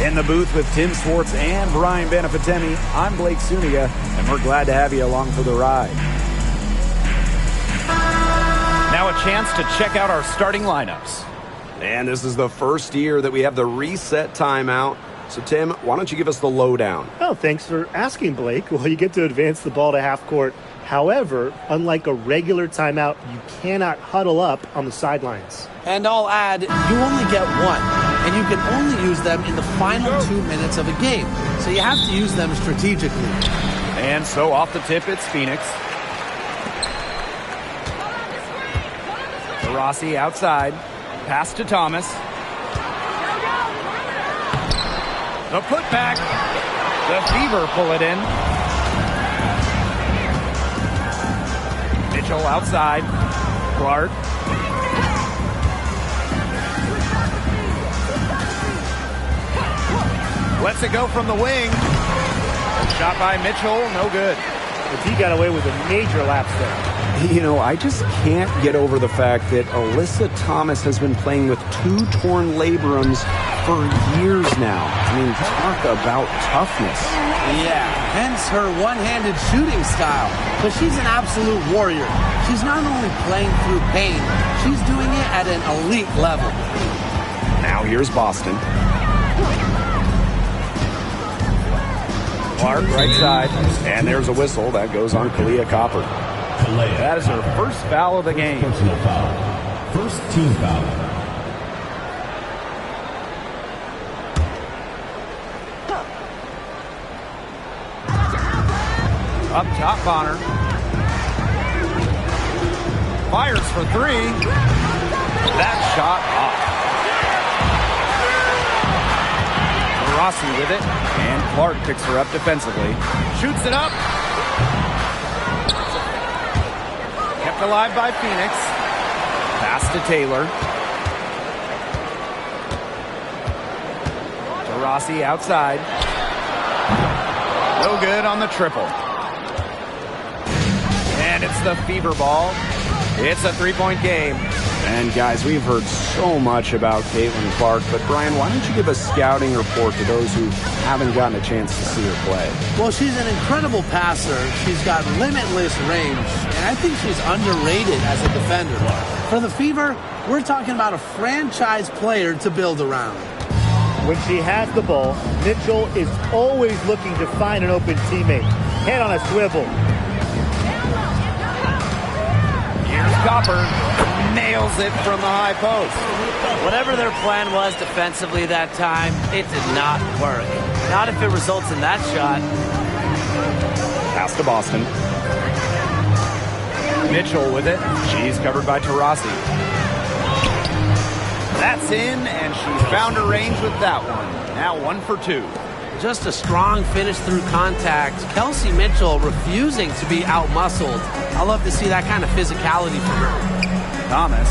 In the booth with Tim Swartz and Brian Benefitemi, I'm Blake Zuniga, and we're glad to have you along for the ride. Now a chance to check out our starting lineups. And this is the first year that we have the reset timeout. So, Tim, why don't you give us the lowdown? Oh, thanks for asking, Blake. Well, you get to advance the ball to half court. However, unlike a regular timeout, you cannot huddle up on the sidelines. And I'll add, you only get one, and you can only use them in the final 2 minutes of a game. So you have to use them strategically. And so off the tip, it's Phoenix. Rossi outside. Pass to Thomas. The putback. The Fever pull it in. Mitchell outside. Clark. Lets it go from the wing. Shot by Mitchell, no good. But he got away with a major lapse there. You know, I just can't get over the fact that Alyssa Thomas has been playing with 2 torn labrums for years now. I mean, talk about toughness. Yeah, hence her one-handed shooting style. But she's an absolute warrior. She's not only playing through pain, she's doing it at an elite level. Now here's Boston. Clark, right side. And there's a whistle. That goes on Kalia Copper. That is her first foul of the game. Personal foul. First team foul. Up top, Bonner. Fires for 3. That shot off. Rossi with it, and Clark picks her up defensively. Shoots it up. Kept alive by Phoenix. Pass to Taylor. To Rossi outside. No good on the triple. And it's the Fever ball. It's a 3-point game. And guys, we've heard so much about Caitlin Clark, but Brian, why don't you give a scouting report to those who haven't gotten a chance to see her play? Well, she's an incredible passer. She's got limitless range, and I think she's underrated as a defender. For the Fever, we're talking about a franchise player to build around. When she has the ball, Mitchell is always looking to find an open teammate. Head on a swivel. Here's Copper. Nails it from the high post. Whatever their plan was defensively that time, it did not work. Not if it results in that shot. Pass to Boston. Mitchell with it. She's covered by Taurasi. That's in, and she found her range with that one. Now 1 for 2. Just a strong finish through contact. Kelsey Mitchell refusing to be out-muscled. I love to see that kind of physicality from her. Thomas.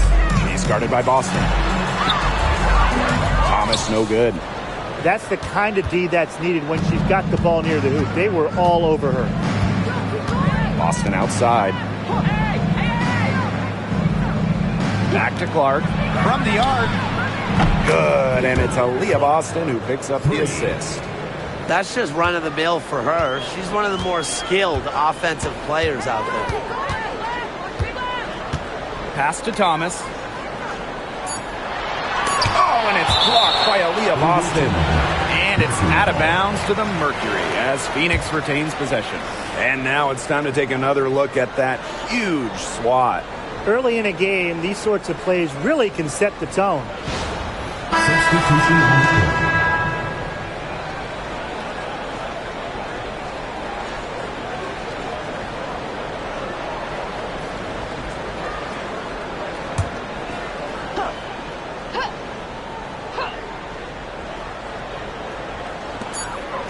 He's guarded by Boston. Thomas, no good. That's the kind of D that's needed when she's got the ball near the hoop. They were all over her. Boston outside. Back to Clark. From the arc. Good, and it's Aaliyah Boston who picks up the assist. That's just run-of-the-mill for her. She's one of the more skilled offensive players out there. Pass to Thomas. Oh, and it's blocked by Aaliyah Boston. And it's out of bounds to the Mercury as Phoenix retains possession. And now it's time to take another look at that huge swat. Early in a game, these sorts of plays really can set the tone. Substitution on court.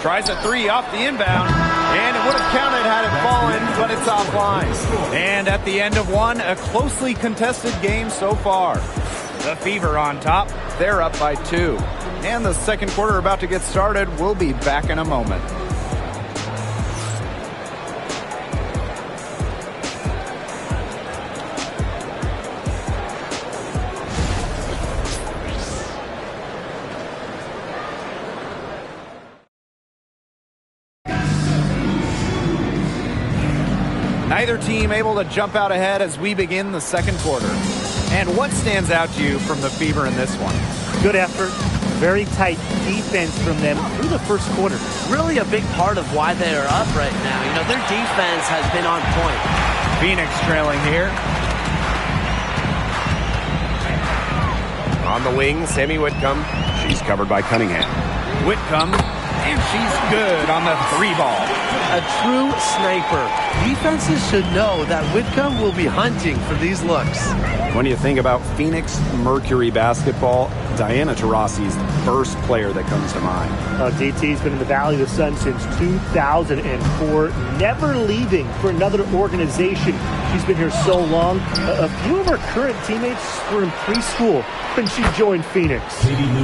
Tries a 3 off the inbound, and it would have counted had it fallen, but it's offline. And at the end of one, a closely contested game so far. The Fever on top. They're up by 2. And the second quarter about to get started. We'll be back in a moment. Neither team able to jump out ahead as we begin the second quarter. And what stands out to you from the Fever in this one? Good effort. Very tight defense from them through the first quarter. Really a big part of why they are up right now. You know, their defense has been on point. Phoenix trailing here. On the wing, Sammy Whitcomb. She's covered by Cunningham. Whitcomb, and she's good on the 3-ball. A true sniper. Defenses should know that Whitcomb will be hunting for these looks. When you think about Phoenix Mercury basketball, Diana Taurasi's the first player that comes to mind. DT's been in the Valley of the Sun since 2004, never leaving for another organization. She's been here so long. A few of her current teammates were in preschool when she joined Phoenix.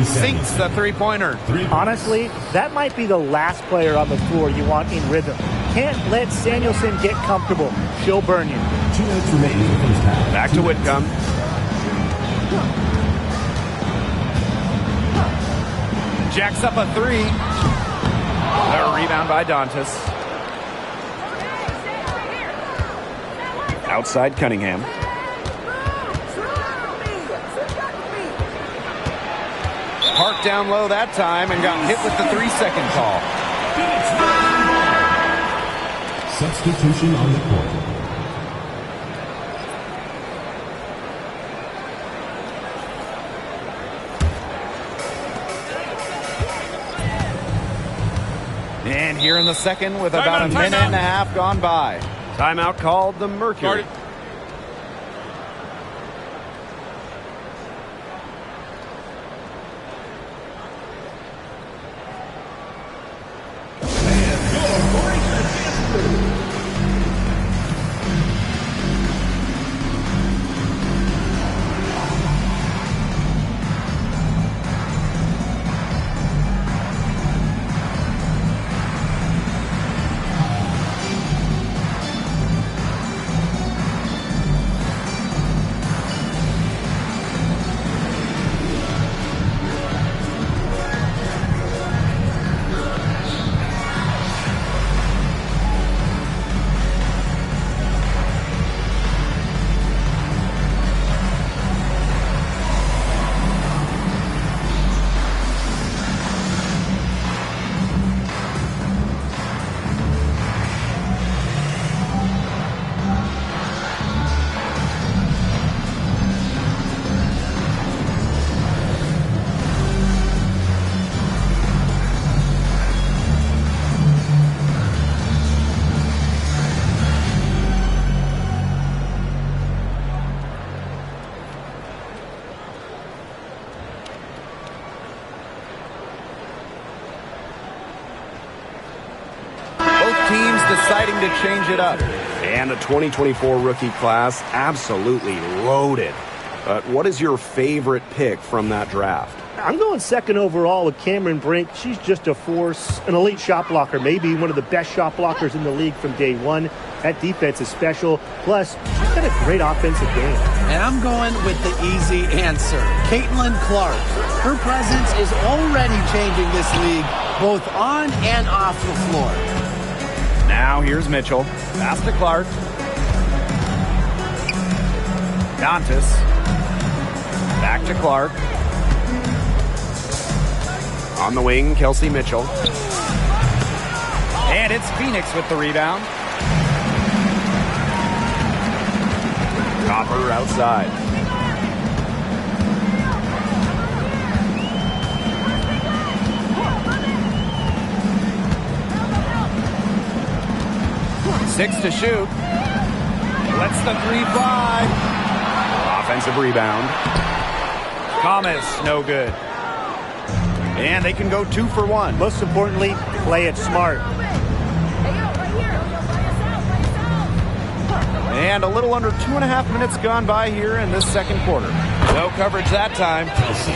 Sinks the three-pointer. Honestly, that might be the last player on the floor you want in rhythm. Can't let Samuelson get comfortable. She'll burn you. 2 minutes remaining in the first half. Back to Whitcomb. Jacks up a 3. A rebound by Dantas. Outside Cunningham. Parked down low that time and got hit with the 3-second call. Substitution on the court. And here in the second with about a minute and a half gone by. Timeout called the Mercury. Deciding to change it up. And the 2024 rookie class absolutely loaded. But what is your favorite pick from that draft? I'm going second overall with Cameron Brink. She's just a force, an elite shot blocker, maybe one of the best shot blockers in the league from day one. That defense is special. Plus, she's got a great offensive game. And I'm going with the easy answer, Caitlin Clark. Her presence is already changing this league, both on and off the floor. Now here's Mitchell. Pass to Clark. Dantas. Back to Clark. On the wing, Kelsey Mitchell. And it's Phoenix with the rebound. Copper outside. Six to shoot. Lets the 3 fly. Offensive rebound. Thomas, no good. And they can go 2 for 1. Most importantly, play it smart. And a little under 2.5 minutes gone by here in this second quarter. No coverage that time.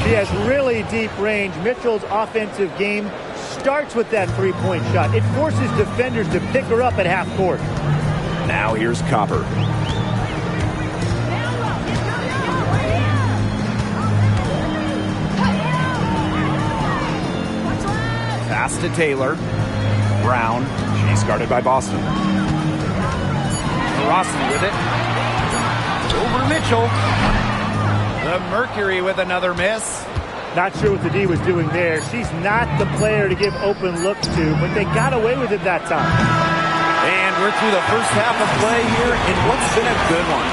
She has really deep range. Mitchell's offensive game starts with that three-point shot. It forces defenders to pick her up at half court. Now here's Copper. Pass to Taylor. Brown. She's guarded by Boston. Rossi with it. Over Mitchell. The Mercury with another miss. Not sure what the D was doing there. She's not the player to give open looks to, but they got away with it that time. And we're through the first half of play here in what's been a good one.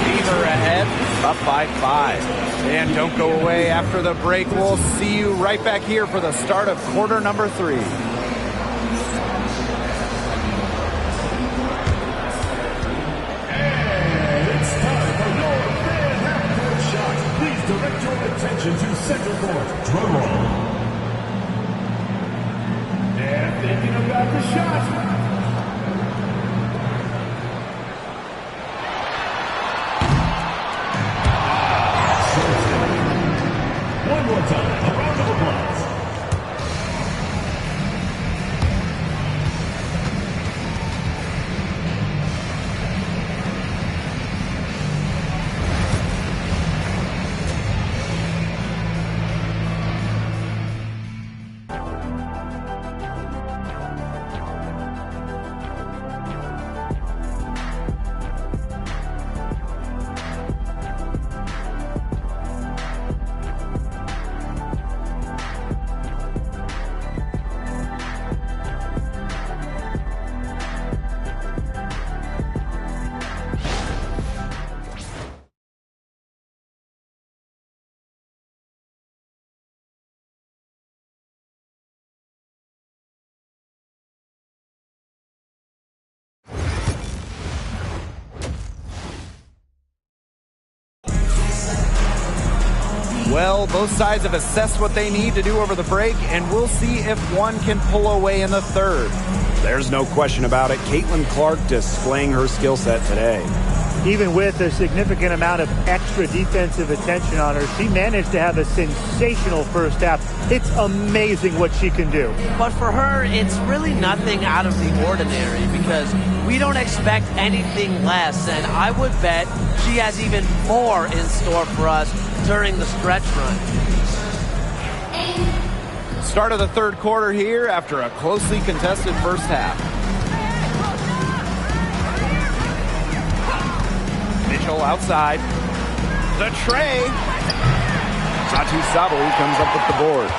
Fever ahead, up by 5. And don't go away after the break. We'll see you right back here for the start of quarter number 3. Direct your attention to center court. Drum roll. And thinking about the shot. One more time. A round of applause. Well, both sides have assessed what they need to do over the break, and we'll see if one can pull away in the third. There's no question about it. Caitlin Clark displaying her skill set today. Even with a significant amount of extra defensive attention on her, she managed to have a sensational first half. It's amazing what she can do. But for her, it's really nothing out of the ordinary because we don't expect anything less, and I would bet she has even more in store for us during the stretch run. Start of the third quarter here after a closely contested first half. Mitchell outside. The tray. Satu Sabu comes up with the board.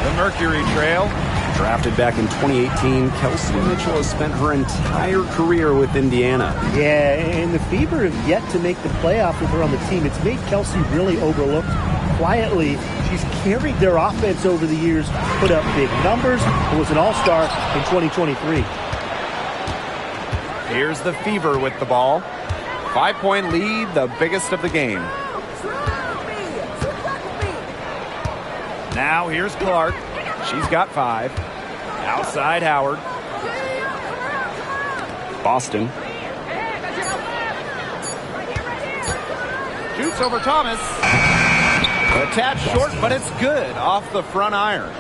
The Mercury trail. Drafted back in 2018, Kelsey Mitchell has spent her entire career with Indiana. Yeah, and the Fever have yet to make the playoff with her on the team. It's made Kelsey really overlooked. Quietly, she's carried their offense over the years, put up big numbers, and was an all-star in 2023. Here's the Fever with the ball. 5-point lead, the biggest of the game. Now here's Clark. She's got 5. Outside Howard. Boston. Shoots over Thomas. A tad short, but it's good off the front iron.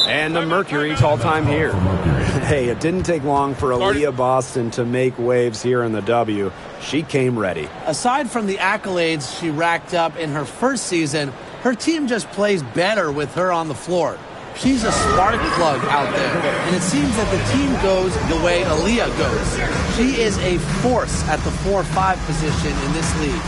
And the Mercury call time here. Hey, it didn't take long for Aaliyah Boston to make waves here in the W. She came ready. Aside from the accolades she racked up in her first season, her team just plays better with her on the floor. She's a spark plug out there, and it seems that the team goes the way Aaliyah goes. She is a force at the 4-5 position in this league.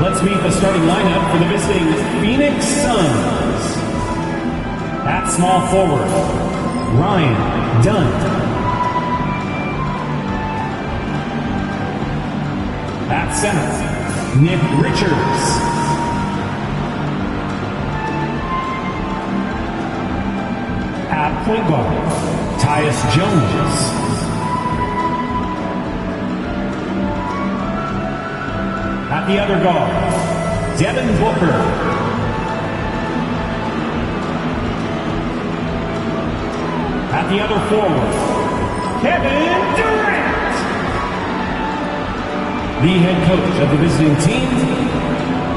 Let's meet the starting lineup for the visiting Phoenix Suns. At small forward, Ryan Dunn. At center, Nick Richards. At point guard, Tyus Jones. At the other guard, Devin Booker. At the other forward, Kevin Durant. The head coach of the visiting team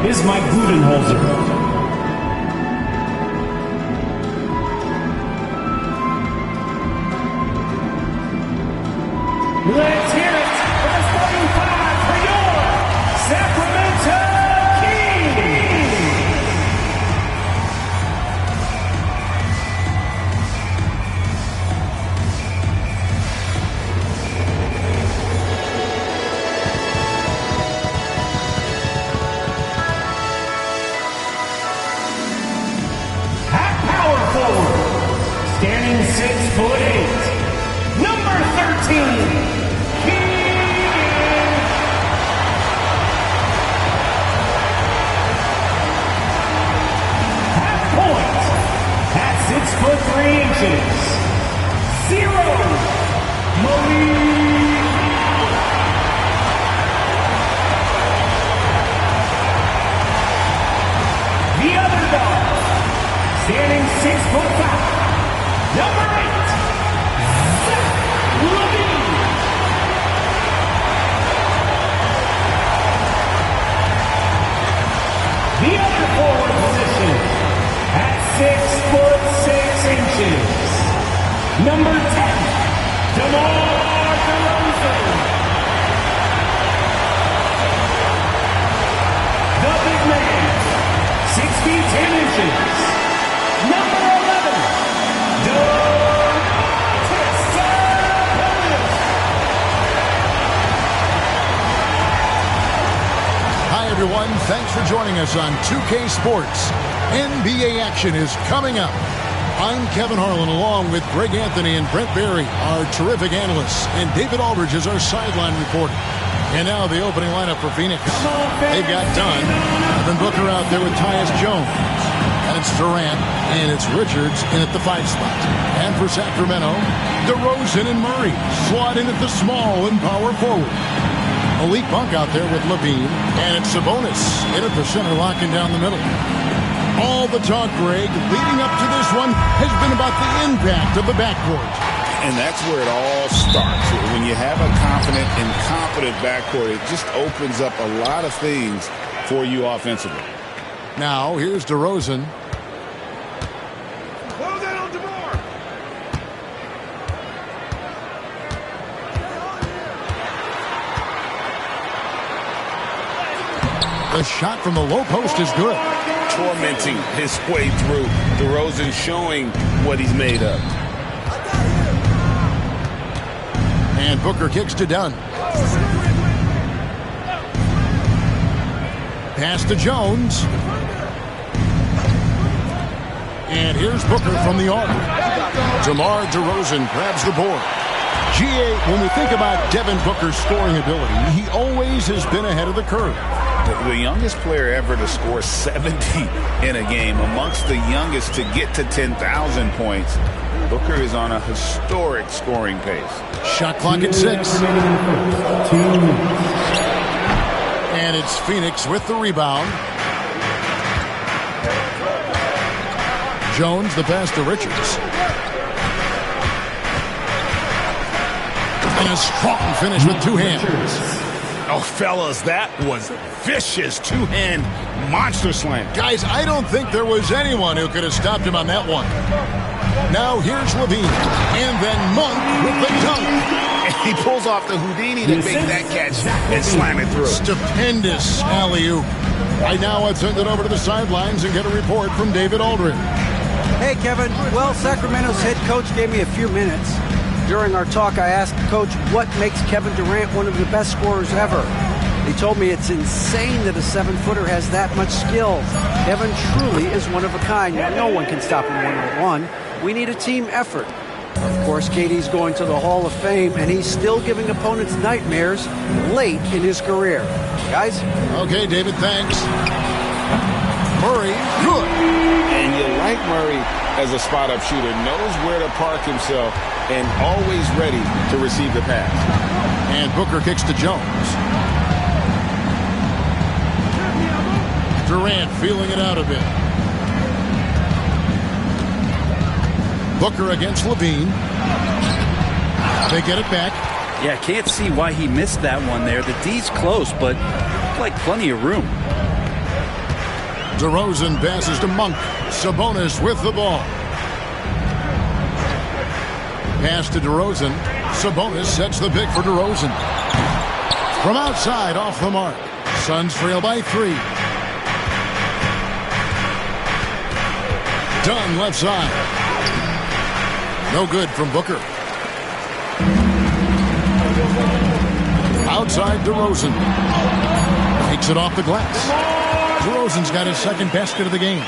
is Mike Budenholzer. Let's hear it for the starting five for your Sacramento Kings. At power forward, standing 6'8", number 13. At 6'3" Zero Malik. The other guard, standing 6'5", number 8, Zach Levine. The other forward position, at 6'6", number 10, DeMar DeRozan. The big man, 6 feet 10 inches, number 11, Domantas Sabonis. Hi, everyone. Thanks for joining us on 2K Sports. NBA action is coming up. I'm Kevin Harlan along with Greg Anthony and Brent Barry, our terrific analysts, and David Aldridge is our sideline reporter. And now the opening lineup for Phoenix. They've got Dunn, Devin Booker out there with Tyus Jones. And it's Durant, and it's Richards in at the 5 spot. And for Sacramento, DeRozan and Murray slot in at the small and power forward. Malik Monk out there with Levine, and it's Sabonis in at the center, locking down the middle. All the talk, Greg, leading up to this one has been about the impact of the backcourt. And that's where it all starts. When you have a confident and competent backcourt, it just opens up a lot of things for you offensively. Now, here's DeRozan. Close that on DeMar. The shot from the low post is good. Tormenting his way through. DeRozan showing what he's made of. And Booker kicks to Dunn. Pass to Jones. And here's Booker from the arc. DeMar DeRozan grabs the board. GA, when we think about Devin Booker's scoring ability, he always has been ahead of the curve. The youngest player ever to score 70 in a game, amongst the youngest to get to 10,000 points. Booker is on a historic scoring pace. Shot clock at 6. And it's Phoenix with the rebound. Jones, the pass to Richards. And a strong finish with 2 hands. Oh, fellas, that was vicious two-hand monster slam. Guys, I don't think there was anyone who could have stopped him on that one. Now here's Levine. And then Monk with the dunk. And he pulls off the Houdini to make that catch and slam it through. Stupendous alley-oop. Right now, let's send it over to the sidelines and get a report from David Aldridge. Hey, Kevin. Well, Sacramento's head coach gave me a few minutes. During our talk, I asked Coach what makes Kevin Durant one of the best scorers ever. He told me it's insane that a 7-footer has that much skill. Kevin truly is one of a kind. No one can stop him one-on-one. We need a team effort. Of course, KD's going to the Hall of Fame, and he's still giving opponents nightmares late in his career. Guys? Okay, David, thanks. Murray, good. And you like Murray as a spot-up shooter. Knows where to park himself and always ready to receive the pass. And Booker kicks to Jones. Durant feeling it out a bit. Booker against Levine. They get it back. Yeah, can't see why he missed that one there. The D's close, but like plenty of room. DeRozan passes to Monk. Sabonis with the ball. Pass to DeRozan. Sabonis sets the pick for DeRozan. From outside, off the mark. Suns trail by 3. Dunn left side. No good from Booker. Outside DeRozan. Takes it off the glass. DeRozan's got his second basket of the game.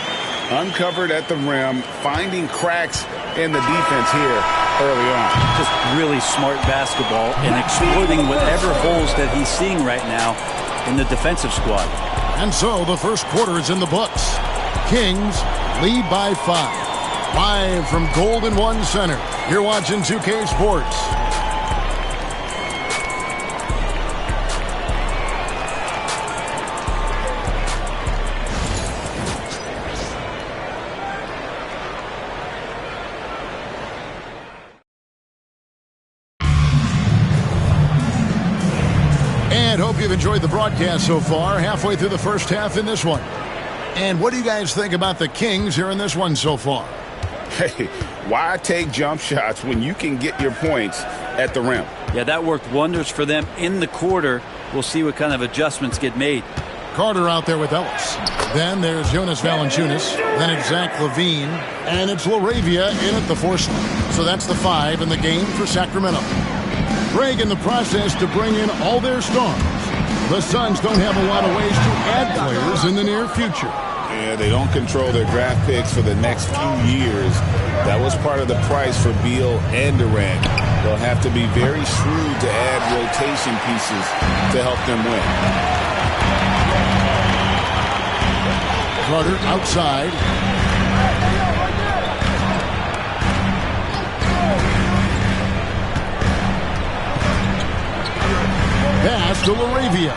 Uncovered at the rim, finding cracks in the defense here early on. Just really smart basketball and exploiting whatever holes that he's seeing right now in the defensive squad. And so the first quarter is in the books. Kings lead by 5. Live from Golden One Center. You're watching 2K Sports. And hope you've enjoyed the broadcast so far. Halfway through the first half in this one. And what do you guys think about the Kings here in this one so far? Hey, why take jump shots when you can get your points at the rim? Yeah, that worked wonders for them in the quarter. We'll see what kind of adjustments get made. Carter out there with Ellis. Then there's Jonas Valanciunas. Then it's Zach LaVine. And it's LaRavia in at the 4 slot. So that's the 5 in the game for Sacramento. Greg in the process to bring in all their stars. The Suns don't have a lot of ways to add players in the near future. Yeah, they don't control their draft picks for the next few years. That was part of the price for Beal and Durant. They'll have to be very shrewd to add rotation pieces to help them win. Carter outside. Pass to LaRavia.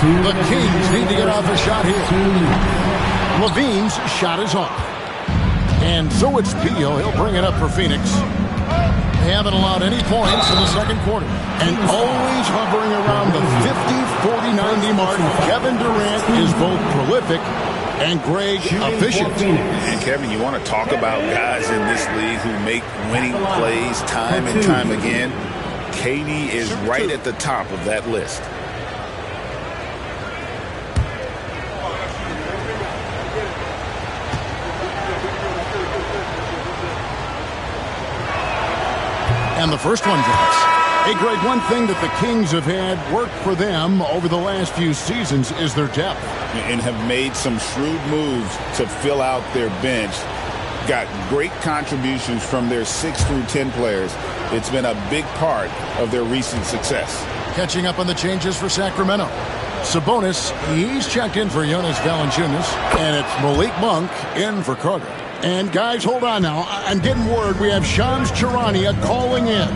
The Kings need to get off a shot here. Levine's shot is off. And so it's Beal. He'll bring it up for Phoenix. They haven't allowed any points in the second quarter. And always hovering around the 50-40-90 mark. Kevin Durant is both prolific and Greg efficient. And Kevin, you want to talk about guys in this league who make winning plays time and time again. KD is right at the top of that list. And the first one drops. Hey, Greg, one thing that the Kings have had work for them over the last few seasons is their depth. And have made some shrewd moves to fill out their bench. Got great contributions from their 6 through 10 players. It's been a big part of their recent success. Catching up on the changes for Sacramento. Sabonis, he's checked in for Jonas Valanciunas. And it's Malik Monk in for Carter. And guys, hold on now. I'm getting word we have Shams Charania calling in.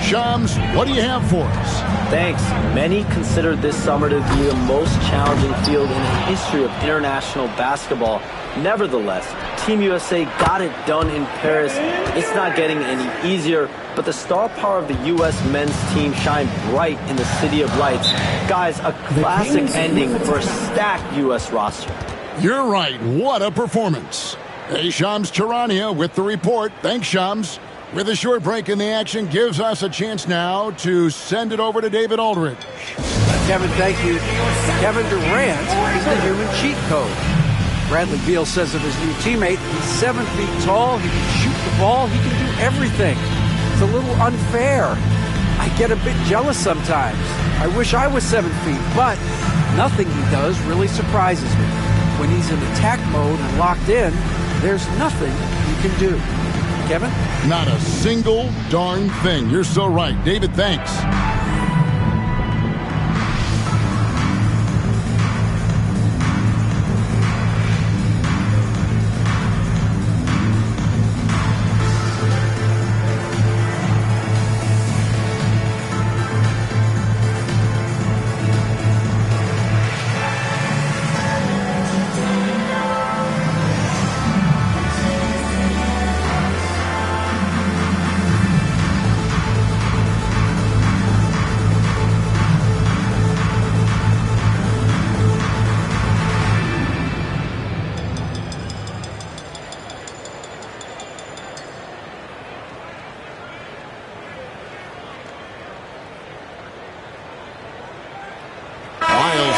Shams, what do you have for us? Thanks. Many consider this summer to be the most challenging field in the history of international basketball. Nevertheless, Team USA got it done in Paris. It's not getting any easier, but the star power of the U.S. men's team shined bright in the City of Lights. Guys, a classic ending for a stacked U.S. roster. You're right. What a performance. Hey, Shams Charania with the report. Thanks, Shams. With a short break in the action, gives us a chance now to send it over to David Aldridge. Kevin, thank you. Kevin Durant is the human cheat code. Bradley Beal says of his new teammate, he's 7 feet tall, he can shoot the ball, he can do everything. It's a little unfair. I get a bit jealous sometimes. I wish I was 7 feet, but nothing he does really surprises me. When he's in attack mode and locked in, there's nothing he can do. Kevin? Not a single darn thing. You're so right. David, thanks.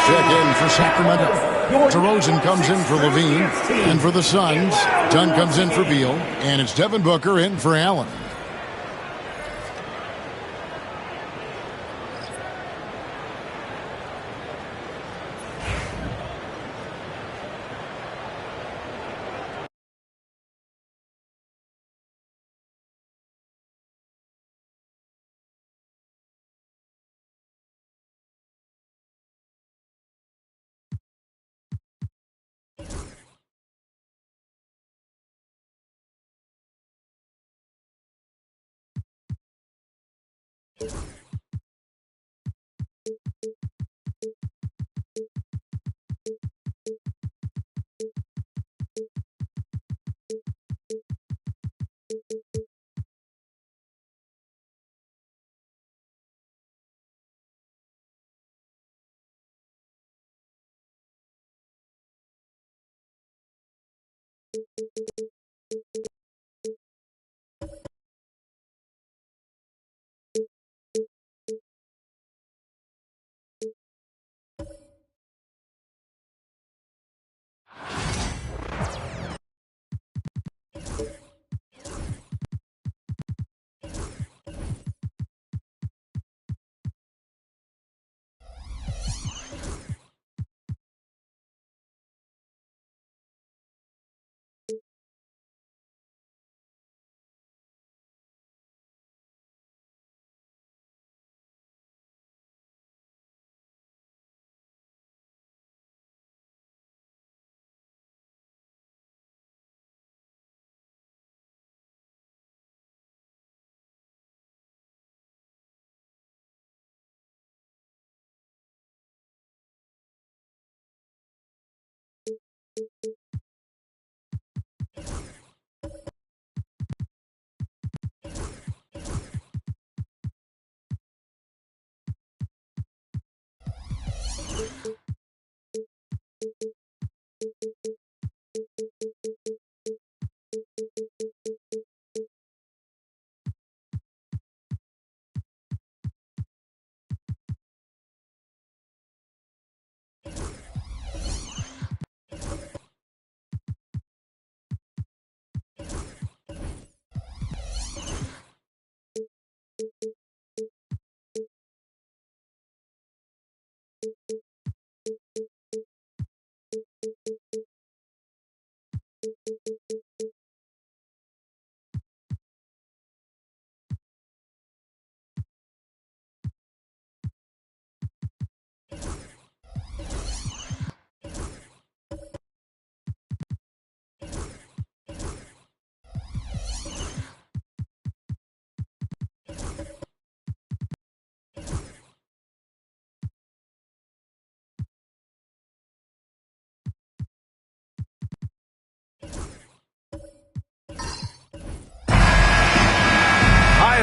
Check in for Sacramento. DeRozan comes in for Levine. And for the Suns, Dunn comes in for Beal. And it's Devin Booker in for Allen.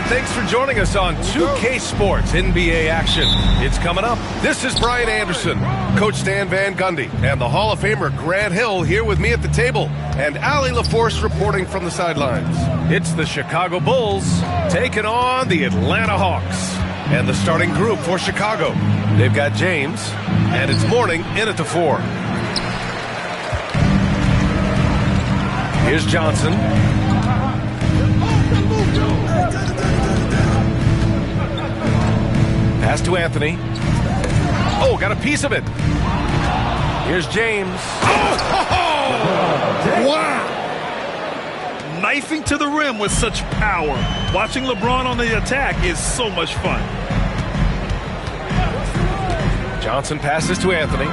Thanks for joining us on 2K Sports NBA action. It's coming up. This is Brian Anderson, Coach Stan Van Gundy, and the Hall of Famer Grant Hill here with me at the table, and Allie LaForce reporting from the sidelines. It's the Chicago Bulls taking on the Atlanta Hawks. And the starting group for Chicago. They've got James, and it's Mourning in at the 4. Here's Johnson. to Anthony. Oh, got a piece of it. Here's James. Wow! Knifing to the rim with such power. Watching LeBron on the attack is so much fun. Johnson passes to Anthony.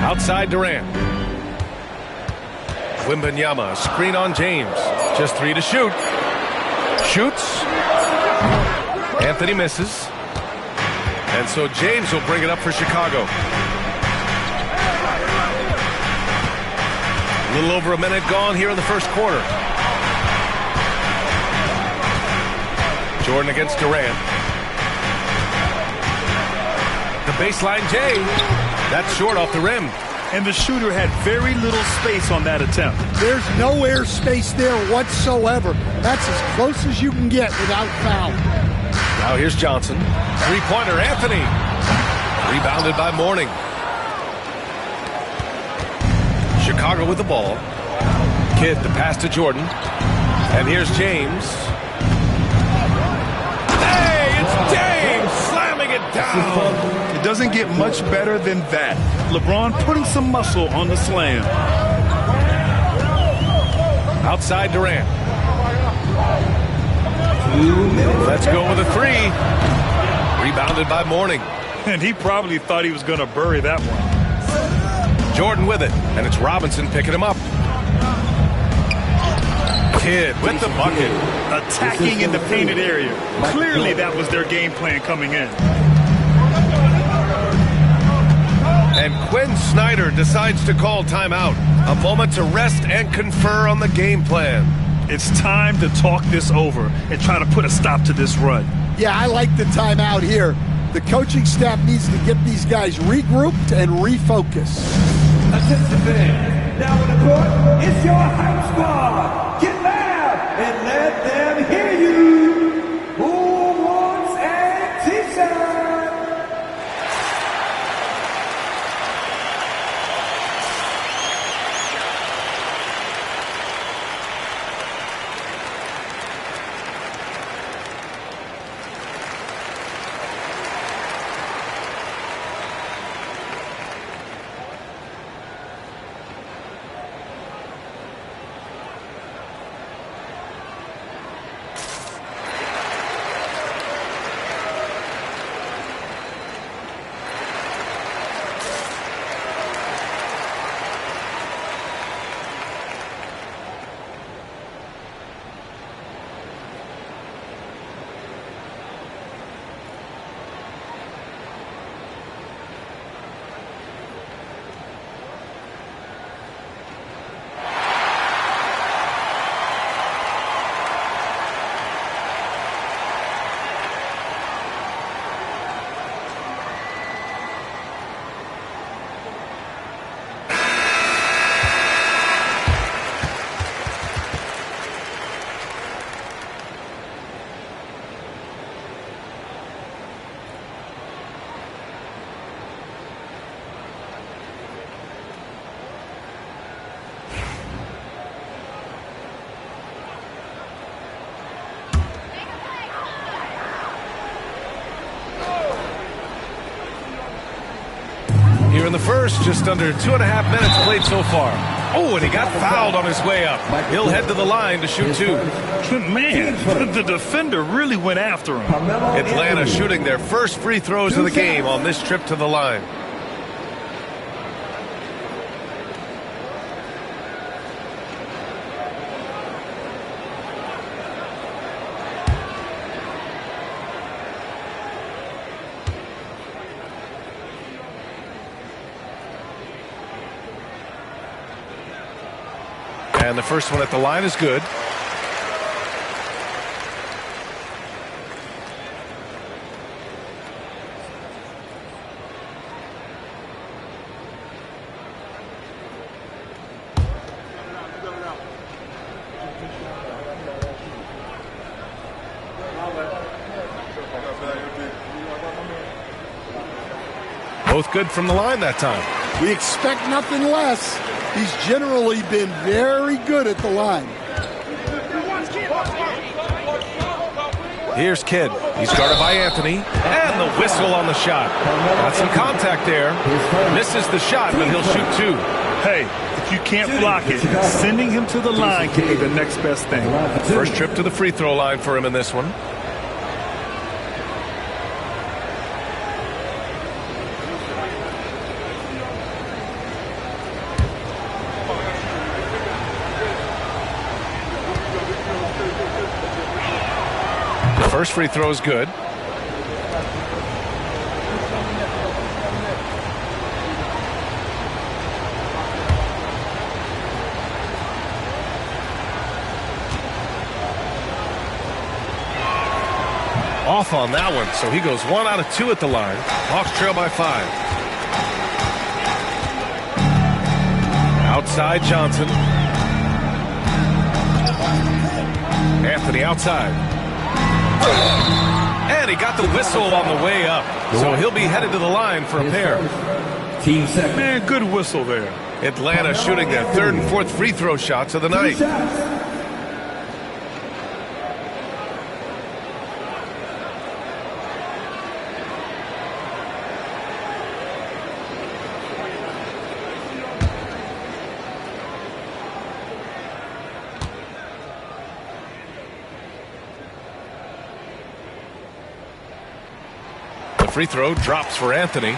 Outside Durant. Wembanyama, screen on James. Just 3 to shoot. Shoots. Anthony misses. And so James will bring it up for Chicago. A little over a minute gone here in the first quarter. Jordan against Durant. The baseline J. That's short off the rim. And the shooter had very little space on that attempt. There's no air space there whatsoever. That's as close as you can get without foul. Now here's Johnson. Three-pointer, Anthony. Rebounded by Mourning. Chicago with the ball. Kidd, the pass to Jordan. And here's James. Hey, it's James slamming it down. It doesn't get much better than that. LeBron putting some muscle on the slam. Outside Durant. Let's go with a 3. Rebounded by Mourning. And he probably thought he was going to bury that one. Jordan with it, and it's Robinson picking him up. Kidd with the bucket. Attacking in the painted area. Clearly that was their game plan coming in. And Quinn Snyder decides to call timeout. A moment to rest and confer on the game plan. It's time to talk this over and try to put a stop to this run. Yeah, I like the timeout here. The coaching staff needs to get these guys regrouped and refocused. Attention fans, now on the court, it's your hype squad. Get loud and let them hear you. Who wants a t-shirt? Here in the first, just under 2.5 minutes played so far. Oh, and he got fouled on his way up. He'll head to the line to shoot 2. Man, the defender really went after him. Atlanta shooting their first free throws of the game on this trip to the line. And the first one at the line is good. Both good from the line that time. We expect nothing less. He's generally been very good at the line. Here's Kidd. He's guarded by Anthony. And the whistle on the shot. Got some contact there. Misses the shot, but he'll shoot two. Hey, if you can't block it, sending him to the line can be the next best thing. First trip to the free throw line for him in this one. First free throw is good. Off on that one, so he goes 1 out of 2 at the line. Hawks trail by 5. Outside Johnson. Anthony outside. And he got the whistle on the way up. So he'll be headed to the line for a pair. Team second. Man, good whistle there. Atlanta shooting their third and fourth free throw shots of the night. Free throw drops for Anthony.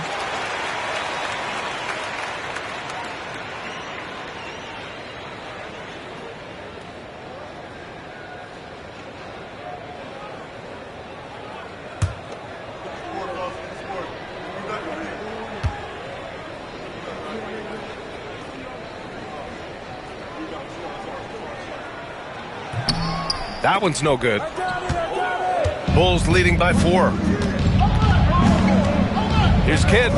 That one's no good. Bulls leading by 4. Here's Kidd.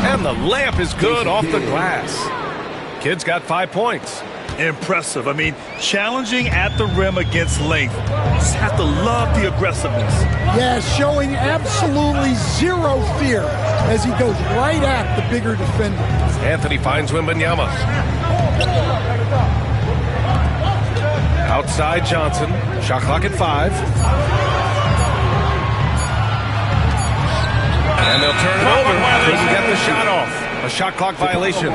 And the layup is good off the glass. Kidd's got 5 points. Impressive. I mean, challenging at the rim against length. You just have to love the aggressiveness. Yeah, showing absolutely zero fear as he goes right at the bigger defender. Anthony finds Wembanyama. Outside Johnson. Shot clock at 5. And they'll turn it over. Couldn't get the shot off. A shot clock violation.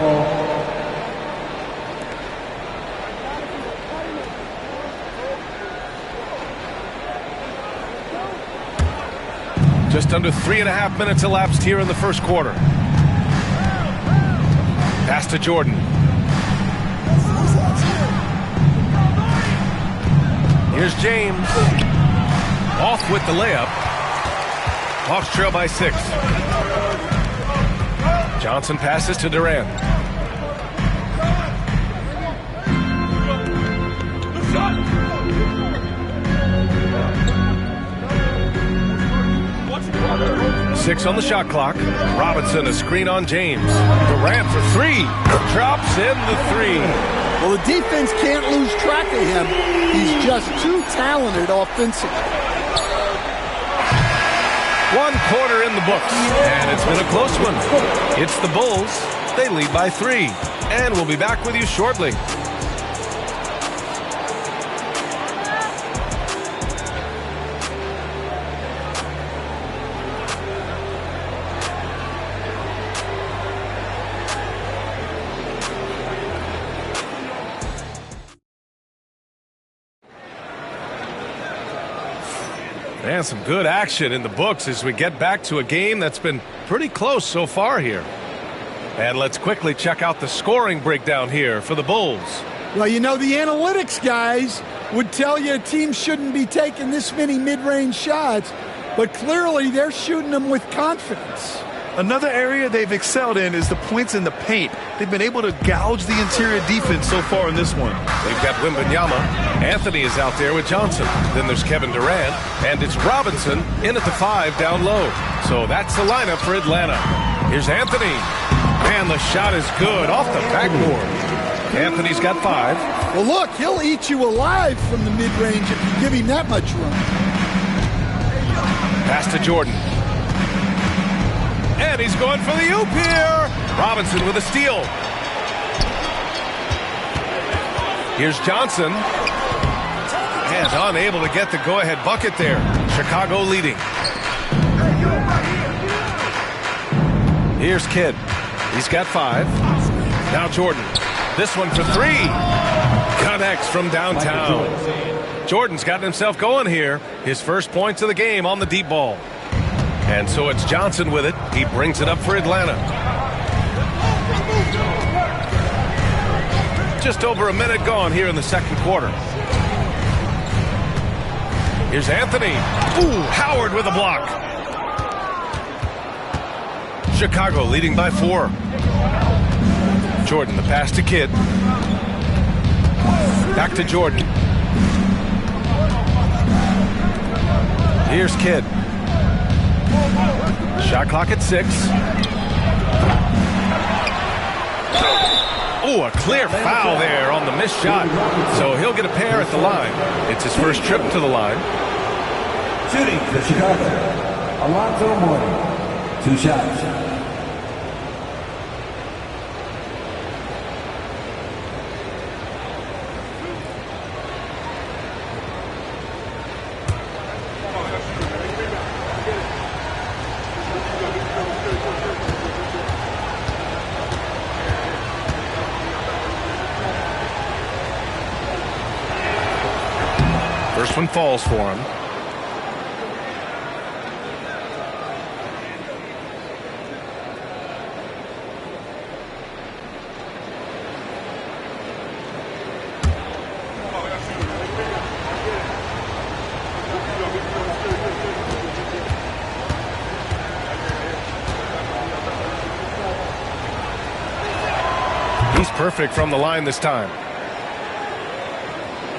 Just under 3.5 minutes elapsed here in the first quarter. Pass to Jordan. Here's James. Off with the layup. Hawks trail by 6. Johnson passes to Durant. Six on the shot clock. Robinson a screen on James. Durant for 3. Drops in the 3. Well, the defense can't lose track of him. He's just too talented offensively. 1 quarter in the books, and it's been a close one. It's the Bulls. They lead by 3, and we'll be back with you shortly. And some good action in the books as we get back to a game that's been pretty close so far here. And let's quickly check out the scoring breakdown here for the Bulls. Well, you know, the analytics guys would tell you a team shouldn't be taking this many mid-range shots, but clearly they're shooting them with confidence. Another area they've excelled in is the points in the paint. They've been able to gouge the interior defense so far in this one. They've got Wembanyama. Anthony is out there with Johnson. Then there's Kevin Durant. And it's Robinson in at the 5 down low. So that's the lineup for Atlanta. Here's Anthony. And the shot is good off the backboard. Anthony's got 5. Well, look, he'll eat you alive from the mid-range if you give him that much room. Pass to Jordan. And he's going for the oop here. Robinson with a steal. Here's Johnson. And unable to get the go-ahead bucket there. Chicago leading. Here's Kidd. He's got 5. Now Jordan. This one for 3. Connects from downtown. Jordan's gotten himself going here. His first points of the game on the deep ball. And so it's Johnson with it. He brings it up for Atlanta. Just over a minute gone here in the second quarter. Here's Anthony. Ooh, Howard with a block. Chicago leading by 4. Jordan, the pass to Kidd. Back to Jordan. Here's Kidd. Shot clock at 6. Oh, a clear foul there on the missed shot. So he'll get a pair at the line. It's his first trip to the line. Shooting for Chicago, Alonzo Mourning. 2 shots. First one falls for him. He's perfect from the line this time.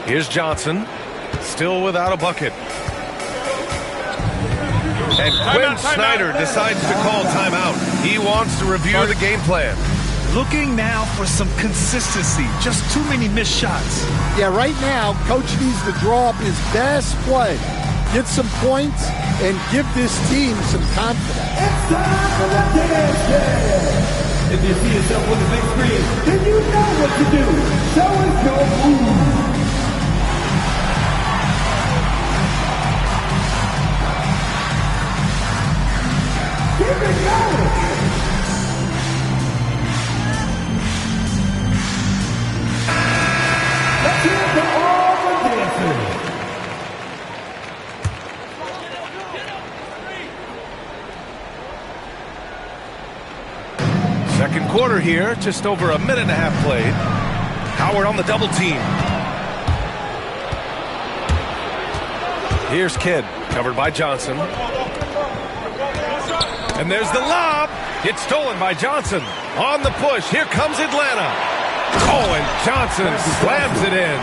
Here's Johnson. Still without a bucket. And Quinn Snyder decides to call timeout. He wants to review the game plan. Looking now for some consistency. Just too many missed shots. Yeah, right now, Coach needs to draw up his best play, get some points, and give this team some confidence. It's time for the dance dance. If you see yourself on the big screen, then you know what to do. Show us your move. Keep it going. Let's hear it for all the dancers. Second quarter here, just over a minute and a half played. Howard on the double team. Here's Kidd, covered by Johnson. And there's the lob. It's stolen by Johnson. On the push, here comes Atlanta. Oh, and Johnson slams it in.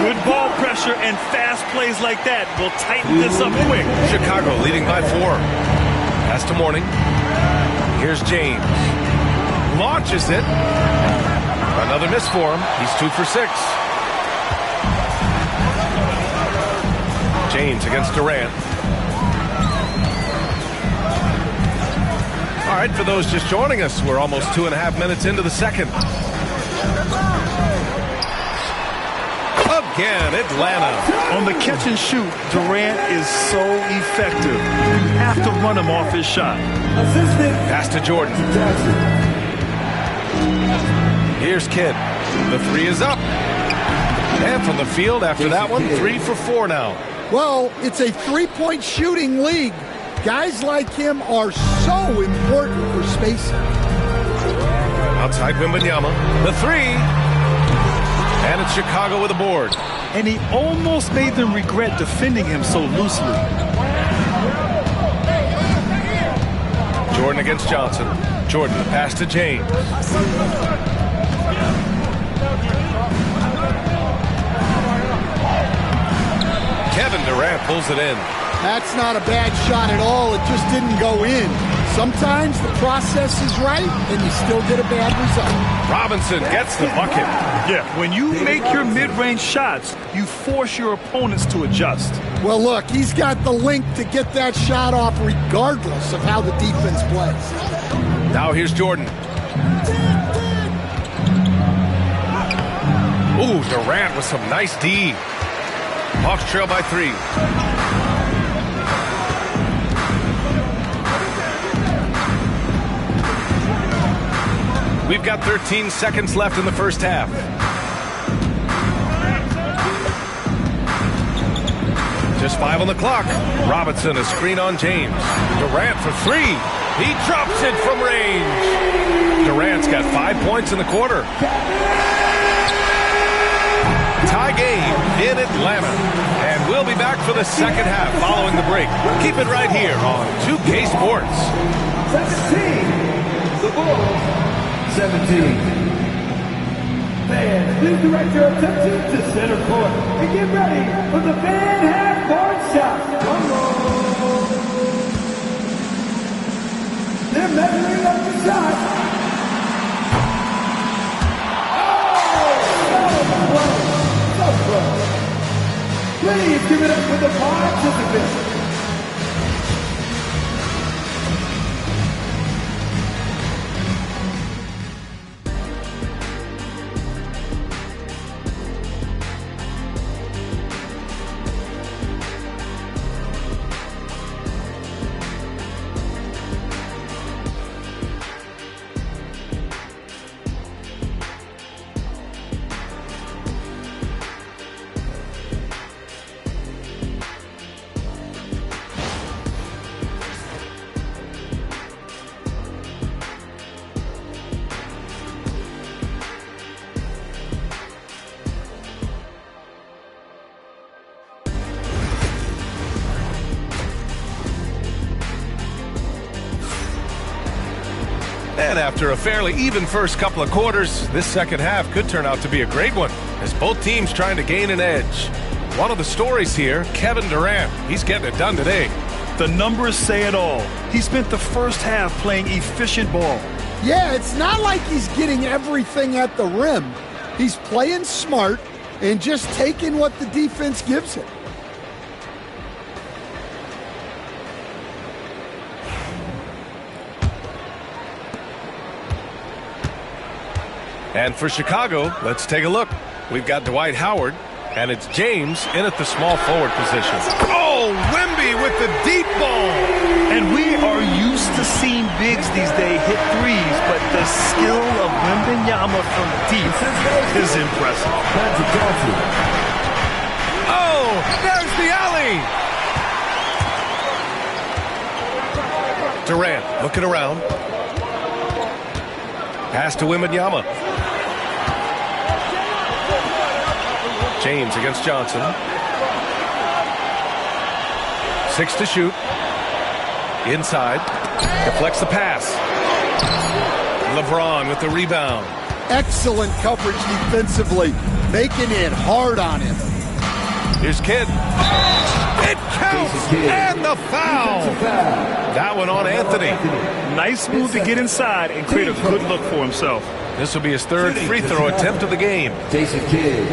Good ball pressure and fast plays like that will tighten this up quick. Chicago leading by 4. Pass to Mourning. Here's James. Launches it. Another miss for him. He's 2 for 6. James against Durant. All right, for those just joining us, we're almost 2.5 minutes into the second. Again, Atlanta. On the catch and shoot, Durant is so effective. You have to run him off his shot. Pass to Jordan. Here's Kidd. The 3 is up. And from the field after that one, 3 for 4 now. Well, it's a three-point shooting league. Guys like him are so important for spacing. Outside Wembanyama. The 3. And it's Chicago with a board. And he almost made them regret defending him so loosely. Jordan against Johnson. Jordan, the pass to James. Kevin Durant pulls it in. That's not a bad shot at all. It just didn't go in. Sometimes the process is right, and you still get a bad result. Robinson gets the bucket. Yeah, when you make your mid-range shots, you force your opponents to adjust. Well, look, he's got the length to get that shot off regardless of how the defense plays. Now here's Jordan. Ooh, Durant with some nice D. Hawks trail by 3. We've got 13 seconds left in the first half. Just 5 on the clock. Robinson, a screen on James. Durant for 3. He drops it from range. Durant's got 5 points in the quarter. Tie game in Atlanta. And we'll be back for the second half following the break. Keep it right here on 2K Sports. 17. The Bulls. 17. Fans, please direct your attention to center court and get ready for the fan half-court shot. They're measuring up the shot. Oh, so close. Please give it up for the participants. And after a fairly even first couple of quarters, this second half could turn out to be a great one, as both teams trying to gain an edge. One of the stories here, Kevin Durant. He's getting it done today. The numbers say it all. He spent the first half playing efficient ball. Yeah, it's not like he's getting everything at the rim. He's playing smart and just taking what the defense gives him. And for Chicago, let's take a look. We've got Dwight Howard, and it's James in at the small forward position. Oh, Wemby with the deep ball. And we are used to seeing bigs these days hit threes, but the skill of Wembanyama from deep is impressive. Oh, there's the alley. Durant looking around. Pass to Wembanyama. James against Johnson. 6 to shoot. Inside. Deflects the pass. LeBron with the rebound. Excellent coverage defensively. Making it hard on him. Here's Kidd. It counts! And the foul! That one on Anthony. Nice move to get inside and create a good look for himself. This will be his third free throw attempt of the game. Jason Kidd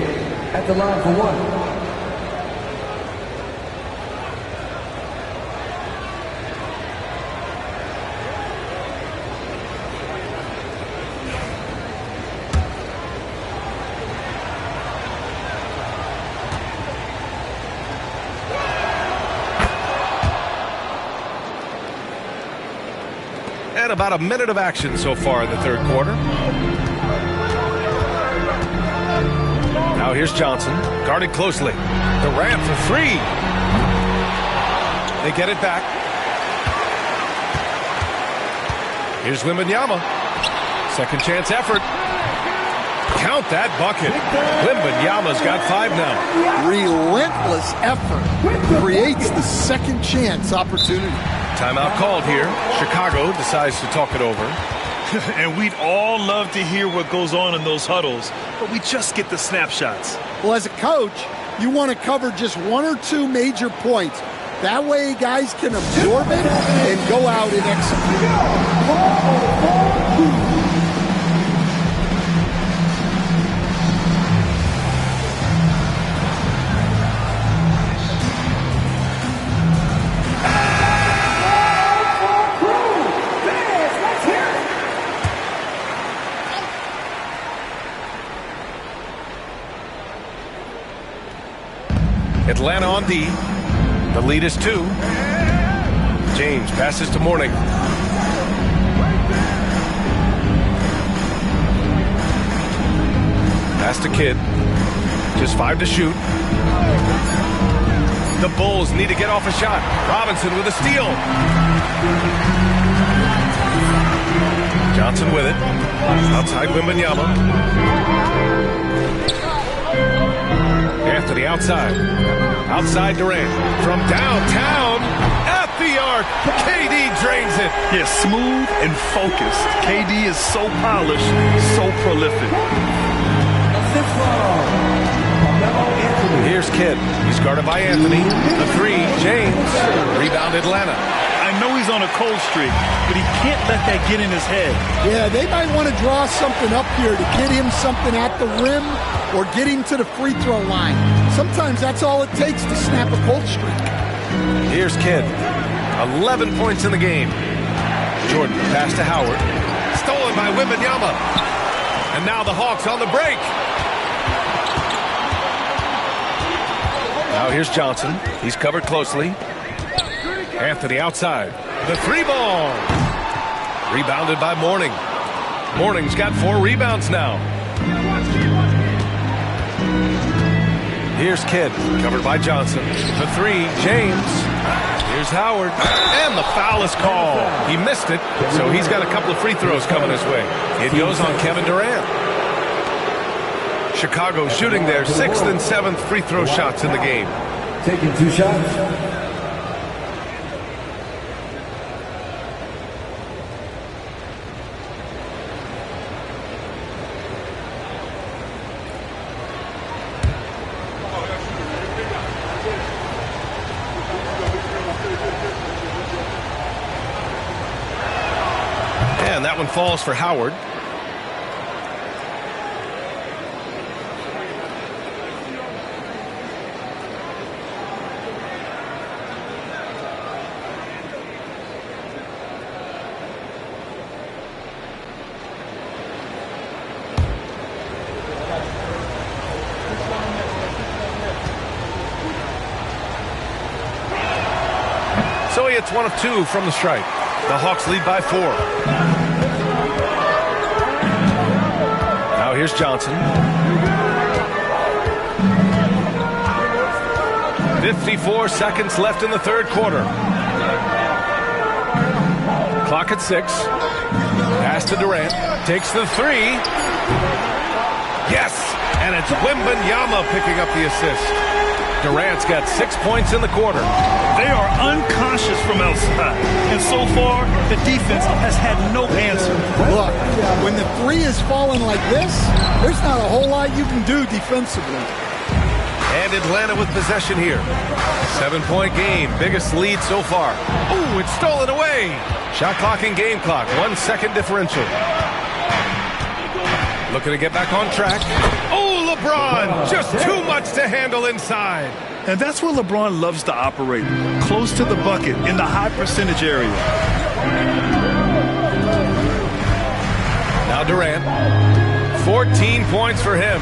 at the line for 1. And about a minute of action so far in the third quarter. Now here's Johnson, guarded closely. Durant for 3. They get it back. Here's Wembanyama. Second chance effort. Count that bucket. Wembanyama's got 5 now. Relentless effort creates the second chance opportunity. Timeout called here. Chicago decides to talk it over. And we'd all love to hear what goes on in those huddles, but we just get the snapshots. Well, as a coach, you want to cover just 1 or 2 major points. That way guys can absorb it and go out and execute. Atlanta on D. The lead is 2. James passes to Mourning. Pass to Kidd. Just 5 to shoot. The Bulls need to get off a shot. Robinson with a steal. Johnson with it. Outside Wembanyama. Anthony outside. Outside Durant. From downtown. At the arc. KD drains it. Yeah, smooth and focused. KD is so polished, so prolific. Here's Kidd. He's guarded by Anthony. The 3, James. Rebound Atlanta. I know he's on a cold streak, but he can't let that get in his head. Yeah, they might want to draw something up here to get him something at the rim or get him to the free throw line. Sometimes that's all it takes to snap a cold streak. Here's Kidd. 11 points in the game. Jordan pass to Howard. Stolen by Wembanyama. And now the Hawks on the break. Now here's Johnson. He's covered closely. Anthony outside. The 3-ball. Rebounded by Mourning. Mourning's got 4 rebounds now. Here's Kidd. Covered by Johnson. The 3, James. Here's Howard. And the foul is called. He missed it, so he's got a couple of free throws coming his way. It goes on Kevin Durant. Chicago shooting their 6th and 7th free throw shots in the game. Taking 2 shots. And that one falls for Howard. So it's 1 of 2 from the stripe. The Hawks lead by 4. Now here's Johnson. 54 seconds left in the 3rd quarter. Clock at 6. Pass to Durant. Takes the 3. Yes! And it's Wembanyama picking up the assist. Durant's got 6 points in the quarter. They are unconscious from outside. And so far, the defense has had no answer. Look, when the 3 is falling like this, there's not a whole lot you can do defensively. And Atlanta with possession here. 7-point game. Biggest lead so far. Ooh, it's stolen away. Shot clock and game clock. 1 second differential. Looking to get back on track. Oh, LeBron! Just too much to handle inside. And that's where LeBron loves to operate. Close to the bucket in the high percentage area. Now Durant. 14 points for him.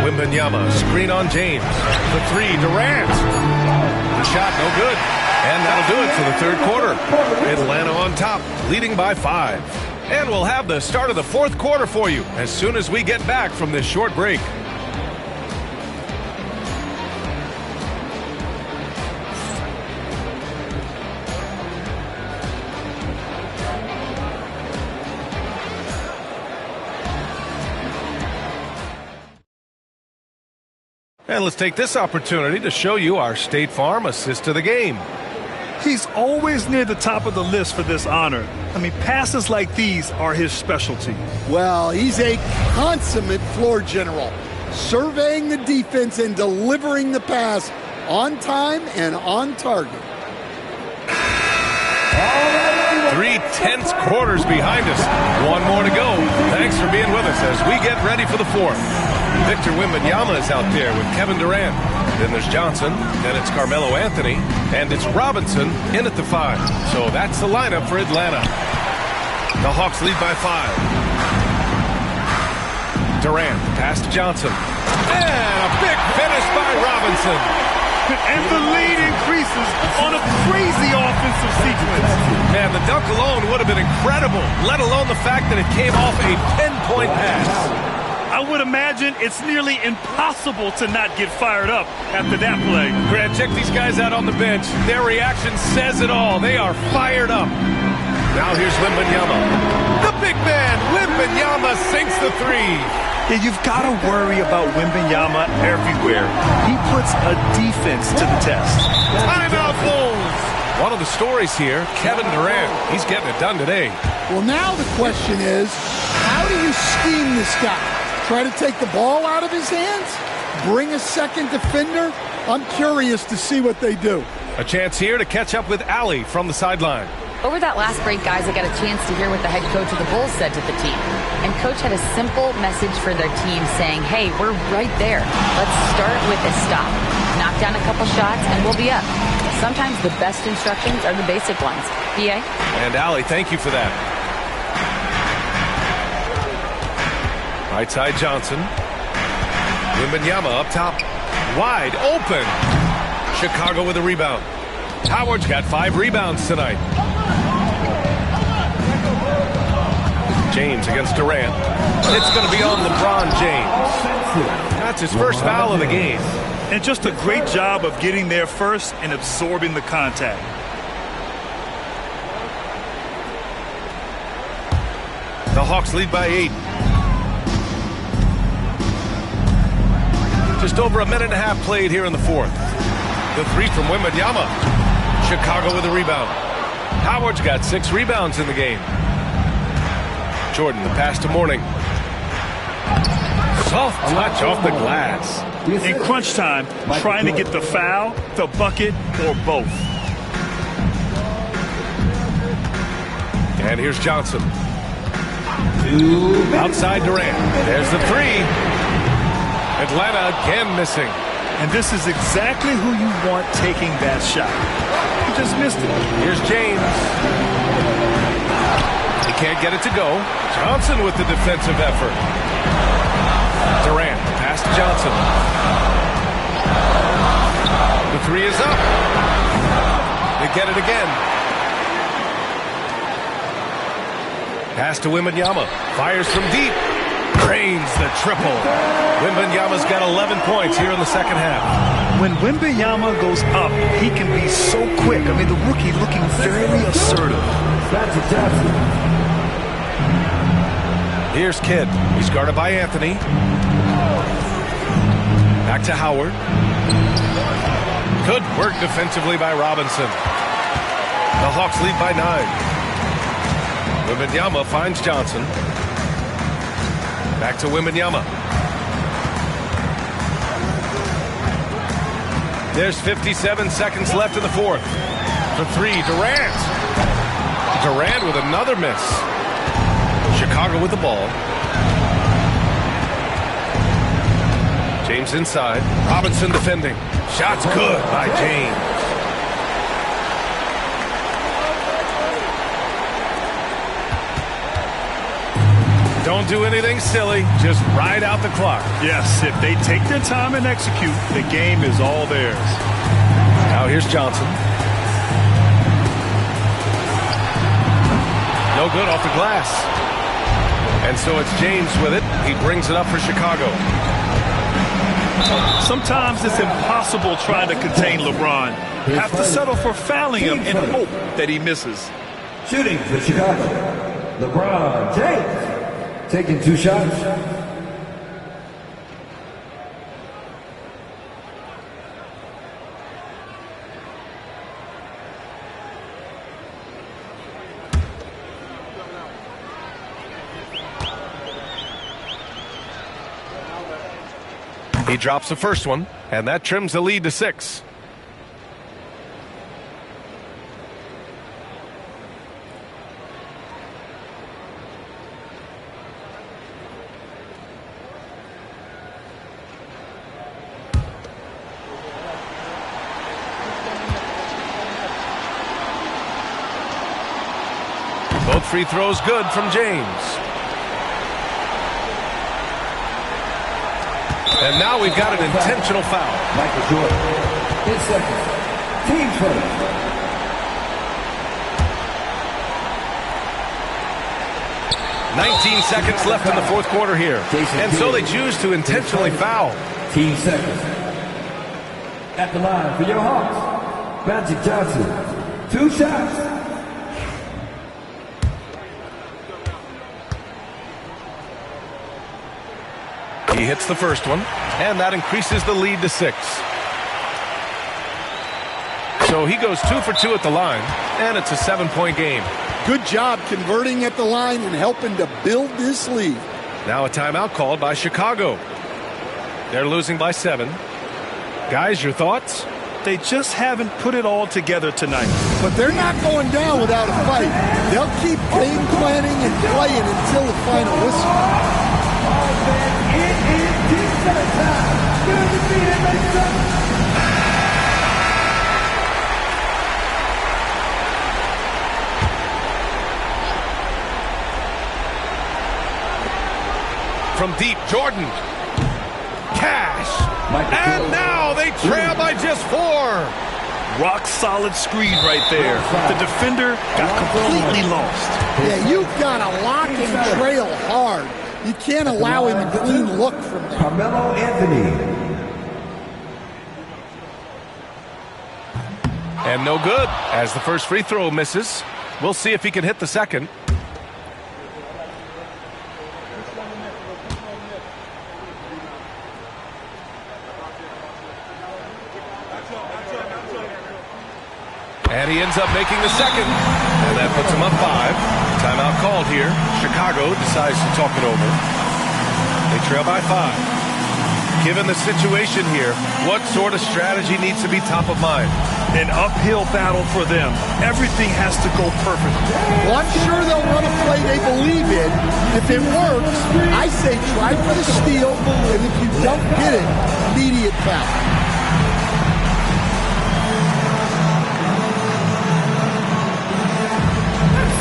Wembanyama, screen on James. The 3, Durant. The shot, no good. And that'll do it for the 3rd quarter. Atlanta on top, leading by 5. And we'll have the start of the 4th quarter for you as soon as we get back from this short break. And let's take this opportunity to show you our State Farm assist to the game. He's always near the top of the list for this honor. I mean, passes like these are his specialty. Well, he's a consummate floor general, surveying the defense and delivering the pass on time and on target. 3 tense quarters behind us. 1 more to go. Thanks for being with us as we get ready for the 4th. Victor Wembanyama is out there with Kevin Durant. Then there's Johnson. Then it's Carmelo Anthony. And it's Robinson in at the 5. So that's the lineup for Atlanta. The Hawks lead by 5. Durant, pass to Johnson. And a big finish by Robinson. And the lead increases on a crazy offensive sequence. Man, the dunk alone would have been incredible, let alone the fact that it came off a pinpoint pass. I would imagine it's nearly impossible to not get fired up after that play. Grant, check these guys out on the bench. Their reaction says it all. They are fired up. Now here's Wembanyama. The big man, Wembanyama, sinks the three. Yeah, you've got to worry about Wembanyama everywhere. He puts a defense to the test. Timeout Bulls. One of the stories here, Kevin Durant. He's getting it done today. Well, now the question is, how do you scheme this guy? Try to take the ball out of his hands? Bring a second defender? I'm curious to see what they do. A chance here to catch up with Allie from the sideline. Over that last break, guys, I got a chance to hear what the head coach of the Bulls said to the team. And coach had a simple message for their team saying, hey, we're right there. Let's start with a stop. Knock down a couple shots and we'll be up. Sometimes the best instructions are the basic ones. BA? And Allie, thank you for that. Right side Johnson. Wembanyama up top. Wide open. Chicago with a rebound. Howard's got 5 rebounds tonight. James against Durant. It's going to be on LeBron James. That's his first foul of the game. And just a great job of getting there first and absorbing the contact. The Hawks lead by 8. Just over a minute and a half played here in the fourth. The three from Wembanyama. Chicago with a rebound. Howard's got 6 rebounds in the game. Jordan, the pass to Mourning. Soft touch off the glass. In crunch time, trying to get the foul, the bucket, or both. And here's Johnson. Outside Durant. There's the three. Atlanta again missing. And this is exactly who you want taking that shot. He just missed it. Here's James. He can't get it to go. Johnson with the defensive effort. Durant, pass to Johnson. The three is up. They get it again. Pass to Wembanyama. Fires from deep. Drains the triple. Wembanyama's got 11 points here in the second half. When Wembanyama goes up, he can be so quick. I mean, the rookie looking very assertive. Here's Kidd. He's guarded by Anthony. Back to Howard. Good work defensively by Robinson. The Hawks lead by 9. Wembanyama finds Johnson. Back to Wembanyama. There's 57 seconds left in the fourth. For three, Durant. Durant with another miss. Chicago with the ball. James inside. Robinson defending. Shot's good by James. Don't do anything silly. Just ride out the clock. Yes, if they take their time and execute, the game is all theirs. Now here's Johnson. No good off the glass. And so it's James with it. He brings it up for Chicago. Sometimes it's impossible trying to contain LeBron. You have to settle for fouling him and hope that he misses. Shooting for Chicago, LeBron James. Taking 2 shots. He drops the first one, and that trims the lead to 6. Both free throws good from James. And now we've got an intentional foul. Michael Jordan. 10 seconds. Team first. "19 seconds left in the fourth quarter here. And so they choose to intentionally foul. Team seconds. At the line for your Hawks, Magic Johnson. 2 shots. He hits the first one, and that increases the lead to 6. So he goes 2 for 2 at the line, and it's a 7-point game. Good job converting at the line and helping to build this lead. Now a timeout called by Chicago. They're losing by 7. Guys, your thoughts? They just haven't put it all together tonight. But they're not going down without a fight. They'll keep game planning and playing until the final whistle. It is defense time. Good to be in the From deep, Jordan. Cash. And now they trail by just 4. Rock solid screen right there. The defender got completely lost. Yeah, you've got to lock and trail hard. You can't allow him a clean look from there. Carmelo Anthony. And no good, as the first free throw misses. We'll see if he can hit the second. And he ends up making the second. And that puts him up 5. Timeout called here. Chicago decides to talk it over. They trail by 5. Given the situation here, what sort of strategy needs to be top of mind? An uphill battle for them. Everything has to go perfect. Well, I'm sure they'll run a play they believe in. If it works, I say try for the steal, and if you don't get it, immediate foul.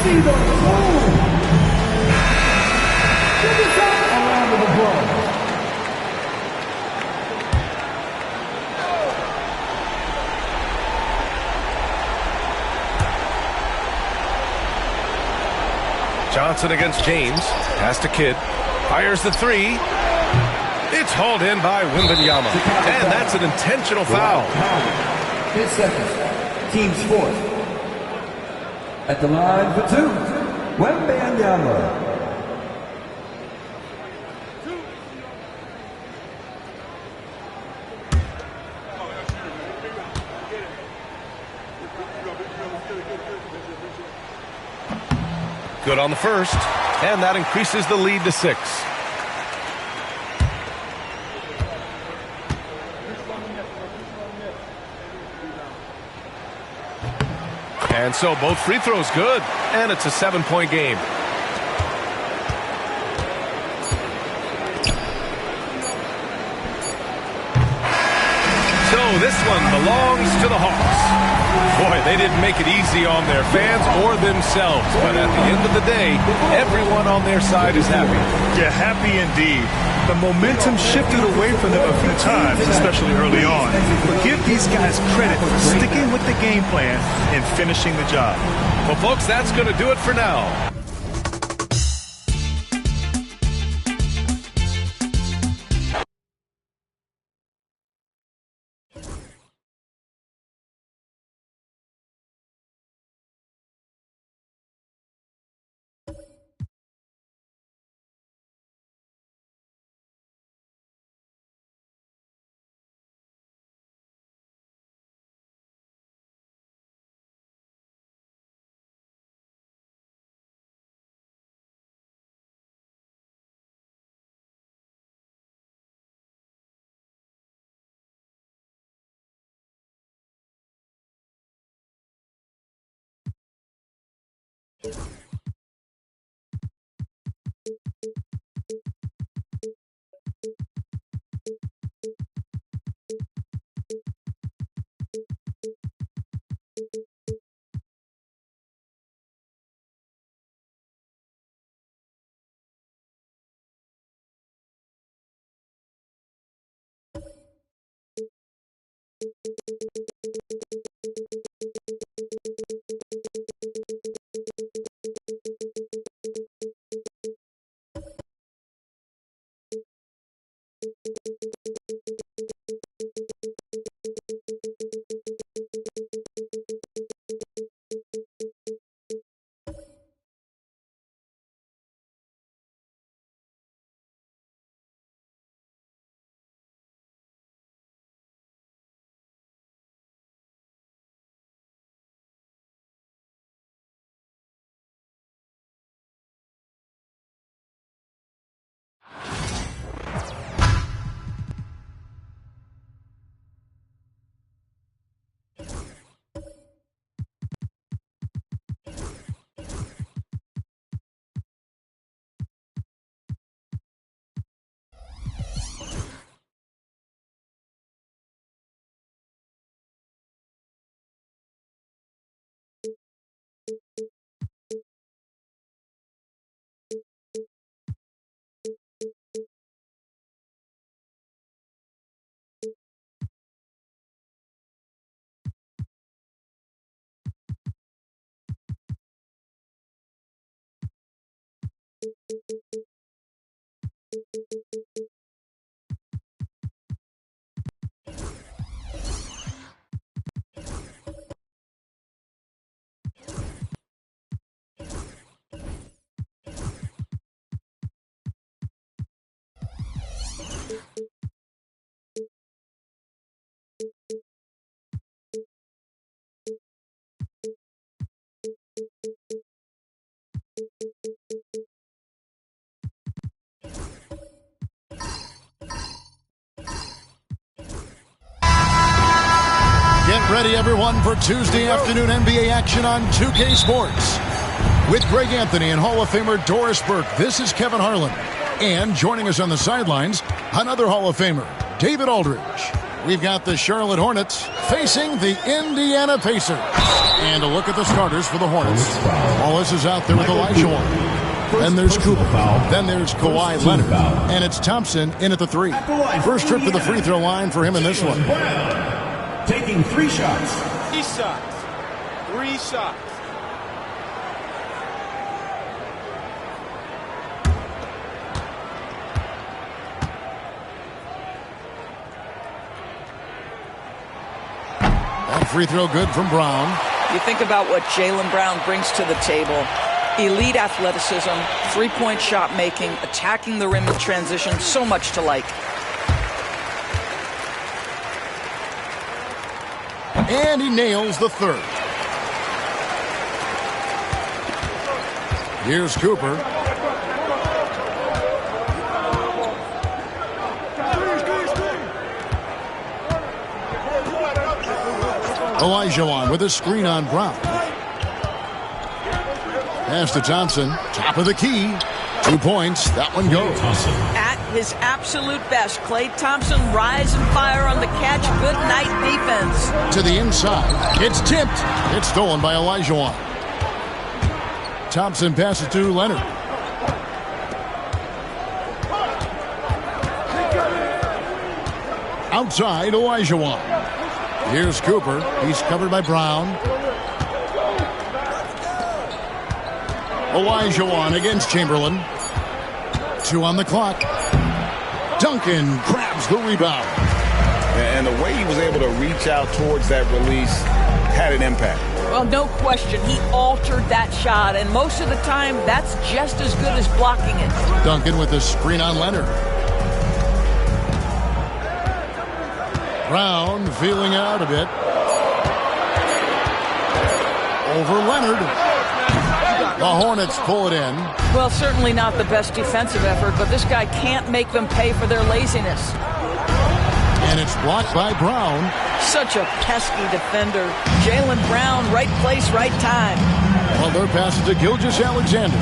See the move. Give us a round of applause. Johnson against James. Pass to Kidd. Fires the 3. It's hauled in by Wembanyama. And that's an intentional foul. 10 seconds. Team's fourth. At the line for 2, Wembanyama. Good on the first, and that increases the lead to 6. And so both free throws good, and it's a 7-point game. So this one belongs to the Hawks. Boy, they didn't make it easy on their fans or themselves, but at the end of the day, everyone on their side is happy. Yeah, happy indeed. The momentum shifted away from them a few times, especially early on. But give these guys credit for sticking with the game plan and finishing the job. Well, folks, that's going to do it for now. Get ready, everyone, for Tuesday afternoon NBA action on 2K Sports. With Greg Anthony and Hall of Famer Doris Burke, this is Kevin Harlan. And joining us on the sidelines, another Hall of Famer, David Aldridge. We've got the Charlotte Hornets facing the Indiana Pacers. And a look at the starters for the Hornets. Wallace is out there with Elijah One. Then there's Cooper. Then there's Kawhi Leonard. And it's Thompson in at the 3. First trip to the free throw line for him in this one. Taking 3 shots. 3 shots. 3 shots. That free throw good from Brown. You think about what Jaylen Brown brings to the table. Elite athleticism, three-point shot making, attacking the rim in transition, so much to like. And he nails the 3rd. Here's Cooper. Elijah One with a screen on Brown. Pass to Thompson. Top of the key. 2 points. That one goes. At his absolute best, Klay Thompson rise and fire on the catch. Good night defense. To the inside. It's tipped. It's stolen by Elijah One. Thompson passes to Leonard. Outside, Elijah One. Here's Cooper. He's covered by Brown. Elijah One against Chamberlain. 2 on the clock. Duncan grabs the rebound. And the way he was able to reach out towards that release had an impact. Well, no question. He altered that shot, and most of the time, that's just as good as blocking it. Duncan with the screen on Leonard. Brown feeling out a bit. Over Leonard. The Hornets pull it in. Well, certainly not the best defensive effort, but this guy can't make them pay for their laziness. And it's blocked by Brown. Such a pesky defender. Jaylen Brown, right place, right time. Well, their pass is to Gilgeous-Alexander.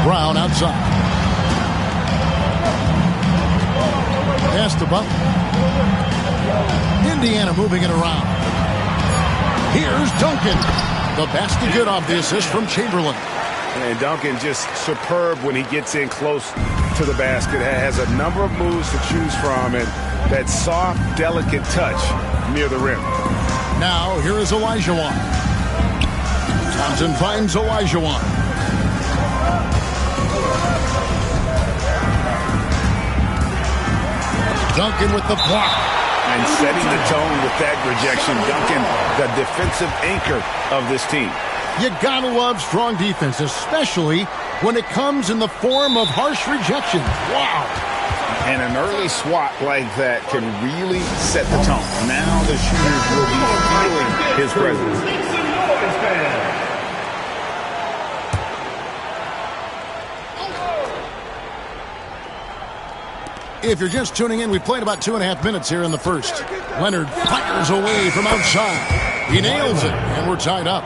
Brown outside. Pass to Butler. Indiana moving it around. Here's Duncan. The basket good off the assist from Chamberlain. And Duncan just superb when he gets in close to the basket. Has a number of moves to choose from, and that soft, delicate touch near the rim. Now, here is Elijah One. Thompson finds Elijah One. Duncan with the block. And setting the tone with that rejection. Duncan, the defensive anchor of this team. You gotta love strong defense, especially when it comes in the form of harsh rejections. Wow. And an early swat like that can really set the tone. Now the shooters will be feeling his presence. If you're just tuning in, we played about 2.5 minutes here in the first. Leonard fires away from outside. He nails it, and we're tied up.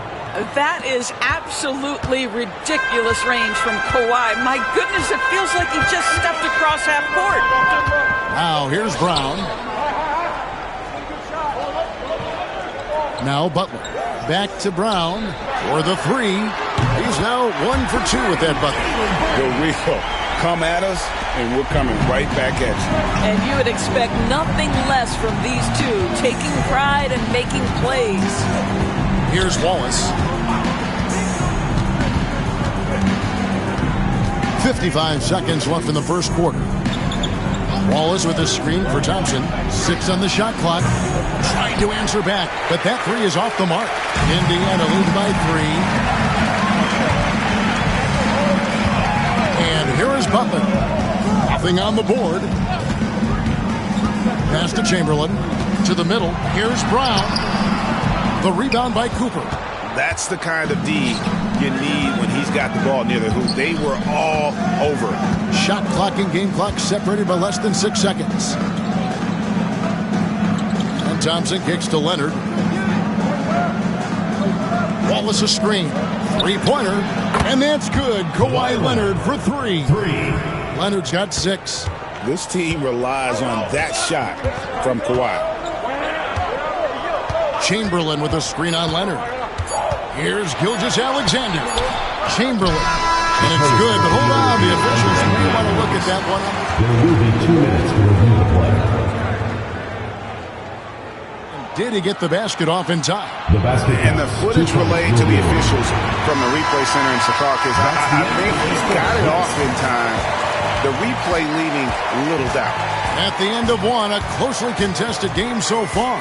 That is absolutely ridiculous range from Kawhi. My goodness, it feels like he just stepped across half court. Now, here's Brown. Now Butler. Back to Brown for the 3. He's now 1 for 2 with that bucket. The real come at us, and we're coming right back at you. And you would expect nothing less from these two, taking pride and making plays. Here's Wallace. 55 seconds left in the first quarter. Wallace with a screen for Thompson. 6 on the shot clock. Trying to answer back, but that three is off the mark. Indiana leads by 3. And here is Butler. Nothing on the board. Pass to Chamberlain. To the middle. Here's Brown. The rebound by Cooper. That's the kind of D you need when he's got the ball near the hoop. They were all over. Shot clock and game clock separated by less than 6 seconds. And Thompson kicks to Leonard. Wallace a screen. Three-pointer. And that's good. Kawhi Leonard for 3. Leonard's got 6. This team relies on that shot from Kawhi. Chamberlain with a screen on Leonard. Here's Gilgeous-Alexander. Chamberlain. And it's good, but hold on. The officials may want to look at that one. There will be 2 minutes to review the play. Did he get the basket off in time? And the footage relayed to the officials from the replay center in Secaucus. I think he's got it off in time. The replay leaving little doubt. At the end of one, a closely contested game so far.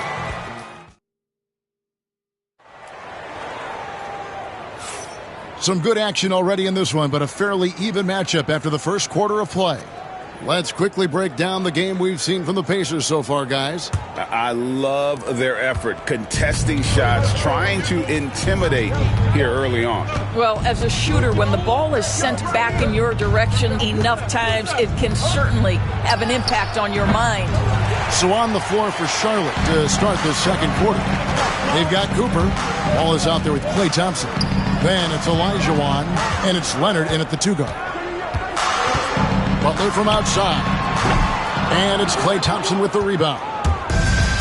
Some good action already in this one, but a fairly even matchup after the first quarter of play. Let's quickly break down the game we've seen from the Pacers so far, guys. I love their effort, contesting shots, trying to intimidate here early on. Well, as a shooter, when the ball is sent back in your direction enough times, it can certainly have an impact on your mind. So on the floor for Charlotte to start the second quarter. They've got Cooper. Ball is out there with Klay Thompson. Then it's Olajuwon, and it's Leonard in at the 2-guard. Butler from outside. And it's Klay Thompson with the rebound.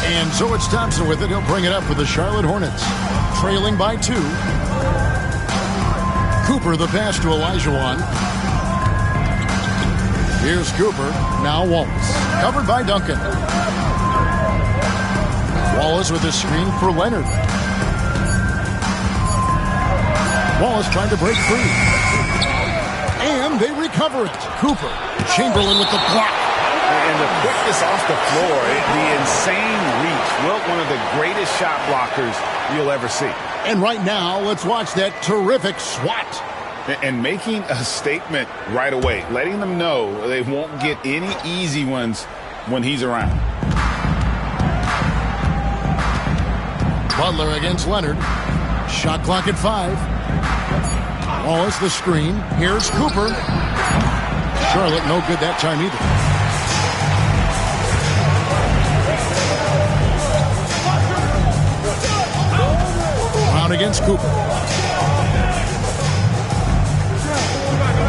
And so it's Thompson with it. He'll bring it up for the Charlotte Hornets. Trailing by 2. Cooper the pass to Olajuwon. Here's Cooper. Now Wallace. Covered by Duncan. Wallace with a screen for Leonard. Wallace trying to break free. And they recover it. Cooper. Chamberlain with the block. And the quickness off the floor, the insane reach. Wilt, one of the greatest shot blockers you'll ever see. And right now, let's watch that terrific swat. And making a statement right away, letting them know they won't get any easy ones when he's around. Butler against Leonard. Shot clock at 5. Wallace the screen. Here's Cooper. Charlotte no good that time either. Brown against Cooper.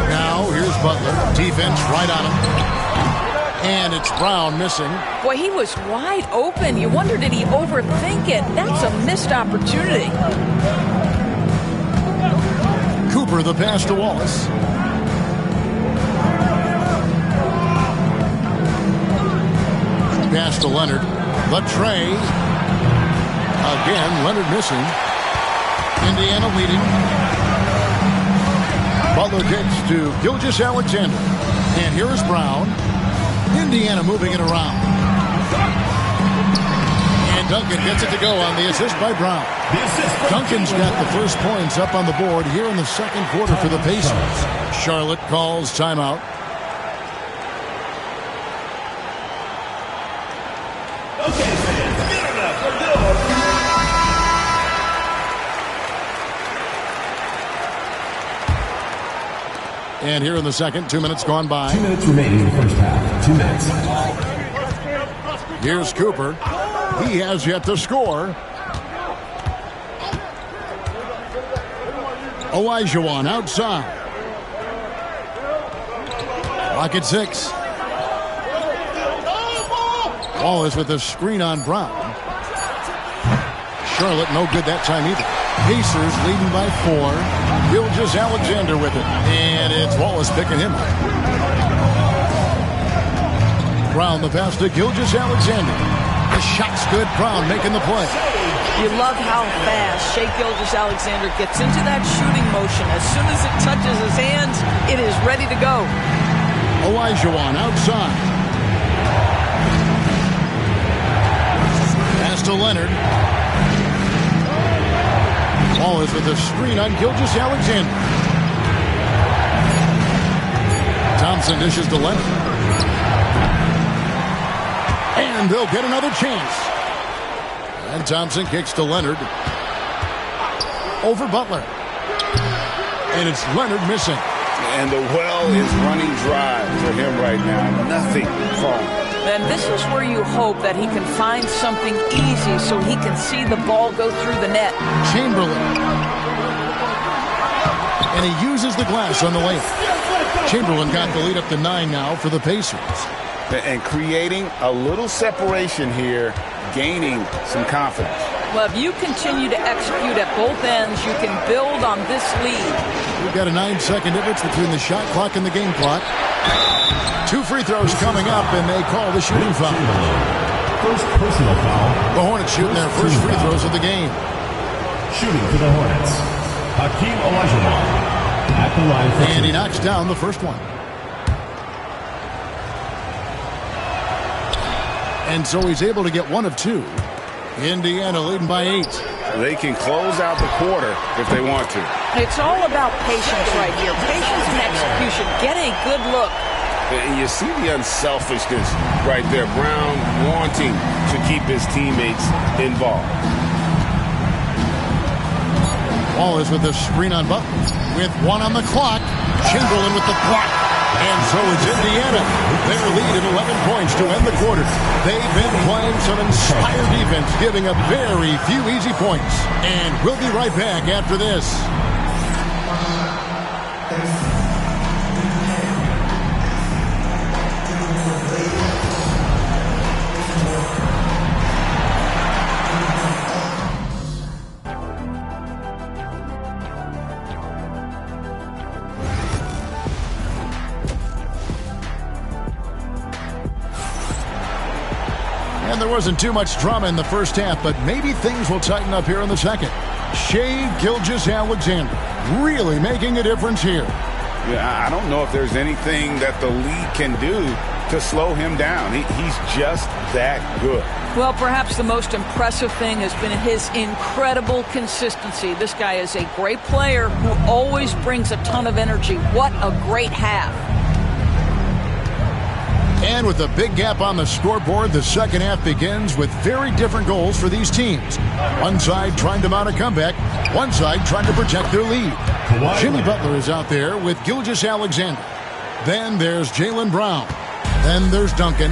Now here's Butler. Defense right on him. And it's Brown missing. Boy, he was wide open. You wonder, did he overthink it? That's a missed opportunity. Cooper the pass to Wallace. Pass to Leonard. Latrey. Again, Leonard missing. Indiana leading. Butler kicks to Gilgeous-Alexander. And here is Brown. Indiana moving it around. And Duncan gets it to go on the assist by Brown. Duncan's got the first points up on the board here in the second quarter for the Pacers. Charlotte calls timeout. And here in the second, 2 minutes gone by. 2 minutes remaining in the first half. 2 minutes. Here's Cooper. He has yet to score. Olajuwon outside. Clock at 6. Wallace with a screen on Brown. Charlotte no good that time either. Pacers leading by 4. Gilgeous-Alexander with it. And it's Wallace picking him up. Brown the pass to Gilgeous-Alexander. The shot's good. Brown making the play. You love how fast Shai Gilgeous-Alexander gets into that shooting motion. As soon as it touches his hands, it is ready to go. Olajuwon outside. Pass to Leonard. Ball is with a screen on Gilgeous-Alexander. Thompson dishes to Leonard. And they'll get another chance. And Thompson kicks to Leonard. Over Butler. And it's Leonard missing. And the well is running dry for him right now. Nothing falling. And this is where you hope that he can find something easy so he can see the ball go through the net. Chamberlain. And he uses the glass on the layup. Chamberlain got the lead up to 9 now for the Pacers. And creating a little separation here, gaining some confidence. Well, if you continue to execute at both ends, you can build on this lead. We've got a 9-second difference between the shot clock and the game clock. 2 free throws coming up, and they call the shooting foul. First personal foul. The Hornets shooting their first free throws of the game. Shooting for the Hornets, Hakeem Olajuwon at the line for and he knocks down the first one. And so he's able to get 1 of 2. Indiana leading by 8. They can close out the quarter if they want to. It's all about patience right here. Patience and execution. Get a good look. And you see the unselfishness right there. Brown wanting to keep his teammates involved. Ball is with the screen on Butler. With 1 on the clock. Chamberlain with the block. And so is Indiana. Their lead at 11 points to end the quarter. They've been playing some inspired defense, giving up very few easy points. And we'll be right back after this. And there wasn't too much drama in the first half, but maybe things will tighten up here in the second. Shai Gilgeous-Alexander really making a difference here. Yeah, I don't know if there's anything that the league can do to slow him down. He's just that good. Well, perhaps the most impressive thing has been his incredible consistency. This guy is a great player who always brings a ton of energy. What a great half. And with a big gap on the scoreboard, the second half begins with very different goals for these teams. One side trying to mount a comeback, one side trying to protect their lead. Jimmy Butler is out there with Gilgeous-Alexander. Then there's Jaylen Brown. Then there's Duncan.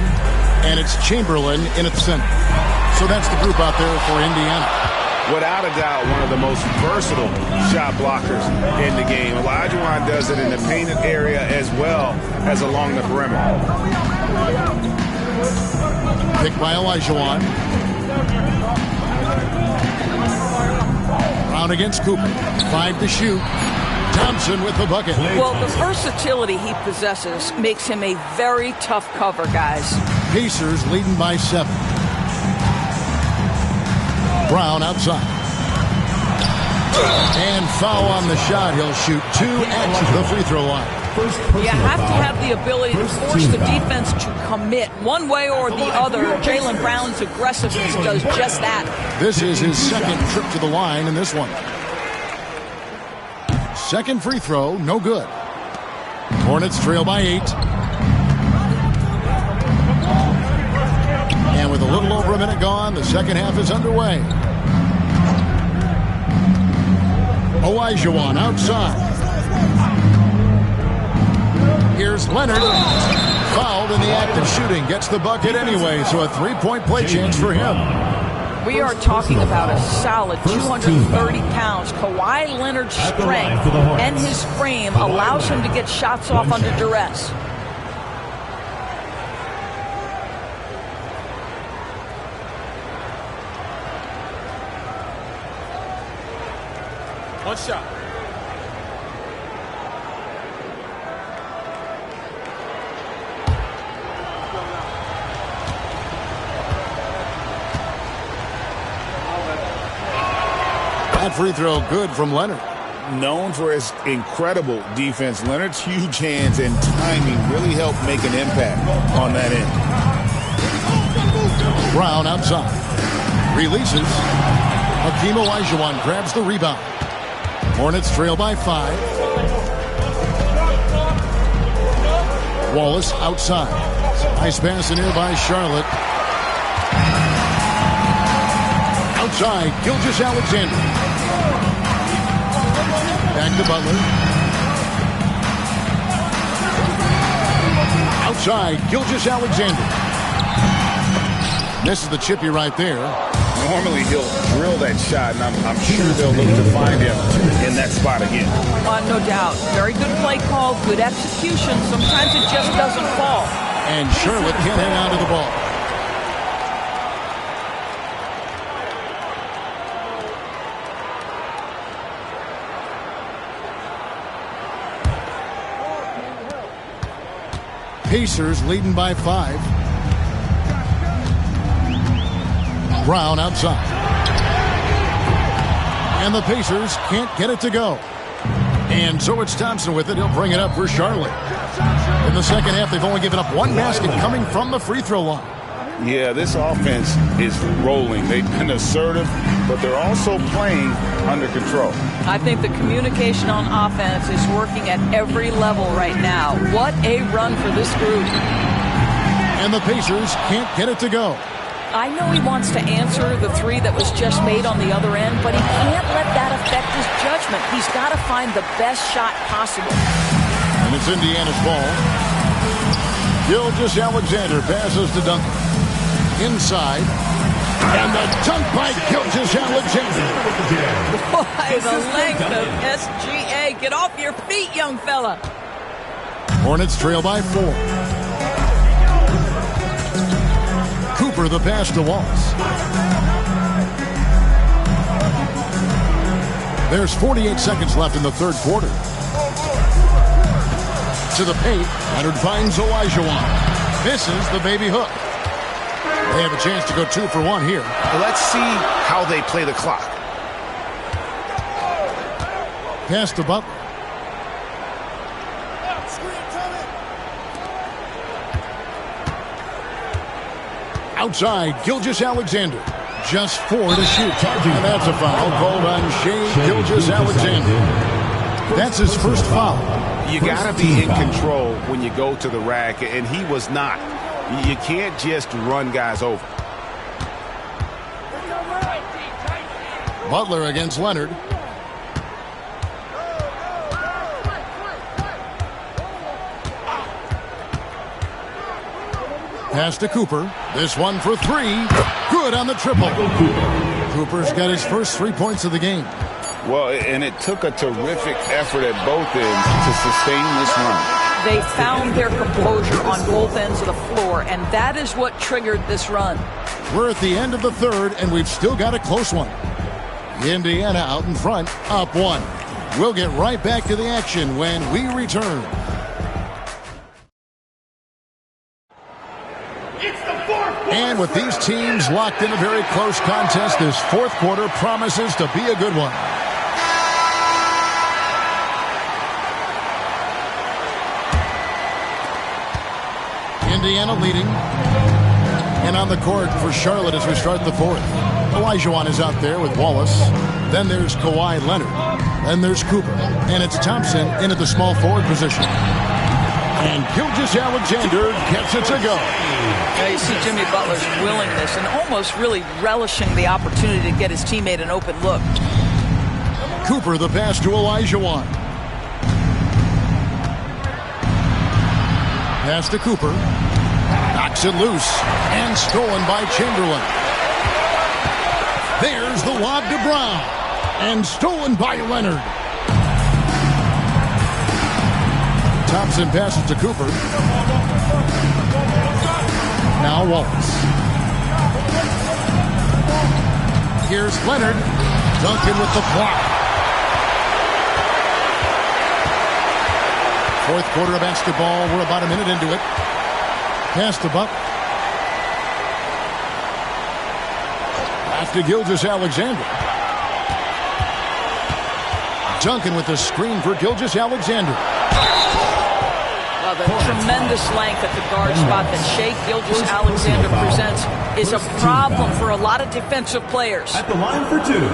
And it's Chamberlain in its center. So that's the group out there for Indiana. Without a doubt, one of the most versatile shot blockers in the game. Olajuwon does it in the painted area as well as along the perimeter. Picked by Olajuwon. Brown against Cooper. 5 to shoot. Thompson with the bucket. Well, the versatility he possesses makes him a very tough cover, guys. Pacers leading by 7. Brown outside. And foul on the shot. He'll shoot 2 at the free throw line. You have to have the ability to force the defense to commit one way or the other. Jaylen Brown's aggressiveness does just that. This is his second trip to the line in this one. Second free throw, no good. Hornets trail by 8. And with a little over a minute gone, the second half is underway. Olajuwon outside. Here's Leonard. Fouled in the act of shooting. Gets the bucket anyway, so a 3-point play chance for him. We are talking about a solid 230 pounds. Kawhi Leonard's strength and his frame allows him to get shots off under duress. One shot. That free throw good from Leonard. known for his incredible defense, Leonard's huge hands and timing really helped make an impact on that end. Brown outside. Releases. Hakeem Olajuwon grabs the rebound. Hornets trail by 5. Wallace outside. Nice pass in here by Charlotte. Outside, Gilgeous-Alexander. Back to Butler. Outside, Gilgeous-Alexander. Misses the chippy right there. Normally he'll drill that shot, and I'm sure they'll look to find him in that spot again. No doubt. Very good play call, good execution. Sometimes it just doesn't fall. And Charlotte can't hang on to the ball. Pacers leading by 5. Brown outside. And the Pacers can't get it to go. And so it's Thompson with it. He'll bring it up for Charlotte. In the second half, they've only given up 1 basket coming from the free throw line. Yeah, this offense is rolling. They've been assertive, but they're also playing under control. I think the communication on offense is working at every level right now. What a run for this group. And the Pacers can't get it to go. I know he wants to answer the 3 that was just made on the other end, but he can't let that affect his judgment. He's got to find the best shot possible. And it's Indiana's ball. Gilgeous-Alexander passes to Duncan. Inside. And the dunk by Gilgeous-Alexander. Boy, the length of SGA. Get off your feet, young fella. Hornets trail by 4. Cooper the pass to Wallace. There's 48 seconds left in the third quarter. To the paint. Leonard finds Olajuwon. Misses the baby hook. They have a chance to go 2 for 1 here. Well, let's see how they play the clock. Pass to Butler. Outside, Gilgeous-Alexander. Just 4 to shoot. And that's a foul called on Shai Gilgeous-Alexander. That's his first foul. You got to be in control when you go to the rack, and he was not. You can't just run guys over. Butler against Leonard. Pass to Cooper. This one for 3. Good on the triple. Cooper's got his first 3 points of the game. Well, and it took a terrific effort at both ends to sustain this run. They found their composure on both ends of the floor, and that is what triggered this run. We're at the end of the third, and we've still got a close one. Indiana out in front, up 1. We'll get right back to the action when we return. And with these teams locked in a very close contest, this fourth quarter promises to be a good one. Indiana leading. And on the court for Charlotte as we start the fourth. Olajuwon is out there with Wallace. Then there's Kawhi Leonard. Then there's Cooper. And it's Thompson in at the small forward position. And Gilgeous-Alexander gets it to go. Yeah, you see Jimmy Butler's willingness and almost really relishing the opportunity to get his teammate an open look. Cooper the pass to Olajuwon. Pass to Cooper. Knocks it loose. And stolen by Chamberlain. There's the lob to Brown. And stolen by Leonard. Thompson passes to Cooper. Now Wallace. Here's Leonard. Duncan with the block. Fourth quarter of basketball. We're about a minute into it. Pass to Buck. Pass to Gilgeous-Alexander. Duncan with the screen for Gilgeous-Alexander. Well, the tremendous length at the guard spot that Shai Gilgeous-Alexander presents is a problem for a lot of defensive players. At the line for two,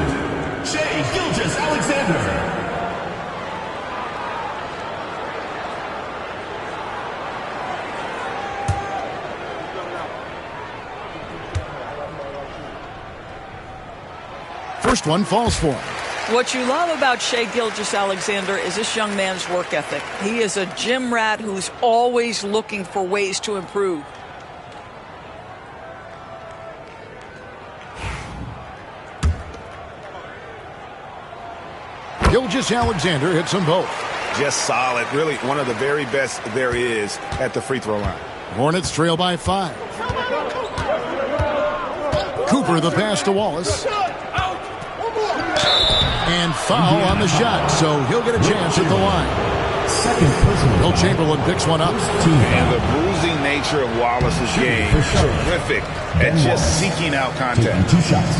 Shai Gilgeous-Alexander. First one falls for him. What you love about Shai Gilgeous-Alexander is this young man's work ethic. He is a gym rat who's always looking for ways to improve. Gilgeous-Alexander hits them both. Just solid. Really one of the very best there is at the free throw line. Hornets trail by 5. Cooper the pass to Wallace. And foul on the shot, so he'll get a chance at the line. Second personal. Will Chamberlain picks one up. And the bruising nature of Wallace's game, terrific at just seeking out contact. 2 shots.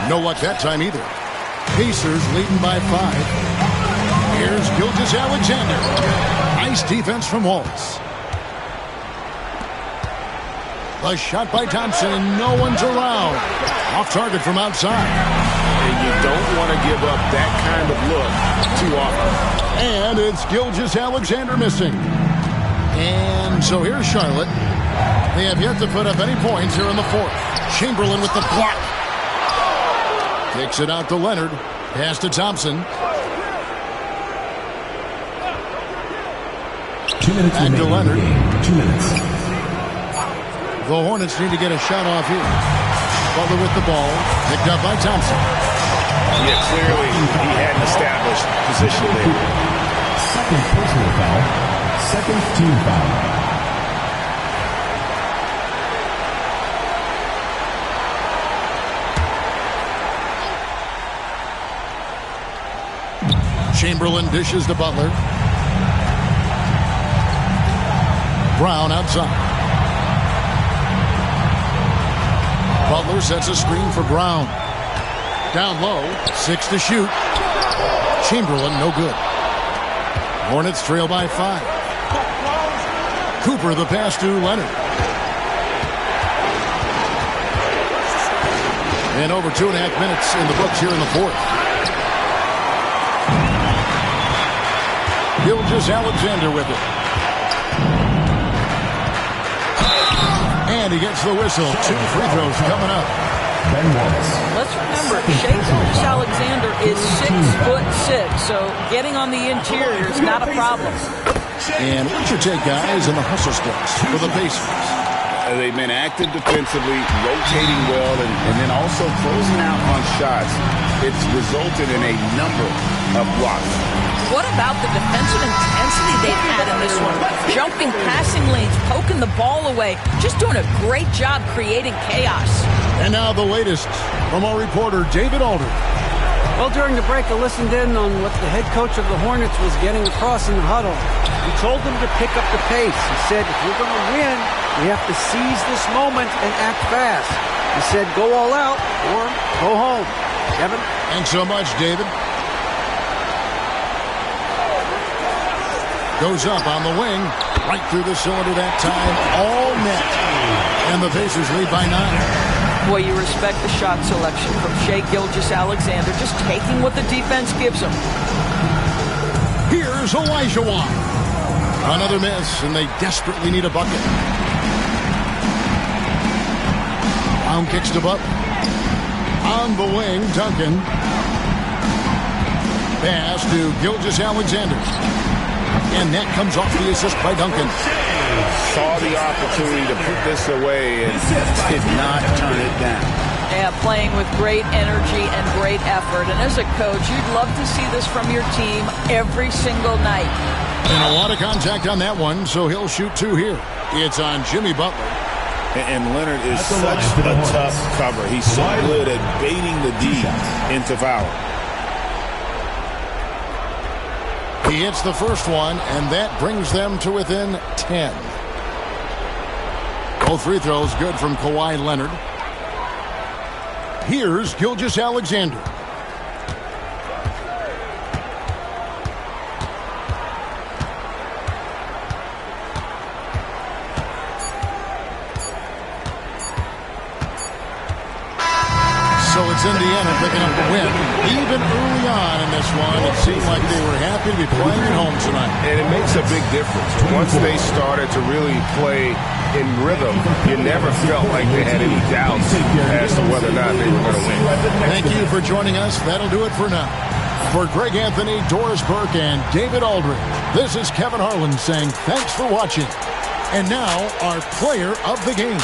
No luck that time either. Pacers leading by 5. Here's Gilgeous-Alexander. Nice defense from Wallace. A shot by Thompson, and no one's around. Off target from outside. And you don't want to give up that kind of look too often. And it's Gilgeous-Alexander missing. And so here's Charlotte. They have yet to put up any points here in the fourth. Chamberlain with the block. Kicks it out to Leonard. Pass to Thompson. 2 minutes Back to Leonard. 2 minutes. The Hornets need to get a shot off here. Butler with the ball. Picked up by Thompson. Yeah, clearly he hadn't established position there. Second personal foul. Second team foul. Chamberlain dishes to Butler. Brown outside. Butler sets a screen for Brown. Down low, 6 to shoot. Chamberlain, no good. Hornets trail by 5. Cooper the pass to Leonard. And over 2.5 minutes in the books here in the fourth. Gilgeous-Alexander with it. And he gets the whistle. 2 free throws coming up. Let's remember, Shai Gilgeous-Alexander is 6'6", so getting on the interior is not a problem. And what's your take, guys, in the hustle steps for the Pacers? They've been active defensively, rotating well, and then also closing out on shots. It's resulted in a number of blocks. What about the defensive intensity they've had in this one? Jumping passing lanes, poking the ball away, just doing a great job creating chaos. And now the latest from our reporter, David Alder. Well, during the break, I listened in on what the head coach of the Hornets was getting across in the huddle. He told them to pick up the pace. He said, if we're going to win, we have to seize this moment and act fast. He said, go all out or go home. Kevin? Thanks so much, David. Goes up on the wing, right through the cylinder that time, all net. And the Pacers lead by 9. Boy, you respect the shot selection from Shai Gilgeous-Alexander, just taking what the defense gives him. Here's Olajuwon. Another miss, and they desperately need a bucket. Brown kicks to Butler. On the wing, Duncan. Pass to Gilgeous-Alexander. And that comes off the assist by Duncan. Saw the opportunity to put this away and did not turn it down. Yeah, playing with great energy and great effort. And as a coach, you'd love to see this from your team every single night. And a lot of contact on that one, so he'll shoot 2 here. It's on Jimmy Butler. And Leonard is such a tough cover. He's so good at baiting the D into foul. He hits the first one, and that brings them to within 10. Both free throws good from Kawhi Leonard. Here's Gilgeous-Alexander. So it's Indiana picking up the win. Even early on in this one, it seemed like they were happy to be playing at home tonight. And it makes a big difference. Once they started to really play in rhythm, you never felt like they had any doubts as to whether or not they were going to win. Thank you for joining us. That'll do it for now. For Greg Anthony, Doris Burke, and David Aldridge, this is Kevin Harlan saying thanks for watching. And now, our player of the game.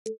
Greetings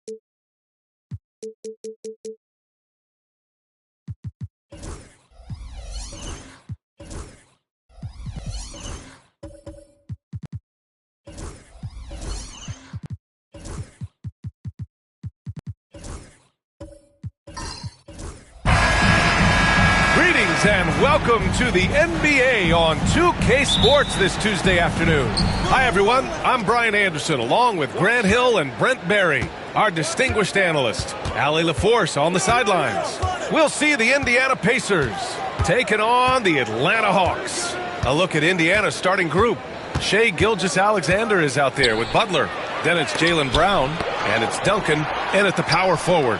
and welcome to the NBA on 2K Sports this Tuesday afternoon. Hi everyone, I'm Brian Anderson along with Grant Hill and Brent Barry, our distinguished analyst. Allie LaForce on the sidelines. We'll see the Indiana Pacers taking on the Atlanta Hawks. A look at Indiana's starting group. Shai Gilgeous-Alexander is out there with Butler. Then it's Jaylen Brown, and it's Duncan in at the power forward.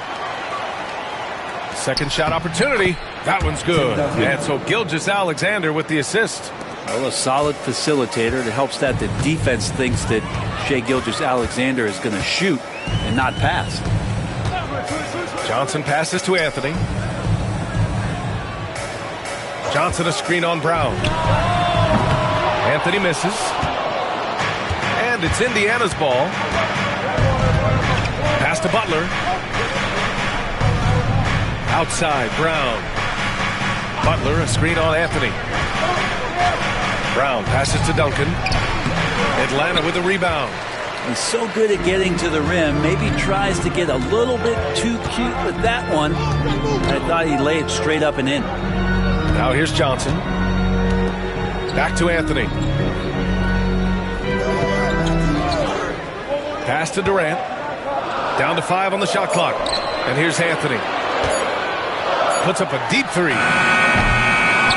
Second shot opportunity. That one's good. And so Gilgeous-Alexander with the assist. Well, a solid facilitator that helps that the defense thinks that Shai Gilgeous-Alexander is going to shoot and not pass. Johnson passes to Anthony. Johnson a screen on Brown. Anthony misses. And it's Indiana's ball. Pass to Butler. Outside, Brown. Butler, a screen on Anthony. Brown passes to Duncan. Atlanta with a rebound. He's so good at getting to the rim. Maybe tries to get a little bit too cute with that one. I thought he laid it straight up and in. Now here's Johnson. Back to Anthony. Pass to Durant. Down to 5 on the shot clock. And here's Anthony. Puts up a deep three.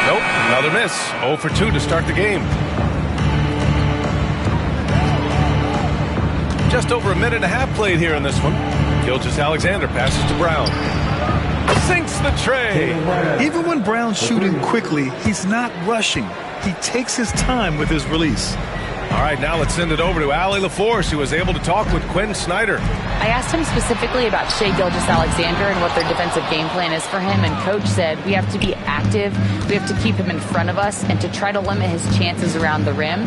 Nope, another miss. 0 for 2 to start the game. Just over a minute and a half played here in this one. Gilgeous-Alexander passes to Brown. Sinks the tray. Even when Brown's shooting quickly, he's not rushing. He takes his time with his release. All right, now let's send it over to Allie LaForce, who was able to talk with Quinn Snyder. I asked him specifically about Shai Gilgeous-Alexander and what their defensive game plan is for him, and Coach said we have to be active, we have to keep him in front of us, and to try to limit his chances around the rim.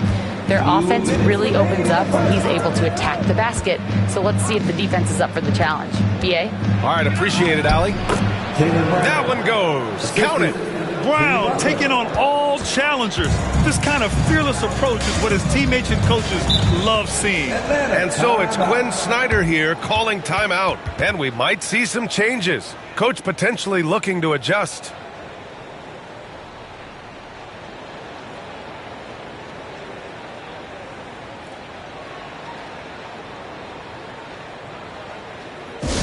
Their offense really opens up when he's able to attack the basket, so let's see if the defense is up for the challenge. B.A.? All right, appreciate it, Allie. That one goes. Count it. Brown taking on all challengers. This kind of fearless approach is what his teammates and coaches love seeing. And so it's Quinn Snyder here calling timeout. And we might see some changes. Coach potentially looking to adjust.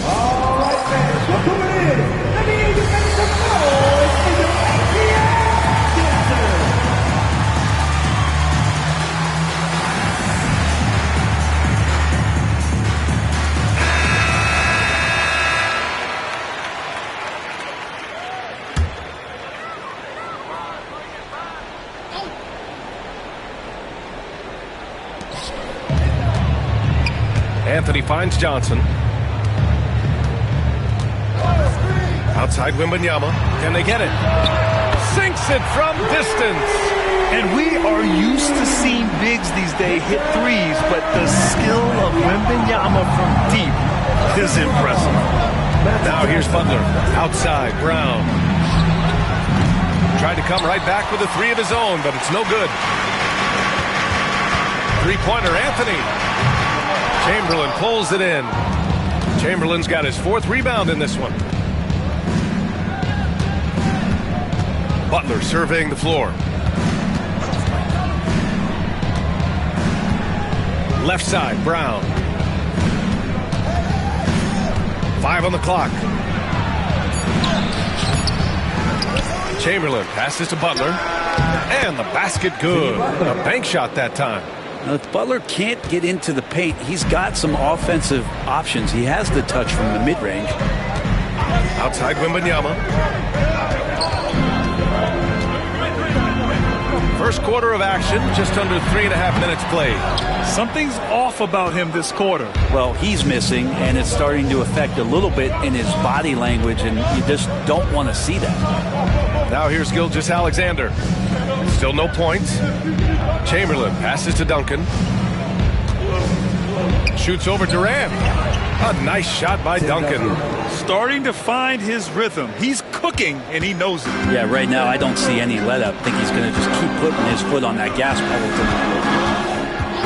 All right, fans, look who it is. Let me hear you make some noise for your NBA dancer. Anthony finds Johnson. Outside Wembanyama. Can they get it? Sinks it from distance. And we are used to seeing bigs these days hit threes, but the skill of Wembanyama from deep is impressive. Now here's Butler. Outside, Brown. Tried to come right back with a three of his own, but it's no good. Three-pointer, Anthony. Chamberlain pulls it in. Chamberlain's got his 4th rebound in this one. Butler surveying the floor. Left side, Brown. 5 on the clock. Chamberlain passes to Butler. And the basket good. A bank shot that time. Now, if Butler can't get into the paint, he's got some offensive options. He has the touch from the mid-range. Outside Wembanyama. First quarter of action, just under 3.5 minutes played. Something's off about him this quarter. Well, he's missing, and it's starting to affect a little bit in his body language, and you just don't want to see that. Now here's Gilgeous-Alexander. Still no points. Chamberlain passes to Duncan. Shoots over Durant. A nice shot by Duncan. Starting to find his rhythm. He's cooking, and he knows it. Yeah, right now I don't see any let up. I think he's going to just keep putting his foot on that gas pedal.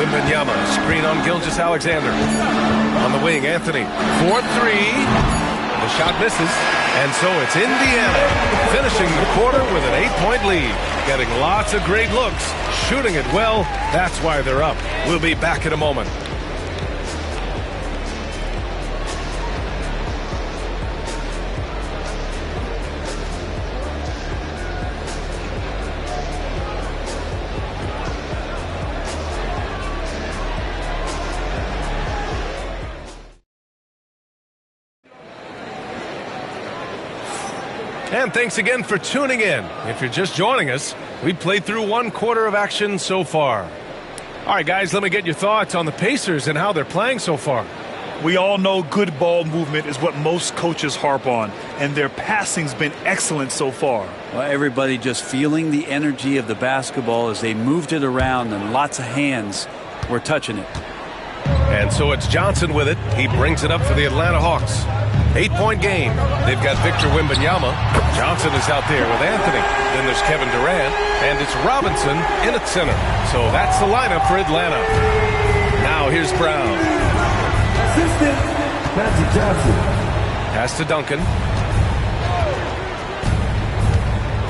Wembanyama, screen on Gilgeous-Alexander. On the wing, Anthony. 4-3. The shot misses. And so it's Indiana finishing the quarter with an 8-point lead. Getting lots of great looks. Shooting it well. That's why they're up. We'll be back in a moment. And thanks again for tuning in. If you're just joining us, we played through one quarter of action so far. All right, guys, let me get your thoughts on the Pacers and how they're playing so far. We all know good ball movement is what most coaches harp on, and their passing's been excellent so far. Well, everybody just feeling the energy of the basketball as they moved it around, and lots of hands were touching it. And so it's Johnson with it. He brings it up for the Atlanta Hawks. 8-point game. They've got Victor Wembanyama. Johnson is out there with Anthony. Then there's Kevin Durant. And it's Robinson in at center. So that's the lineup for Atlanta. Now here's Brown. Assistant, Magic Johnson. Pass to Duncan.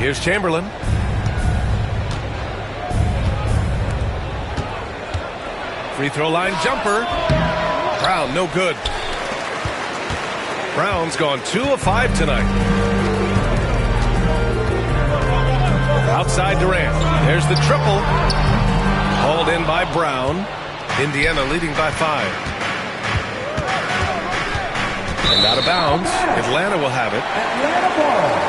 Here's Chamberlain. Free throw line jumper. Brown, no good. Brown's gone 2 of 5 tonight. Outside Durant. There's the triple. Hauled in by Brown. Indiana leading by 5. And out of bounds. Atlanta will have it. Atlanta ball.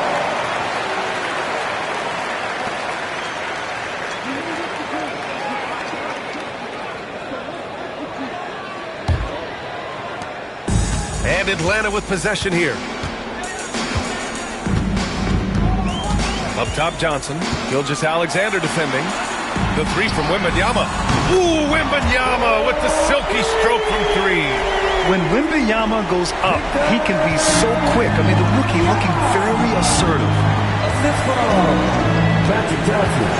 And Atlanta with possession here. Up top, Johnson. Gilgeous-Alexander defending. The three from Wembanyama. Ooh, Wembanyama with the silky stroke from 3. When Wembanyama goes up, he can be so quick. I mean, the rookie looking very assertive. Assist ball. Magic Johnson.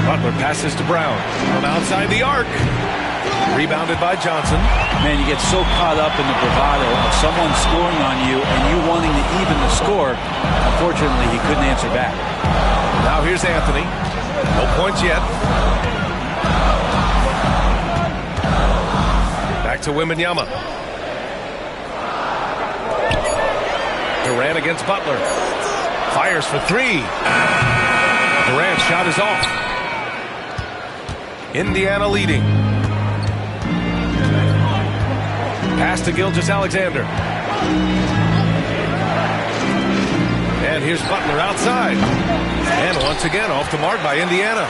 Butler passes to Brown. From outside the arc. Rebounded by Johnson. Man, you get so caught up in the bravado of someone scoring on you and you wanting to even the score. Unfortunately, he couldn't answer back. Now here's Anthony. No points yet. Back to Wembanyama. Durant against Butler. Fires for 3. Durant's shot is off. Indiana leading. Pass to Gilgeous-Alexander. And here's Butler outside. And once again, off the mark by Indiana.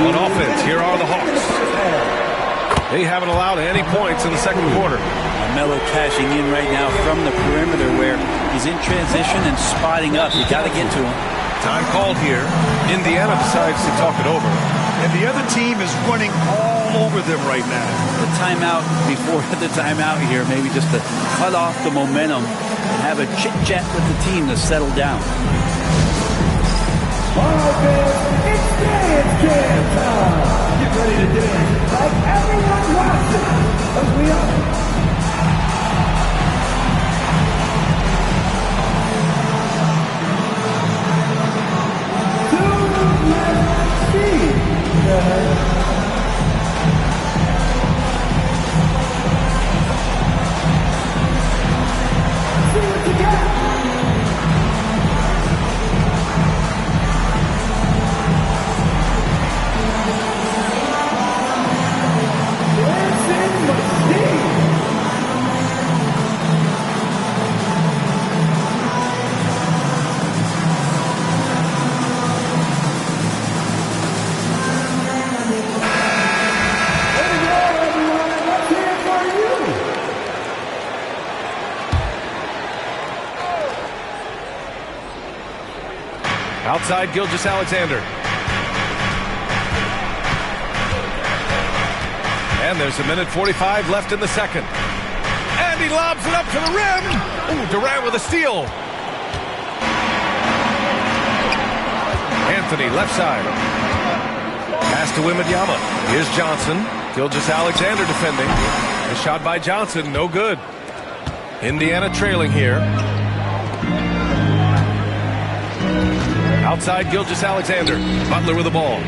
On offense, here are the Hawks. They haven't allowed any points in the second quarter. Melo cashing in right now from the perimeter where he's in transition and spotting up. You got to get to him. Time called here. Indiana decides to talk it over. And the other team is running all over them right now. The timeout before the timeout here, maybe just to cut off the momentum and have a chit-chat with the team to settle down. All right, fans, it's dance jam time. Get ready to dance like everyone watching. As we are. Outside Gilgeous-Alexander. And there's 1:45 left in the second. And he lobs it up to the rim. Ooh, Durant with a steal. Anthony, left side. Pass to Wembanyama. Here's Johnson. Gilgeous-Alexander defending. The shot by Johnson, no good. Indiana trailing here. Outside Gilgeous-Alexander. Butler with the ball.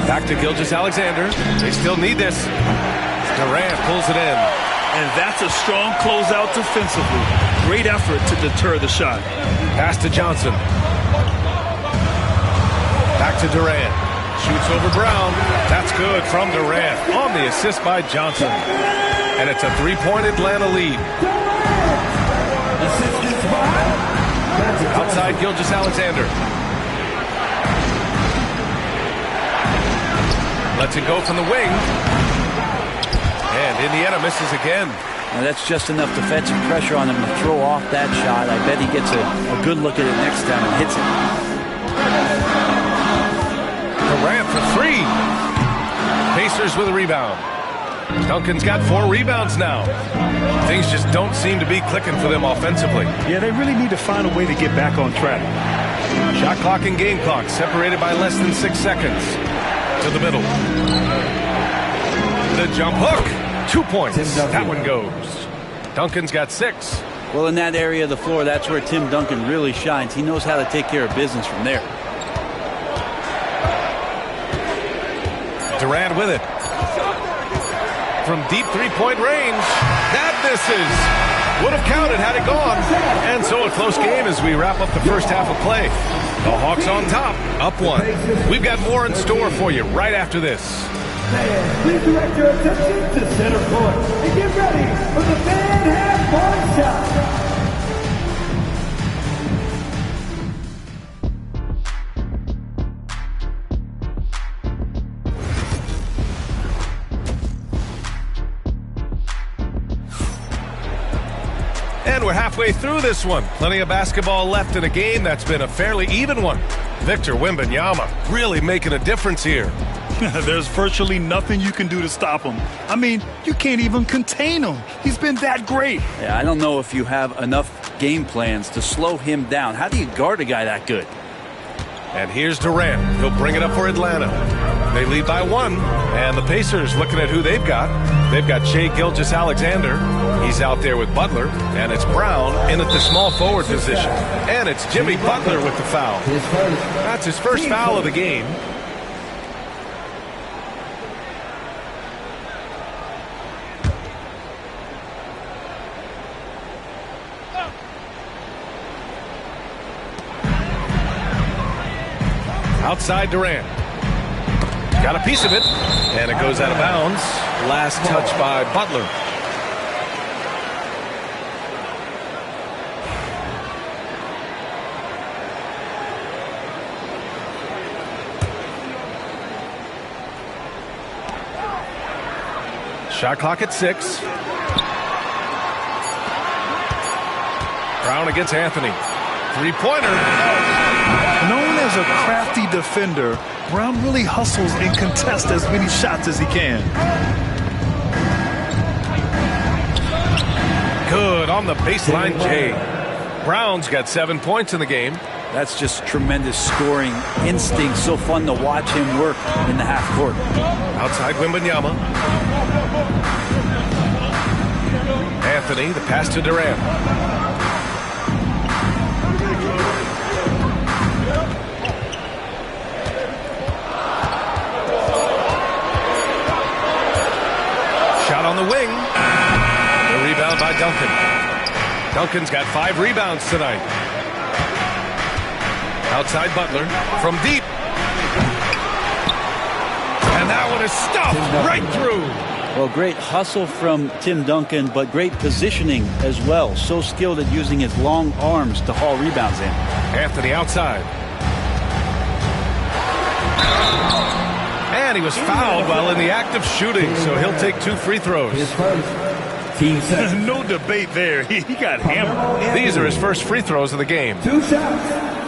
Back to Gilgeous-Alexander. They still need this. Durant pulls it in. And that's a strong closeout defensively. Great effort to deter the shot. Pass to Johnson. Back to Durant. Shoots over Brown. That's good from Durant on the assist by Johnson. And it's a 3-point Atlanta lead. Outside Gilgeous-Alexander. Lets it go from the wing. And Indiana misses again. Now that's just enough defensive pressure on him to throw off that shot. I bet he gets a good look at it next time and hits it. Durant for 3. Pacers with a rebound. Duncan's got 4 rebounds now. Things just don't seem to be clicking for them offensively. Yeah, they really need to find a way to get back on track. Shot clock and game clock separated by less than 6 seconds. To the middle. The jump hook. 2 points. That one goes. Duncan's got 6. Well, in that area of the floor, that's where Tim Duncan really shines. He knows how to take care of business from there. Durant with it. From deep 3-point range. That misses. Would have counted had it gone. And so a close game as we wrap up the first half of play. The Hawks on top, up 1. We've got more in store for you right after this. Fans, please direct your attention to center court and get ready for the fan half-court shot. And we're halfway through this one. Plenty of basketball left in a game that's been a fairly even one. Victor Wembanyama really making a difference here. There's virtually nothing you can do to stop him. I mean, you can't even contain him. He's been that great. Yeah, I don't know if you have enough game plans to slow him down. How do you guard a guy that good? And here's Durant. He'll bring it up for Atlanta. They lead by 1. And the Pacers looking at who they've got. They've got Shai Gilgeous-Alexander. He's out there with Butler. And it's Brown in at the small forward position. And it's Jimmy Butler with the foul. That's his first foul of the game. Outside Durant. Got a piece of it. And it goes out of bounds. Last touch by Butler. Shot clock at 6. Brown against Anthony. 3-pointer. Known as a crafty defender, Brown really hustles and contests as many shots as he can. Good on the baseline, Jay. Brown's got 7 points in the game. That's just tremendous scoring instinct. So fun to watch him work in the half court. Outside Wembanyama. Anthony, the pass to Durant. Shot on the wing. The rebound by Duncan. Duncan's got 5 rebounds tonight. Outside Butler from deep. And that one is stuffed right through. Well, great hustle from Tim Duncan, but great positioning as well. So skilled at using his long arms to haul rebounds in. Anthony outside. And he was fouled while in the act of shooting, so he'll take 2 free throws. No debate there. He got hammered. These are his first free throws of the game. 2 shots.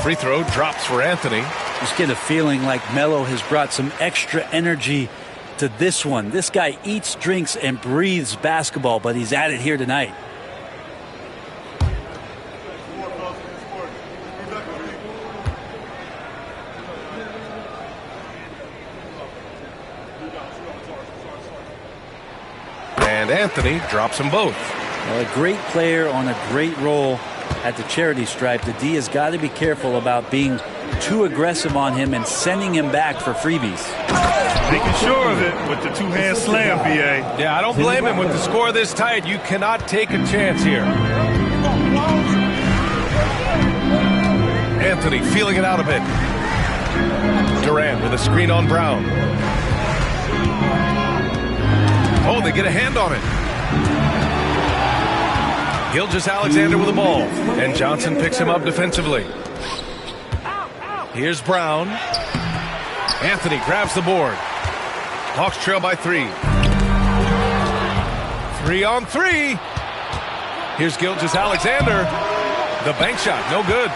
Free throw drops for Anthony. Just get a feeling like Melo has brought some extra energy to this one. This guy eats, drinks, and breathes basketball, but he's at it here tonight. And Anthony drops them both. Well, a great player on a great role at the charity stripe. The D has got to be careful about being too aggressive on him and sending him back for freebies. Making sure of it with the two-hand slam, BA. Yeah, I don't blame him with the score this tight. You cannot take a chance here. Anthony feeling it out a bit. Durant with a screen on Brown. Oh, they get a hand on it. Gilgeous-Alexander with the ball. And Johnson picks him up defensively. Here's Brown. Anthony grabs the board. Hawks trail by 3. 3 on 3. Here's Gilgeous-Alexander. The bank shot, no good.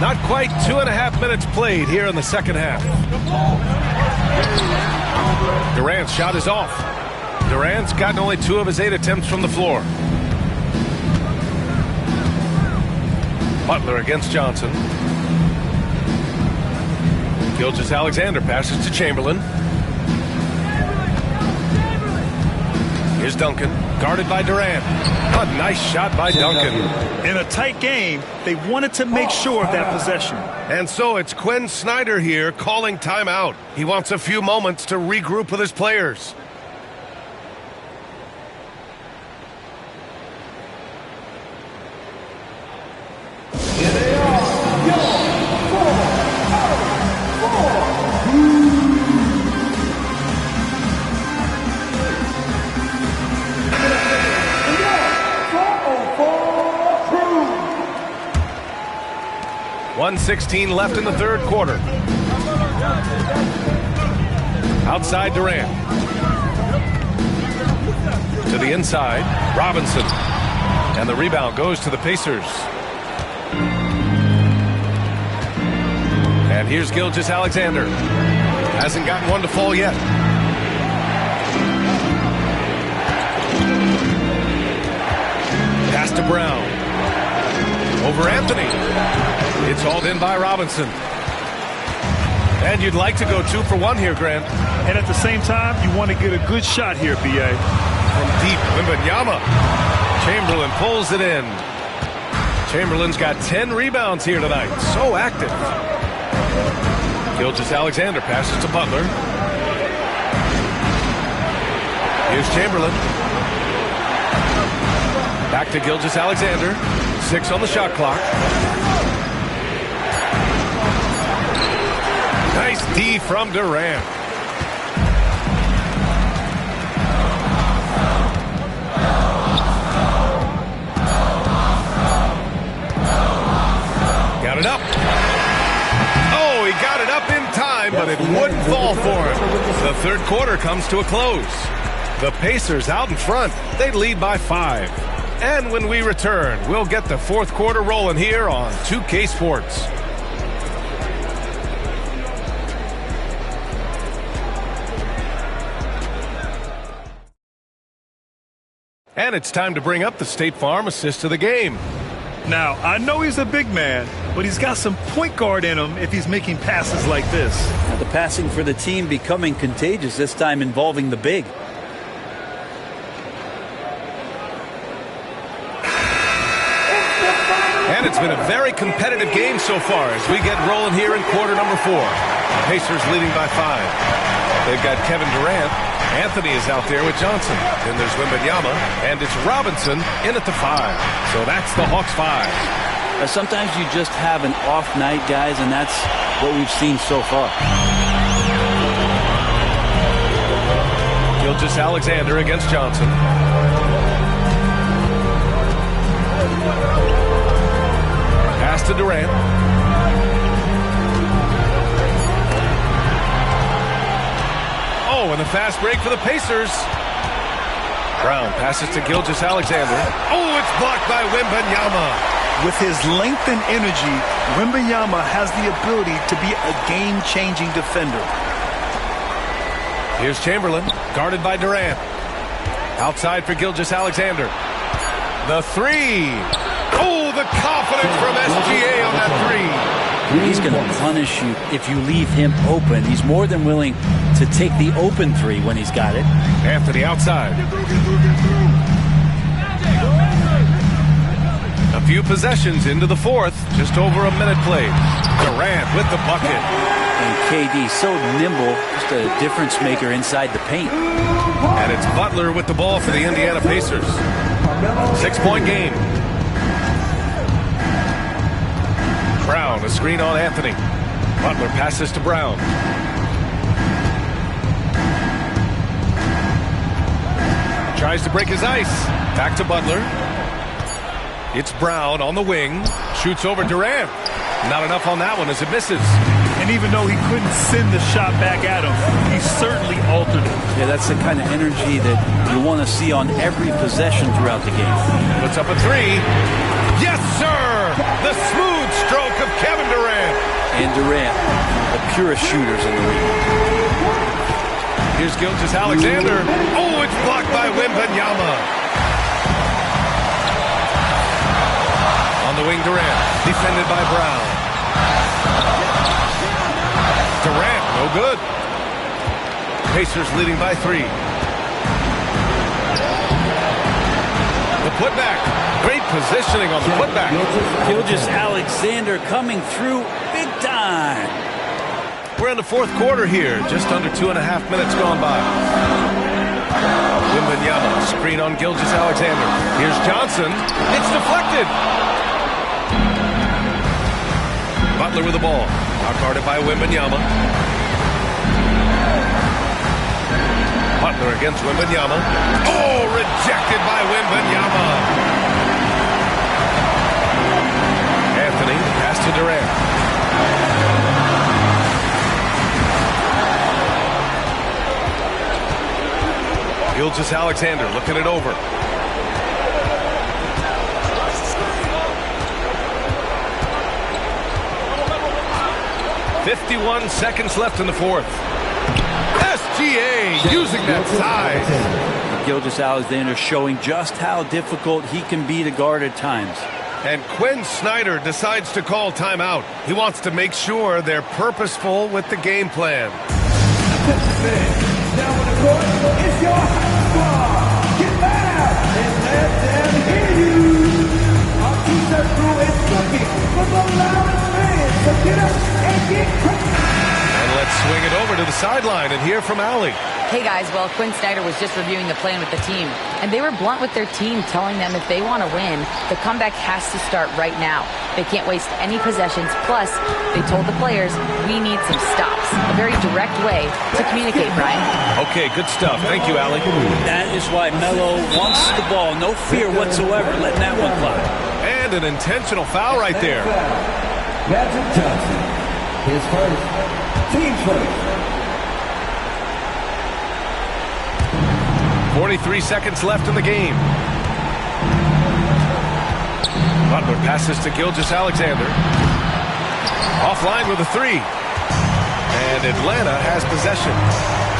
Not quite 2.5 minutes played here in the second half. Durant's shot is off. Durant's gotten only 2 of his 8 attempts from the floor. Butler against Johnson. Gilgeous-Alexander passes to Chamberlain. Here's Duncan, guarded by Durant. A nice shot by Duncan. In a tight game, they wanted to make sure of that possession. And so it's Quinn Snyder here calling timeout. He wants a few moments to regroup with his players. .116 left in the third quarter. Outside Durant. To the inside, Robinson. And the rebound goes to the Pacers. And here's Gilgeous-Alexander. Hasn't gotten one to fall yet. Pass to Brown. Over Anthony. It's hauled in by Robinson. And you'd like to go 2 for 1 here, Grant. And at the same time, you want to get a good shot here, BA. From deep, Wembanyama. Chamberlain pulls it in. Chamberlain's got 10 rebounds here tonight. So active. Gilgeous-Alexander passes to Butler. Here's Chamberlain. Back to Gilgeous-Alexander. 6 on the shot clock. Nice D from Durant. Got it up. Oh, he got it up in time, but it wouldn't fall for him. The third quarter comes to a close. The Pacers out in front. They lead by 5. And when we return, we'll get the fourth quarter rolling here on 2K Sports. And it's time to bring up the State Farm assist of the game. Now, I know he's a big man, but he's got some point guard in him if he's making passes like this. Now, the passing for the team becoming contagious, this time involving the big. And it's been a very competitive game so far as we get rolling here in quarter number 4. Pacers leading by 5. They've got Kevin Durant. Anthony is out there with Johnson. Then there's Wembanyama, and it's Robinson in at the 5. So that's the Hawks 5. Sometimes you just have an off night, guys, and that's what we've seen so far. Gilgeous-Alexander against Johnson. Pass to Durant. Oh, and a fast break for the Pacers. Brown passes to Gilgeous-Alexander. Oh, it's blocked by Wembanyama. With his length and energy, Wembanyama has the ability to be a game-changing defender. Here's Chamberlain, guarded by Durant. Outside for Gilgeous-Alexander. The three. Oh, the confidence from SGA on that three. He's going to punish you if you leave him open. He's more than willing to take the open three when he's got it. Anthony outside. A few possessions into the fourth. Just over a minute played. Durant with the bucket. And KD so nimble, just a difference maker inside the paint. And it's Butler with the ball for the Indiana Pacers. 6-point game. Brown, a screen on Anthony. Butler passes to Brown. Tries to break his ice. Back to Butler. It's Brown on the wing. Shoots over Durant. Not enough on that one as it misses. And even though he couldn't send the shot back at him, he certainly altered it. Yeah, that's the kind of energy that you want to see on every possession throughout the game. Puts up a three. Yes, sir! The smooth stroke of Kevin Durant. And Durant, the purest shooters in the league. Here's Gilgeous-Alexander. Oh, it's blocked by Wembanyama. On the wing, Durant. Defended by Brown. Durant, no good. Pacers leading by 3. The putback. Great positioning on the putback. Gilgeous-Alexander coming through big time. We're in the fourth quarter here. Just under 2.5 minutes gone by. Wembanyama, screen on Gilgeous-Alexander. Here's Johnson. It's deflected. Butler with the ball. Now guarded by Wembanyama. Butler against Wembanyama. Oh, rejected by Wembanyama. Anthony, pass to Durant. Gilgeous-Alexander looking it over. .51 seconds left in the fourth. SGA using that size. Gilgeous-Alexander showing just how difficult he can be to guard at times. And Quinn Snyder decides to call timeout. He wants to make sure they're purposeful with the game plan. Now on the court, it's your hot squad. Get loud and let them hear you. Our t-shirt crew is looking for the loudest fans. So get up and get crazy. And let's swing it over to the sideline and hear from Allie. Hey guys, well, Quinn Snyder was just reviewing the plan with the team, and they were blunt with their team, telling them if they want to win, the comeback has to start right now. They can't waste any possessions. Plus, they told the players, we need some stops. A very direct way to communicate, Brian. Okay, good stuff. Thank you, Allie. That is why Melo wants the ball. No fear whatsoever letting that one fly. And an intentional foul right there. Patrick Johnson, his first, team first. 43 seconds left in the game. Butler passes to Gilgeous-Alexander. Offline with a three. And Atlanta has possession,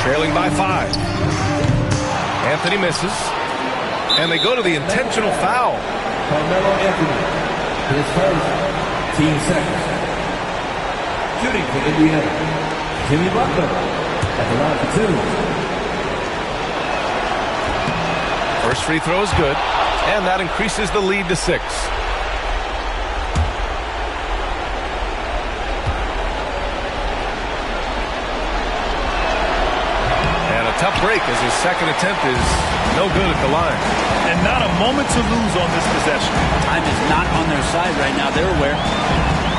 trailing by 5. Anthony misses. And they go to the intentional foul. Carmelo Anthony, his first, team second. Shooting for Indiana, Jimmy Butler at the line for 2. First free throw is good, and that increases the lead to 6. And a tough break as his second attempt is no good at the line. And not a moment to lose on this possession. Time is not on their side right now. They're aware.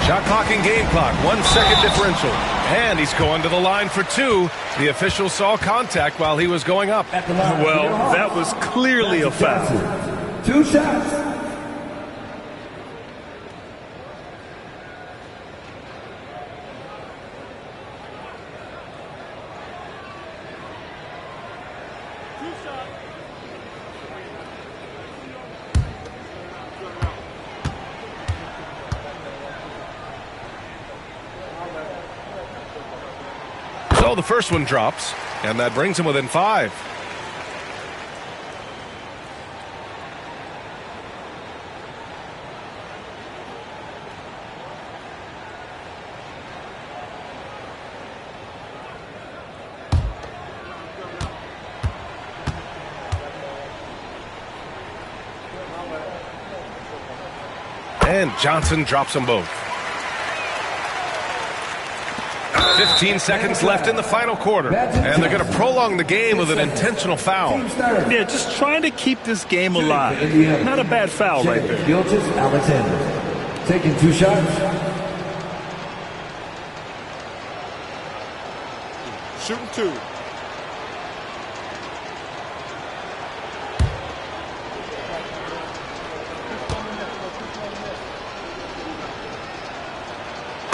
Shot clock and game clock, 1 second differential. And he's going to the line for 2. The official saw contact while he was going up. Well, that was clearly a foul. 2 shots. So the first one drops, and that brings him within 5. And Johnson drops them both. 15 seconds left in the final quarter, and they're going to prolong the game with an intentional foul. Yeah, just trying to keep this game alive. Not a bad foul right there. Alexander taking 2 shots. Shooting 2.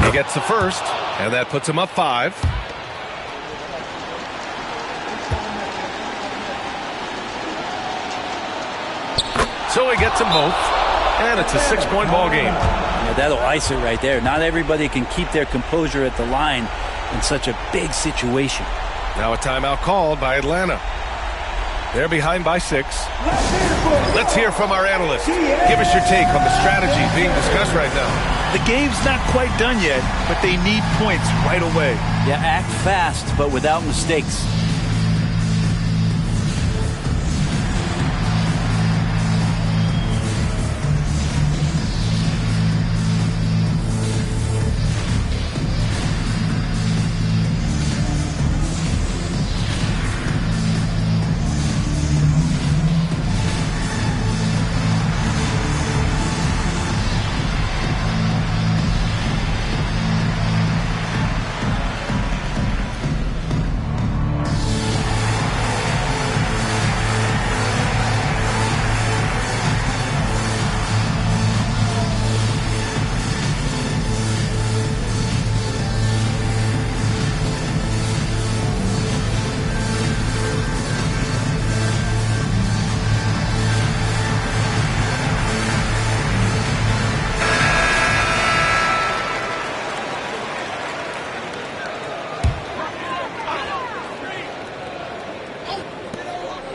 He gets the first, and that puts him up 5. So he gets them both, and it's a 6-point ball game. Yeah, that'll ice it right there. Not everybody can keep their composure at the line in such a big situation. Now a timeout called by Atlanta. They're behind by 6. Let's hear from our analyst. Give us your take on the strategy being discussed right now. The game's not quite done yet, but they need points right away. Yeah, act fast, but without mistakes.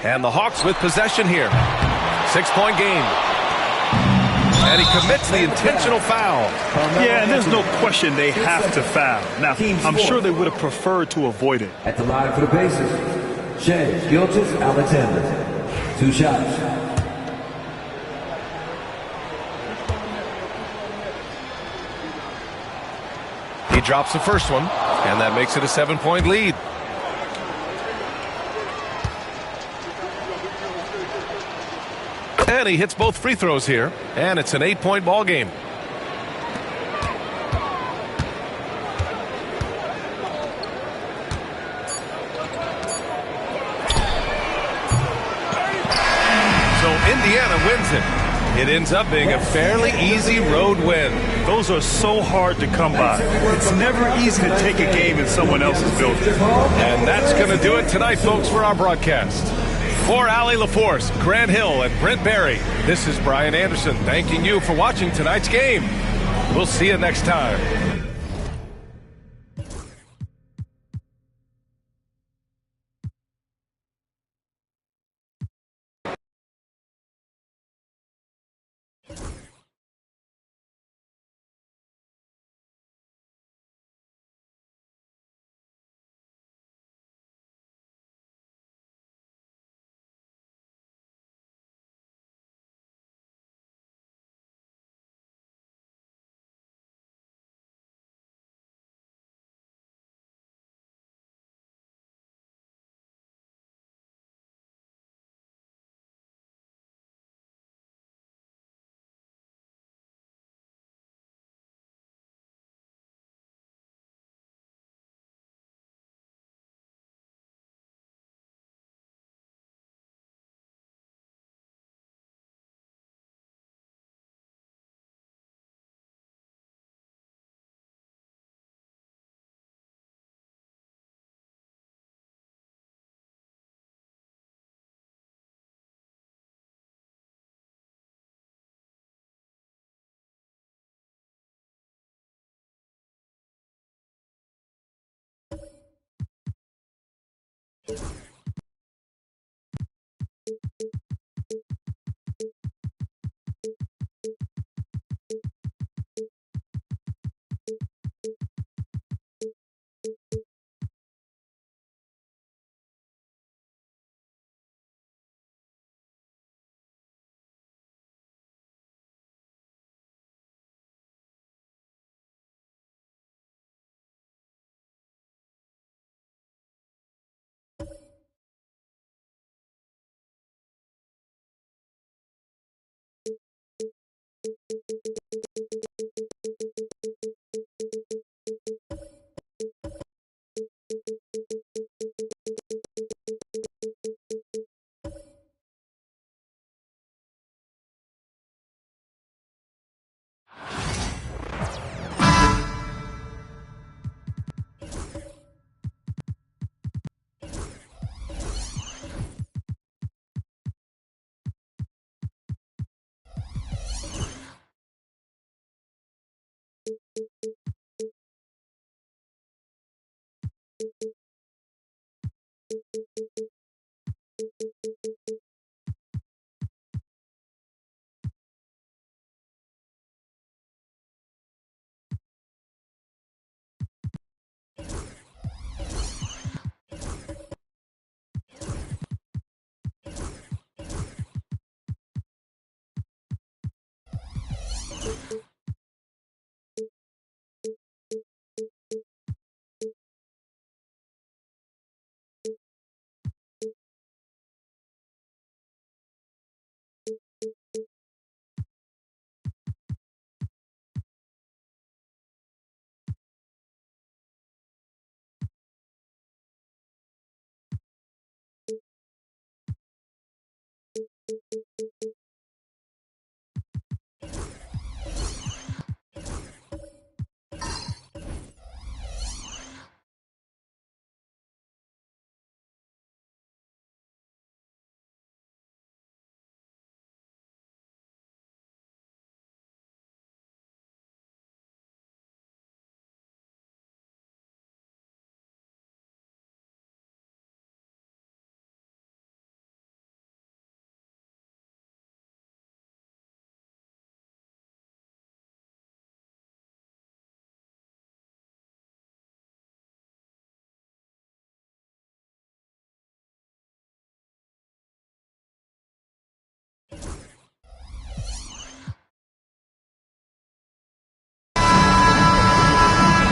And the Hawks with possession here. 6-point game. And he commits the intentional foul. Yeah, and there's no question they have to foul. Now, I'm sure they would have preferred to avoid it. At the line for the Pacers, Shea Gilgeous-Alexander. 2 shots. He drops the first one, and that makes it a 7-point lead. And he hits both free throws here, and it's an 8-point ball game. So Indiana wins it. It ends up being a fairly easy road win. Those are so hard to come by. It's never easy to take a game in someone else's building. And that's going to do it tonight, folks, for our broadcast. For Allie LaForce, Grant Hill, and Brent Barry, this is Brian Anderson thanking you for watching tonight's game. We'll see you next time.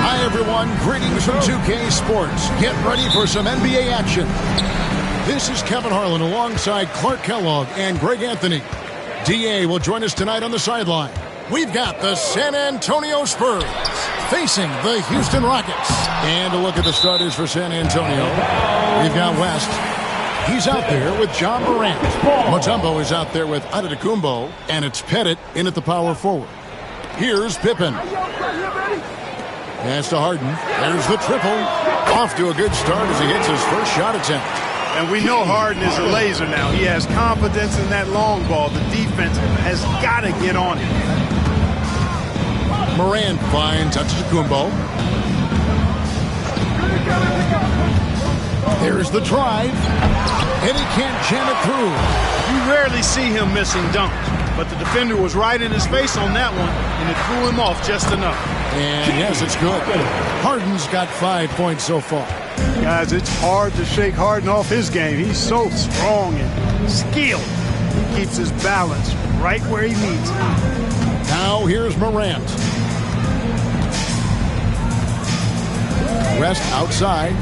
Hi, everyone. Greetings from 2K Sports. Get ready for some NBA action. This is Kevin Harlan alongside Clark Kellogg and Greg Anthony. DA will join us tonight on the sideline. We've got the San Antonio Spurs facing the Houston Rockets. And a look at the starters for San Antonio. We've got West. He's out there with John Morant. Mutombo is out there with Antetokounmpo. And it's Pettit in at the power forward. Here's Pippen. Pass to Harden. There's the triple. Off to a good start as he hits his first shot attempt. And we know Harden is a laser now. He has confidence in that long ball. The defense has got to get on it. Morant finds Antetokounmpo. There's the drive. And he can't jam it through. You rarely see him missing dunks. But the defender was right in his face on that one, and it threw him off just enough. And yes, it's good. Harden's got 5 points so far. Guys, it's hard to shake Harden off his game. He's so strong and skilled. He keeps his balance right where he needs it. Now here's Morant. West outside.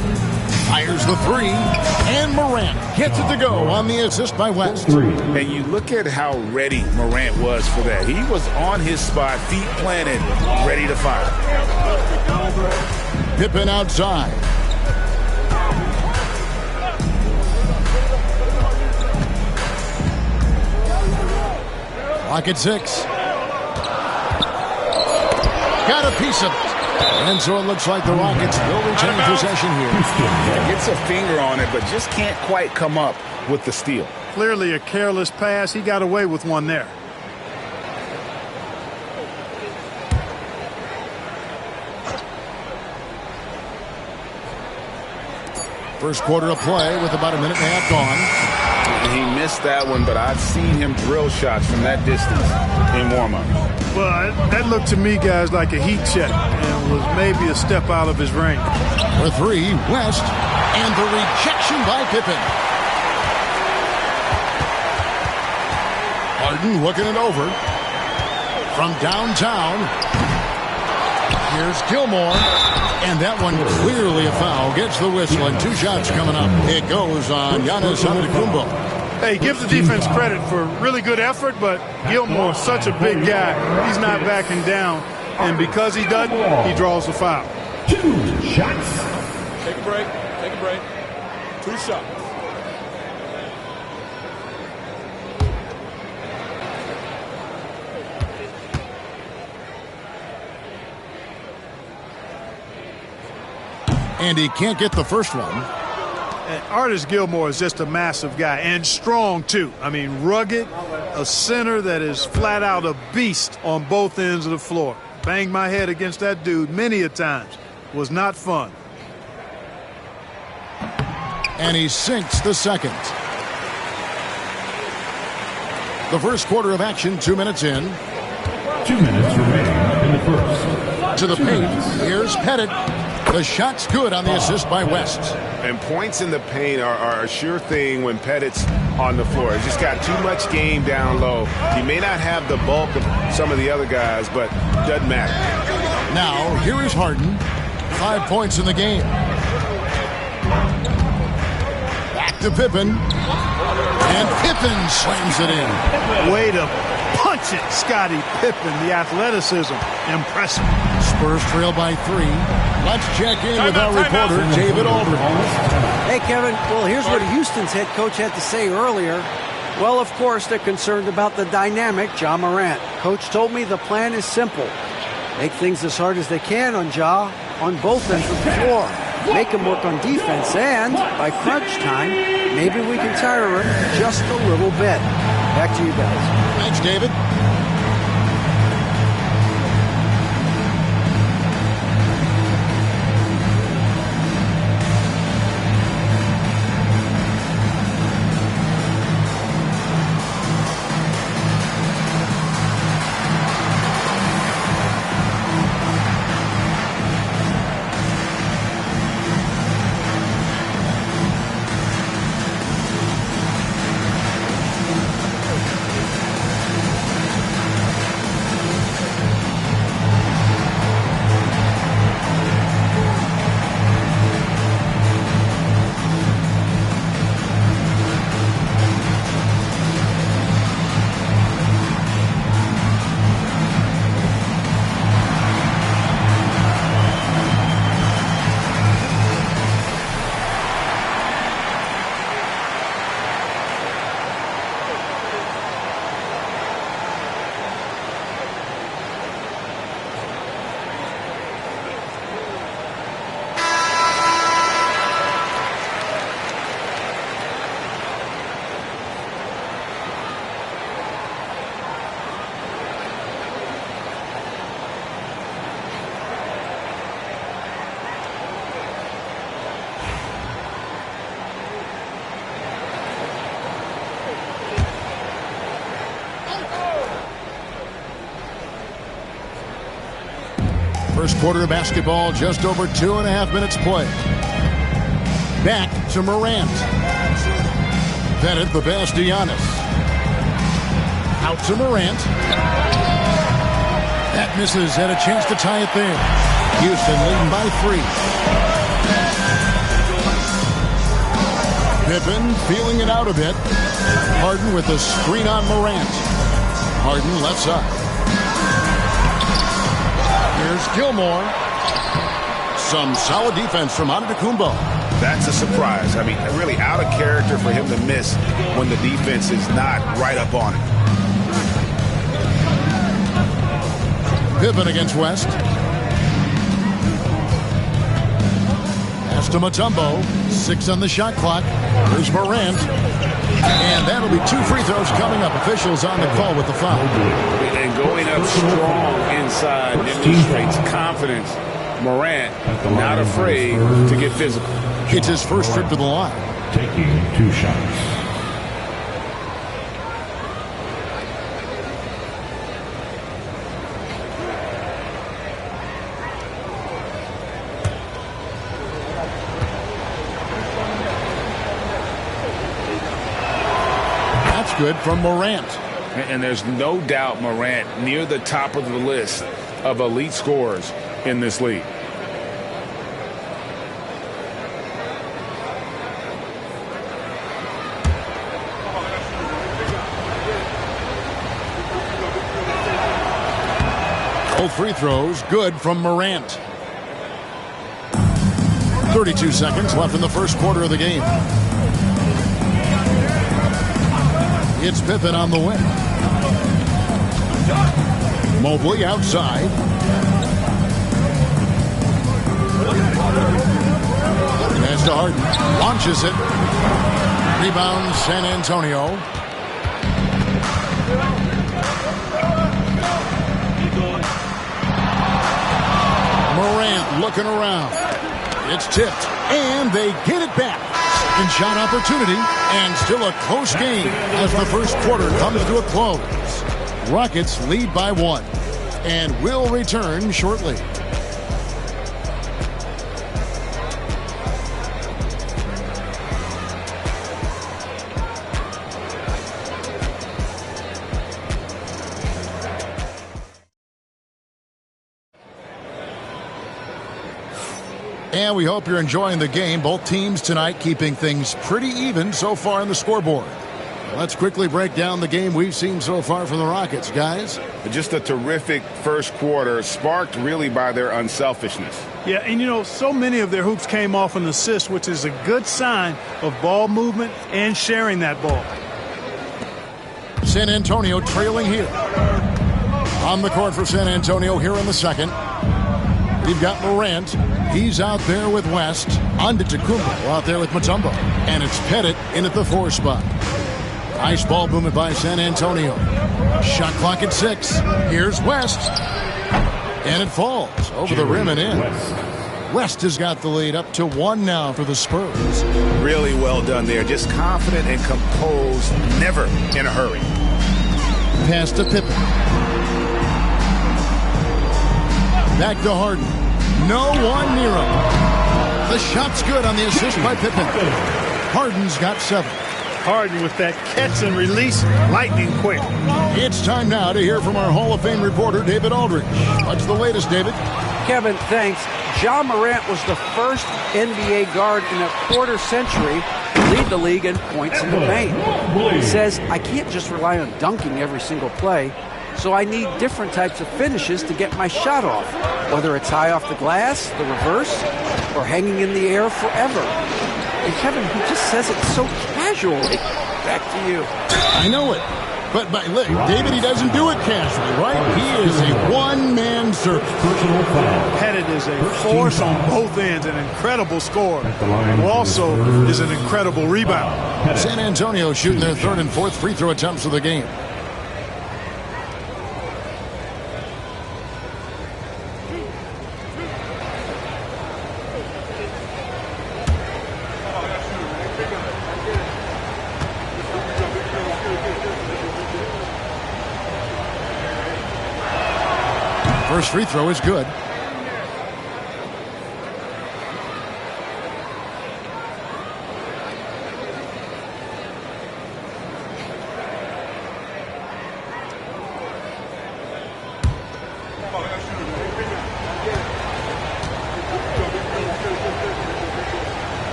Fires the three. And Morant gets it to go on the assist by West. And you look at how ready Morant was for that. He was on his spot, feet planted, ready to fire. Pippen outside. Clock at 6. Got a piece of it. And so it looks like the Rockets will retain possession here. Gets a finger on it, but just can't quite come up with the steal. Clearly a careless pass. He got away with one there. First quarter of play with about a minute and a half gone. He missed that one, but I've seen him drill shots from that distance in warm-up. Well, that looked to me, guys, like a heat check and was maybe a step out of his range. For three, West, and the rejection by Pippen. Harden looking it over. From downtown, here's Gilmore. And that one clearly a foul. Gets the whistle, and 2 shots coming up. It goes on Giannis Antetokounmpo. Hey, give the defense credit for really good effort, but Gilmore's such a big guy. He's not backing down. And because he doesn't, he draws the foul. 2 shots. Take a break. Take a break. 2 shots. And he can't get the first one. And Artis Gilmore is just a massive guy and strong, too. I mean, rugged, a center that is flat out a beast on both ends of the floor. Banged my head against that dude many a times. Was not fun. And he sinks the second. The first quarter of action, 2 minutes in. 2 minutes remaining in the first. To the paint. Here's Pettit. The shot's good on the assist by West. And points in the paint are a sure thing when Pettit's on the floor. He's just got too much game down low. He may not have the bulk of some of the other guys, but doesn't matter. Now, here is Harden. 5 points in the game. Back to Pippen. And Pippen slams it in. Way to punch it, Scottie Pippen. The athleticism, impressive. Spurs trail by 3. Let's check in with our reporter, David Aldridge. Hey, Kevin. Well, here's what Houston's head coach had to say earlier. Well, of course, they're concerned about the dynamic Ja Morant. Coach told me the plan is simple. Make things as hard as they can on Ja on both ends of the floor. Make him work on defense, and by crunch time, maybe we can tire him just a little bit. Back to you guys. Thanks, David. First quarter of basketball, just over 2.5 minutes play. Back to Morant. Pettit, the pass to Giannis. Out to Morant. That misses, and a chance to tie it there. Houston leading by 3. Pippen feeling it out a bit. Harden with the screen on Morant. Harden left side. Here's Gilmore. Some solid defense from Antetokounmpo. That's a surprise. I mean, really out of character for him to miss when the defense is not right up on it. Pippen against West. Pass to Mutombo. 6 on the shot clock. Here's Morant. And that'll be 2 free throws coming up. Officials on the call with the foul. And going up strong inside demonstrates confidence. Morant not afraid to get physical. It's his first trip to the line. Taking 2 shots. That's good from Morant. And there's no doubt Morant near the top of the list of elite scorers in this league. Both free throws good from Morant. 32 seconds left in the first quarter of the game. It's Pippen on the wing. Mobley outside. As to Harden. Launches it. Rebound San Antonio. Morant looking around. It's tipped. And they get it back. Second shot opportunity. And still a close game as the first quarter comes to a close. Rockets lead by 1. And will return shortly. And we hope you're enjoying the game. Both teams tonight keeping things pretty even so far on the scoreboard. Let's quickly break down the game we've seen so far from the Rockets, guys. Just a terrific first quarter, sparked really by their unselfishness. Yeah, and you know, so many of their hoops came off an assist, which is a good sign of ball movement and sharing that ball. San Antonio trailing here. On the court for San Antonio here in the second. We've got Morant. He's out there with West. Antetokounmpo out there with Mutombo. And it's Pettit in at the 4 spot. Nice ball movement by San Antonio. Shot clock at 6. Here's West. And it falls over the rim and in. West has got the lead up to 1 now for the Spurs. Really well done there. Just confident and composed. Never in a hurry. Pass to Pippen. Back to Harden. No one near him. The shot's good on the assist by Pippen. Harden's got 7. Harden with that catch and release, lightning quick. It's time now to hear from our Hall of Fame reporter, David Aldridge. What's the latest, David? Kevin, thanks. Ja Morant was the first NBA guard in a quarter century to lead the league in points in the paint. He says, I can't just rely on dunking every single play, so I need different types of finishes to get my shot off, whether it's high off the glass, the reverse, or hanging in the air forever. And Kevin, he just says it so casually. Back to you. I know it. But look, David, he doesn't do it casually, right? He is a one-man service. Pettit is a force on both ends, an incredible scorer, who also is an incredible rebounder. San Antonio shooting their 3rd and 4th free throw attempts of the game. First free throw is good.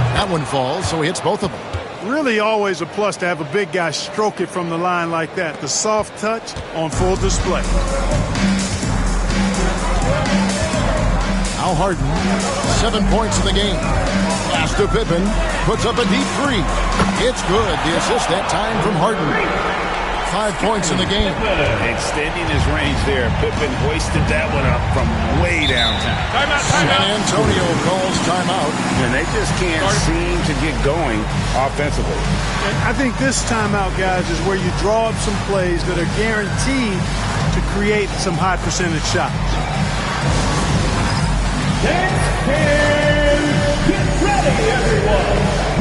That one falls, so he hits both of them. Really always a plus to have a big guy stroke it from the line like that. The soft touch on full display. Al Harden, 7 points in the game. Pass to Pippen, puts up a deep 3. It's good. The assist that time from Harden. 5 points in the game. Extending his range there. Pippen hoisted that one up from way downtown. San Antonio calls timeout. And they just can't seem to get going offensively. And I think this timeout, guys, is where you draw up some plays that are guaranteed to create some high percentage shots.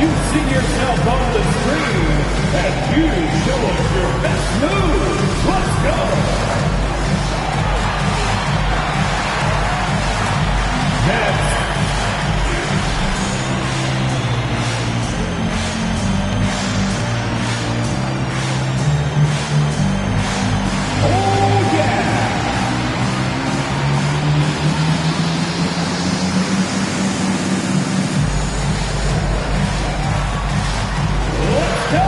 You see yourself on the screen, and you show us your best moves. Let's go. Next. Oh, yeah. Let's go.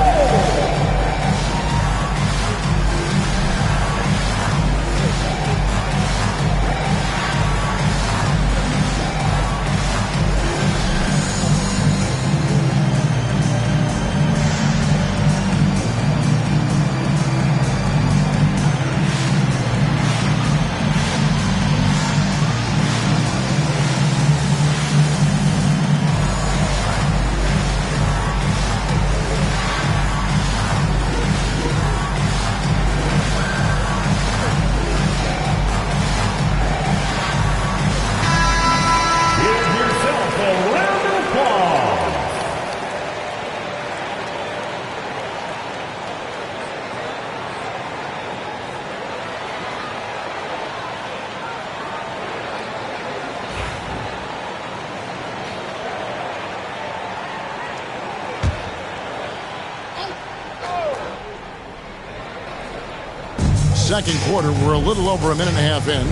Second quarter, we're a little over a minute and a half in.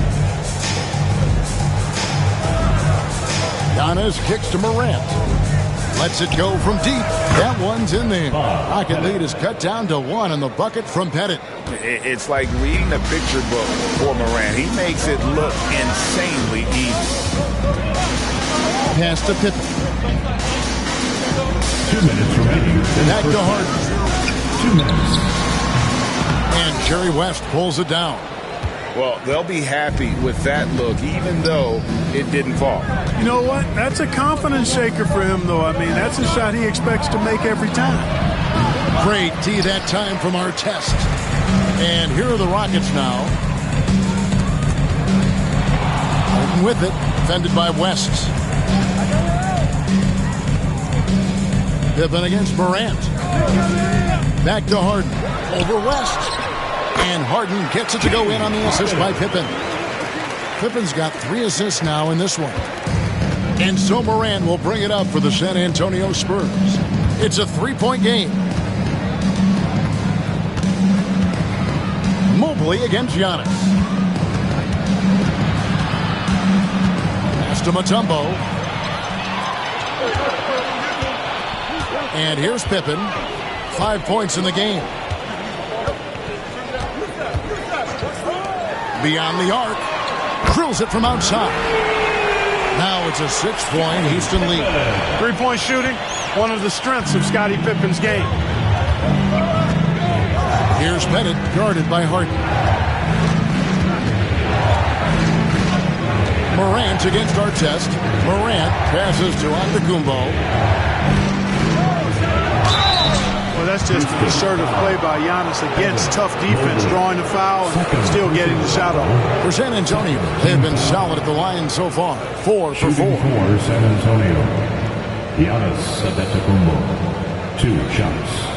Giannis kicks to Morant. Lets it go from deep. That one's in there. Rocket lead is cut down to 1 on the bucket from Pettit. It's like reading the picture book for Morant. He makes it look insanely easy. Pass to Pippen. 2 minutes remaining. Back to Harden. 2 minutes. And Jerry West pulls it down. Well, they'll be happy with that look, even though it didn't fall. You know what? That's a confidence shaker for him, though. I mean, that's a shot he expects to make every time. Great D that time from our test. And here are the Rockets now. Holden with it, defended by West. Pippen against Morant. Back to Harden. Over West. And Harden gets it to go in on the assist by Pippen. Pippen's got 3 assists now in this one. And so Morant will bring it up for the San Antonio Spurs. It's a 3-point game. Mobley against Giannis. Pass to Mutombo. And here's Pippen. 5 points in the game. Beyond the arc. Drills it from outside. Now it's a 6-point Houston lead. 3-point shooting, one of the strengths of Scottie Pippen's game. Here's Pettit, guarded by Harden. Morant against Artest. Morant passes to Antetokounmpo. Well, that's just an assertive play by Giannis against tough defense, drawing the foul and still getting the shot off. For San Antonio, they have been solid at the line so far. 4 for 4. Shooting for San Antonio. Giannis Antetokounmpo. 2 shots.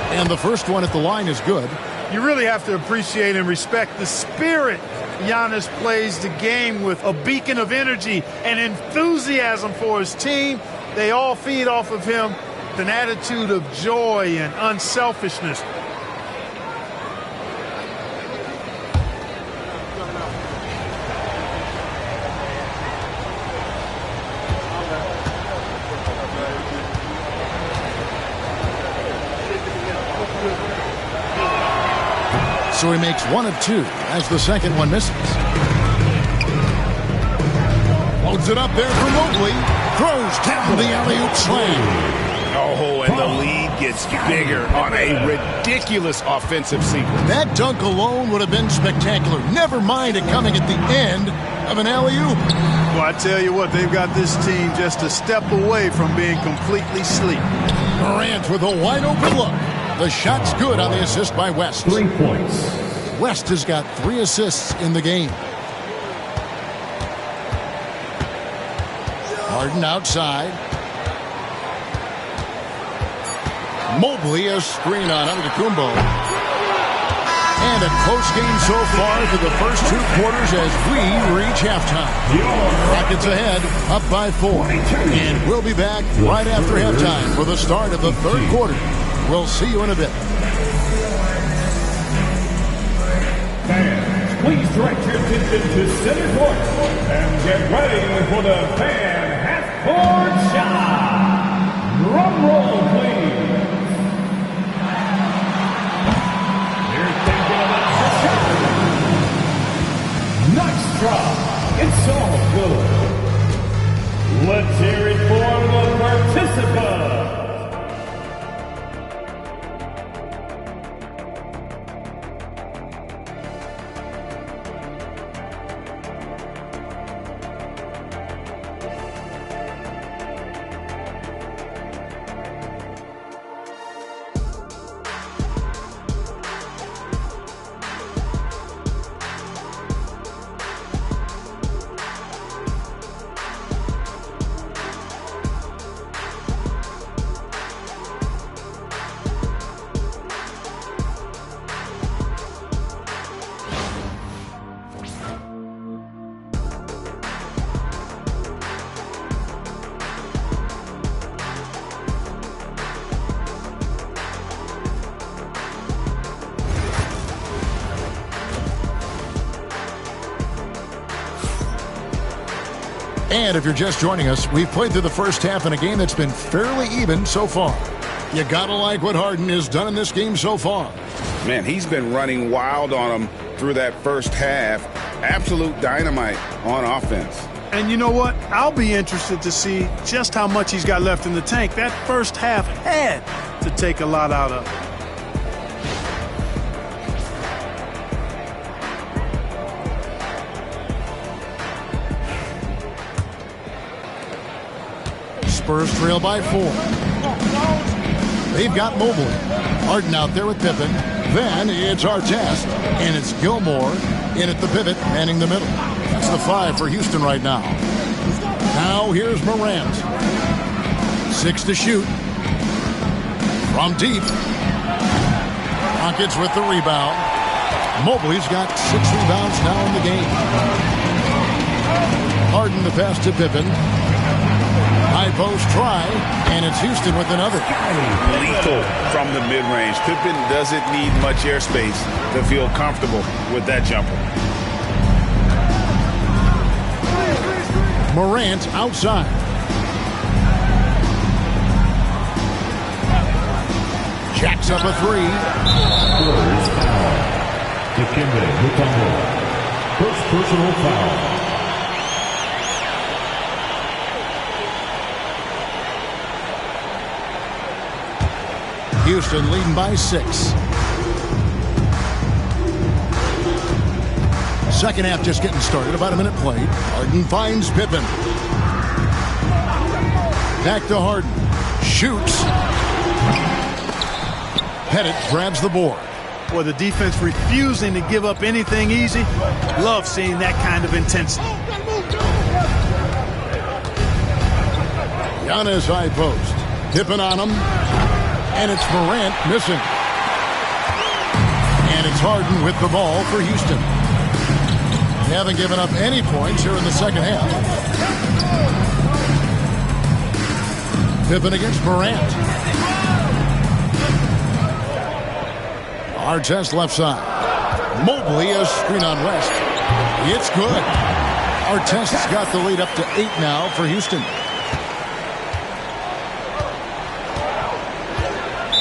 And the first one at the line is good. You really have to appreciate and respect the spirit Giannis plays the game with, a beacon of energy and enthusiasm for his team. They all feed off of him with an attitude of joy and unselfishness. So he makes 1 of 2 as the second one misses. Loads it up there for Mobley. Throws down the alley-oop slam. Oh, and the lead gets bigger on a ridiculous offensive sequence. That dunk alone would have been spectacular. Never mind it coming at the end of an alley-oop. Well, I tell you what, they've got this team just a step away from being completely asleep. Morant with a wide-open look. The shot's good on the assist by West. 3 points. West has got 3 assists in the game. Harden outside. Mobley a screen on Antetokounmpo. And a close game so far for the first 2 quarters as we reach halftime. Rockets ahead, up by 4. And we'll be back right after halftime for the start of the 3rd quarter. We'll see you in a bit. Fans, please direct your attention to center court and get ready for the fan half-court shot. Drum roll, please. Here's thinking about the shot. Nice drop. It's all good. Let's hear it for the participants. And if you're just joining us, we've played through the first half in a game that's been fairly even so far. You gotta like what Harden has done in this game so far. Man, he's been running wild on him through that first half. Absolute dynamite on offense. And you know what? I'll be interested to see just how much he's got left in the tank. That first half had to take a lot out of him. Spurs trail by 4. They've got Mobley. Harden out there with Pippen. Then it's Artest, and it's Gilmore in at the pivot, manning the middle. That's the 5 for Houston right now. Now here's Morant. 6 to shoot. From deep. Rockets with the rebound. Mobley's got 6 rebounds now in the game. Harden the pass to Pippen. High post try, and it's Houston with another. Lethal from the mid-range. Pippen doesn't need much airspace to feel comfortable with that jumper. Morant outside. Jacks up a 3. Spurs foul. Dikembe Mutombo. First personal foul. Houston leading by 6. Second half just getting started. About a minute played. Harden finds Pippen. Back to Harden. Shoots. Pettit grabs the board. Boy, the defense refusing to give up anything easy. Love seeing that kind of intensity. Giannis high post. Pippen on him. And it's Morant missing. And it's Harden with the ball for Houston. They haven't given up any points here in the second half. Pippen against Morant. Artest left side. Mobley a screen on West. It's good. Artest's got the lead up to 8 now for Houston.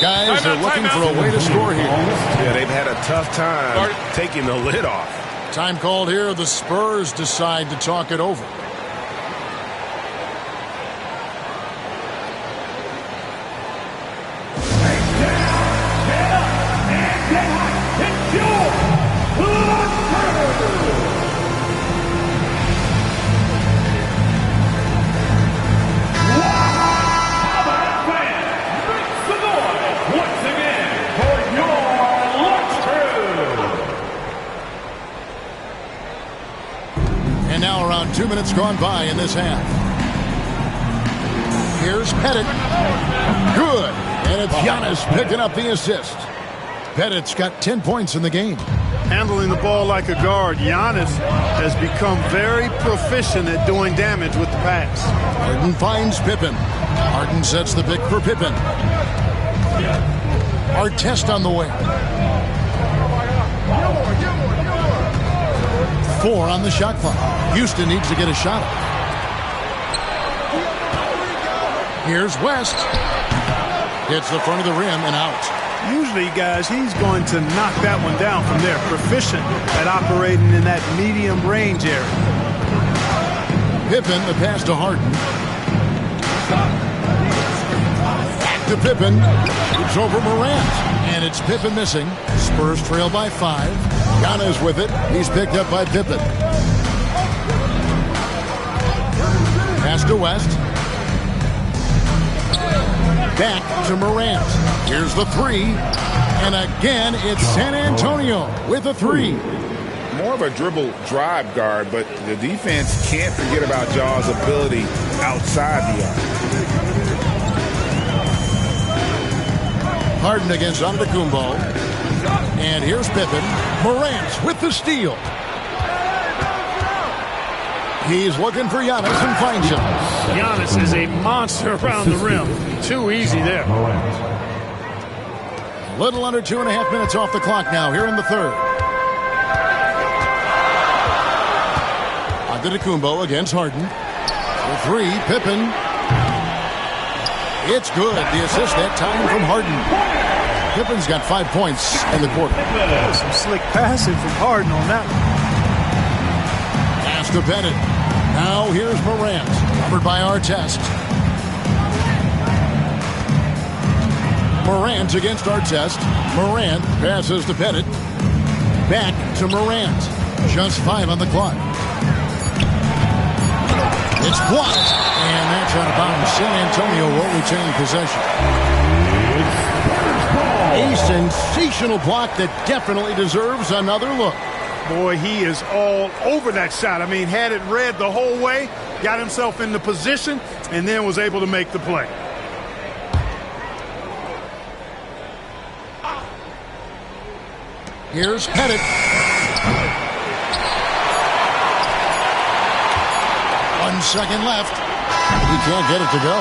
Guys are looking for a way to score here. Yeah, they've had a tough time taking the lid off. Time called here. The Spurs decide to talk it over. And now around 2 minutes gone by in this half. Here's Pettit. Good. And it's Giannis picking up the assist. Pettit's got 10 points in the game. Handling the ball like a guard, Giannis has become very proficient at doing damage with the pass. Harden finds Pippen. Harden sets the pick for Pippen. Artest on the way. 4 on the shot clock. Houston needs to get a shot up. Here's West. Hits the front of the rim and out. Usually, guys, he's going to knock that one down from there. Proficient at operating in that medium range area. Pippen, the pass to Harden. Back to Pippen. It's over Morant. And it's Pippen missing. Spurs trail by 5. Giannis with it. He's picked up by Pippen. Pass to West. Back to Morant. Here's the 3. And again, it's San Antonio with a 3. More of a dribble drive guard, but the defense can't forget about Jaw's ability outside the arc. Harden against Antetokounmpo. And here's Pippen. Morant with the steal. He's looking for Giannis and finds him. Giannis is a monster around the rim. Too easy there. A little under 2.5 minutes off the clock now here in the third. Antetokounmpo against Harden. The 3, Pippen. It's good. The assist that time from Harden. Pippen's got 5 points in the quarter. Some slick passing from Harden on that one. Pass to Pettit. Now here's Morant. Covered by Artest. Morant against Artest. Morant passes to Pettit. Back to Morant. Just 5 on the clock. It's blocked. And that's out of bounds. San Antonio will retain possession. A sensational block that definitely deserves another look. Boy, he is all over that shot. I mean, had it read the whole way, got himself in the position, and then was able to make the play. Here's Pettit. 1 second left. He can't get it to go.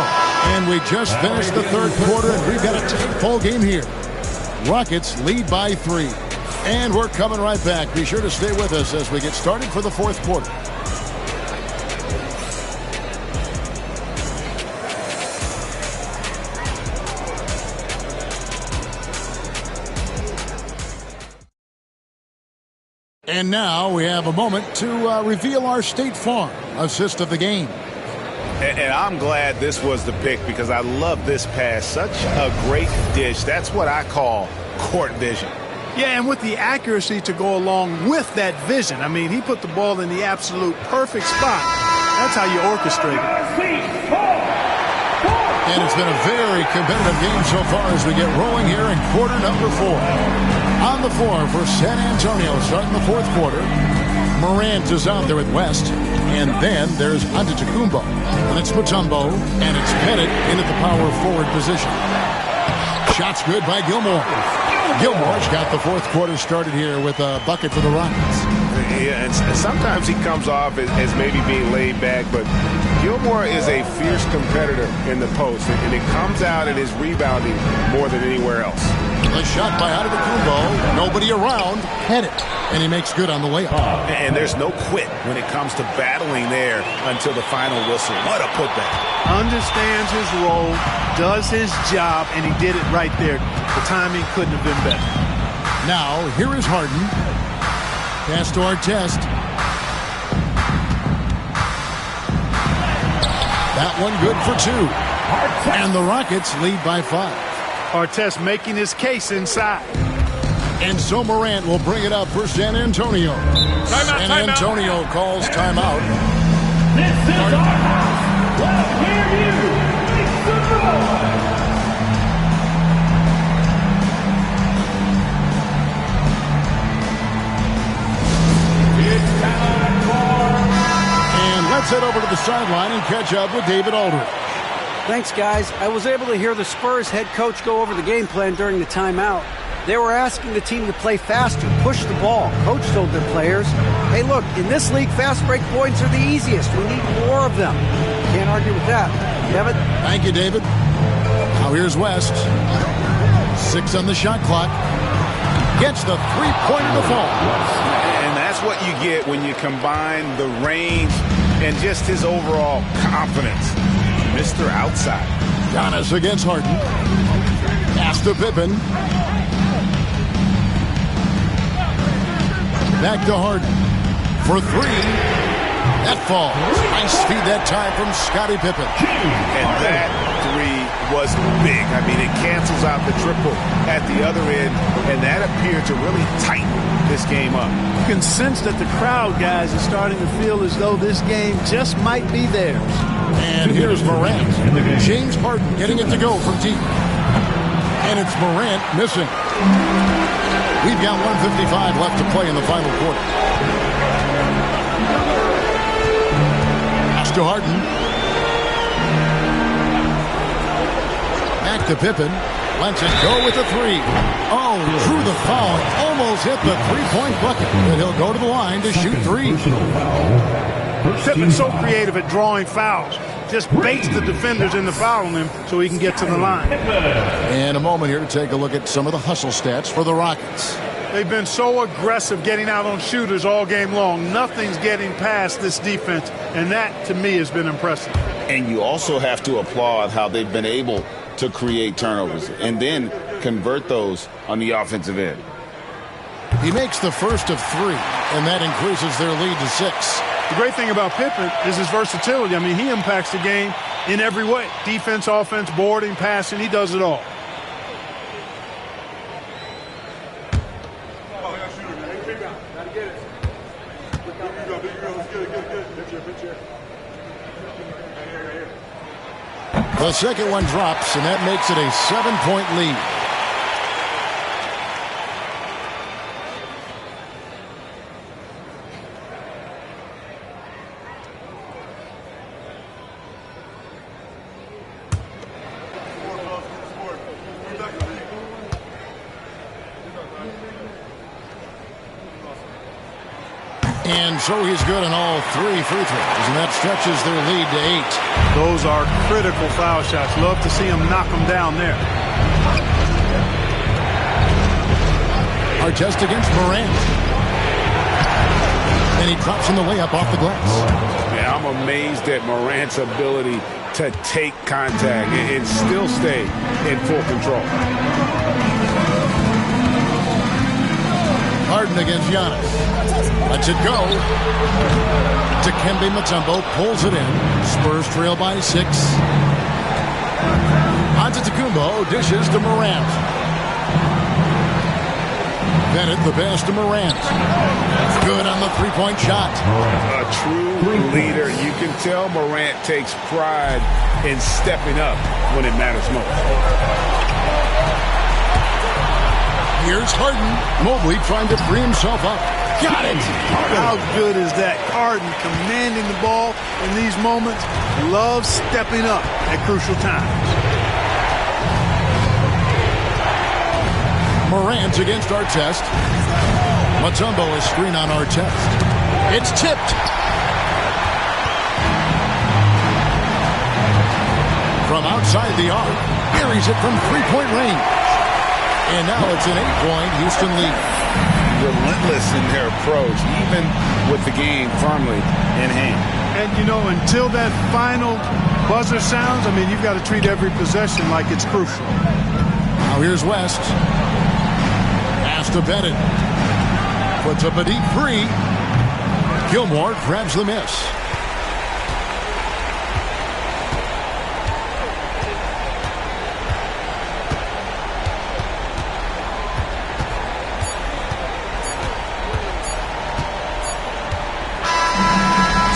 And we just finished the third quarter, and we've got a tight ball game here. Rockets lead by 3. And we're coming right back. Be sure to stay with us as we get started for the fourth quarter. And now we have a moment to reveal our State Farm assist of the game. And I'm glad this was the pick because I love this pass. Such a great dish. That's what I call court vision. Yeah, and with the accuracy to go along with that vision. I mean, he put the ball in the absolute perfect spot. That's how you orchestrate it. And it's been a very competitive game so far as we get rolling here in quarter number 4. On the floor for San Antonio starting the fourth quarter. Morant is out there with West. And then there's Antetokounmpo. And it's Mutombo. And it's Pettit in at the power forward position. Shots good by Gilmore. Gilmore's got the fourth quarter started here with a bucket for the Rockets. Yeah, and sometimes he comes off as maybe being laid back, but Gilmore is a fierce competitor in the post, and it comes out in his rebounding more than anywhere else. The shot by Antetokounmpo. Nobody around. Pettit. And he makes good on the layup. And there's no quit when it comes to battling there until the final whistle. What a putback. Understands his role, does his job, and he did it right there. The timing couldn't have been better. Now, here is Harden. Pass to Artest. That one good for 2. And the Rockets lead by 5. Artest making his case inside. And so Morant will bring it up for San Antonio. San Antonio calls timeout. This is our house. Let's hear you. Make some noise. It's time for Let's head over to the sideline and catch up with David Aldridge. Thanks, guys. I was able to hear the Spurs head coach go over the game plan during the timeout. They were asking the team to play faster, push the ball. Coach told their players, hey, look, in this league, fast break points are the easiest. We need more of them. Can't argue with that. Kevin? Thank you, David. Now here's West. 6 on the shot clock. Gets the three-pointer to fall. And that's what you get when you combine the range and just his overall confidence. Mr. Outside. Giannis against Harden. Pass to Pippen. Back to Harden. For 3. That falls. Nice feed that time from Scottie Pippen. And that 3 was big. I mean, it cancels out the triple at the other end, and that appeared to really tighten this game up. You can sense that the crowd, guys, is starting to feel as though this game just might be theirs. And here's Morant. James Harden getting it to go from deep. And it's Morant missing. We've got 1:55 left to play in the final quarter. Pass to Harden. Back to Pippen. Lets it go with the 3. Oh, drew the foul. Almost hit the three-point bucket. And he'll go to the line to shoot 3. Pippin's so creative at drawing fouls. Just baits the defenders into fouling him so he can get to the line. And a moment here to take a look at some of the hustle stats for the Rockets. They've been so aggressive getting out on shooters all game long. Nothing's getting past this defense, and that, to me, has been impressive. And you also have to applaud how they've been able to create turnovers and then convert those on the offensive end. He makes the first of 3, and that increases their lead to 6. The great thing about Pippen is his versatility. I mean, he impacts the game in every way. Defense, offense, boarding, passing, he does it all. The second one drops, and that makes it a 7-point lead. And so he's good on all 3 free throws, and that stretches their lead to 8. Those are critical foul shots. Love to see him knock them down there. Artest against Morant. And he drops in the layup off the glass. Yeah, I'm amazed at Morant's ability to take contact and still stay in full control. Harden against Giannis. Lets it go. Dikembe Mutombo pulls it in. Spurs trail by 6. Antetokounmpo dishes to Morant. Bennett the pass to Morant. Good on the three-point shot. A true leader. You can tell Morant takes pride in stepping up when it matters most. Here's Harden. Mobley trying to free himself up. Got it. How good is that? Harden commanding the ball in these moments. Loves stepping up at crucial times. Morant against Artest. Mutombo is screen on Artest. It's tipped. From outside the arc. Buries it from three-point range. And now it's an 8-point Houston lead. Relentless in their approach, even with the game firmly in hand. And, you know, until that final buzzer sounds, I mean, you've got to treat every possession like it's crucial. Now here's West. Pass to Bennett. Puts up a deep 3. Gilmore grabs the miss.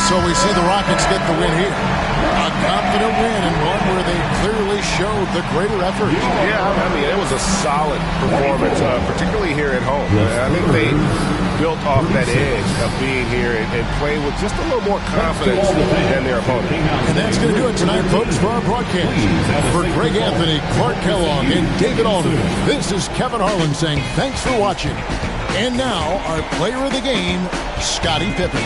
So we see the Rockets get the win here. A confident win and one where they clearly showed the greater effort. Yeah, I mean, it was a solid performance, particularly here at home. I think they built off that edge of being here and playing with just a little more confidence than their opponent. And that's going to do it tonight, folks, for our broadcast. For Greg Anthony, Clark Kellogg, and David Alden, this is Kevin Harlan saying thanks for watching. And now, our player of the game, Scottie Pippen.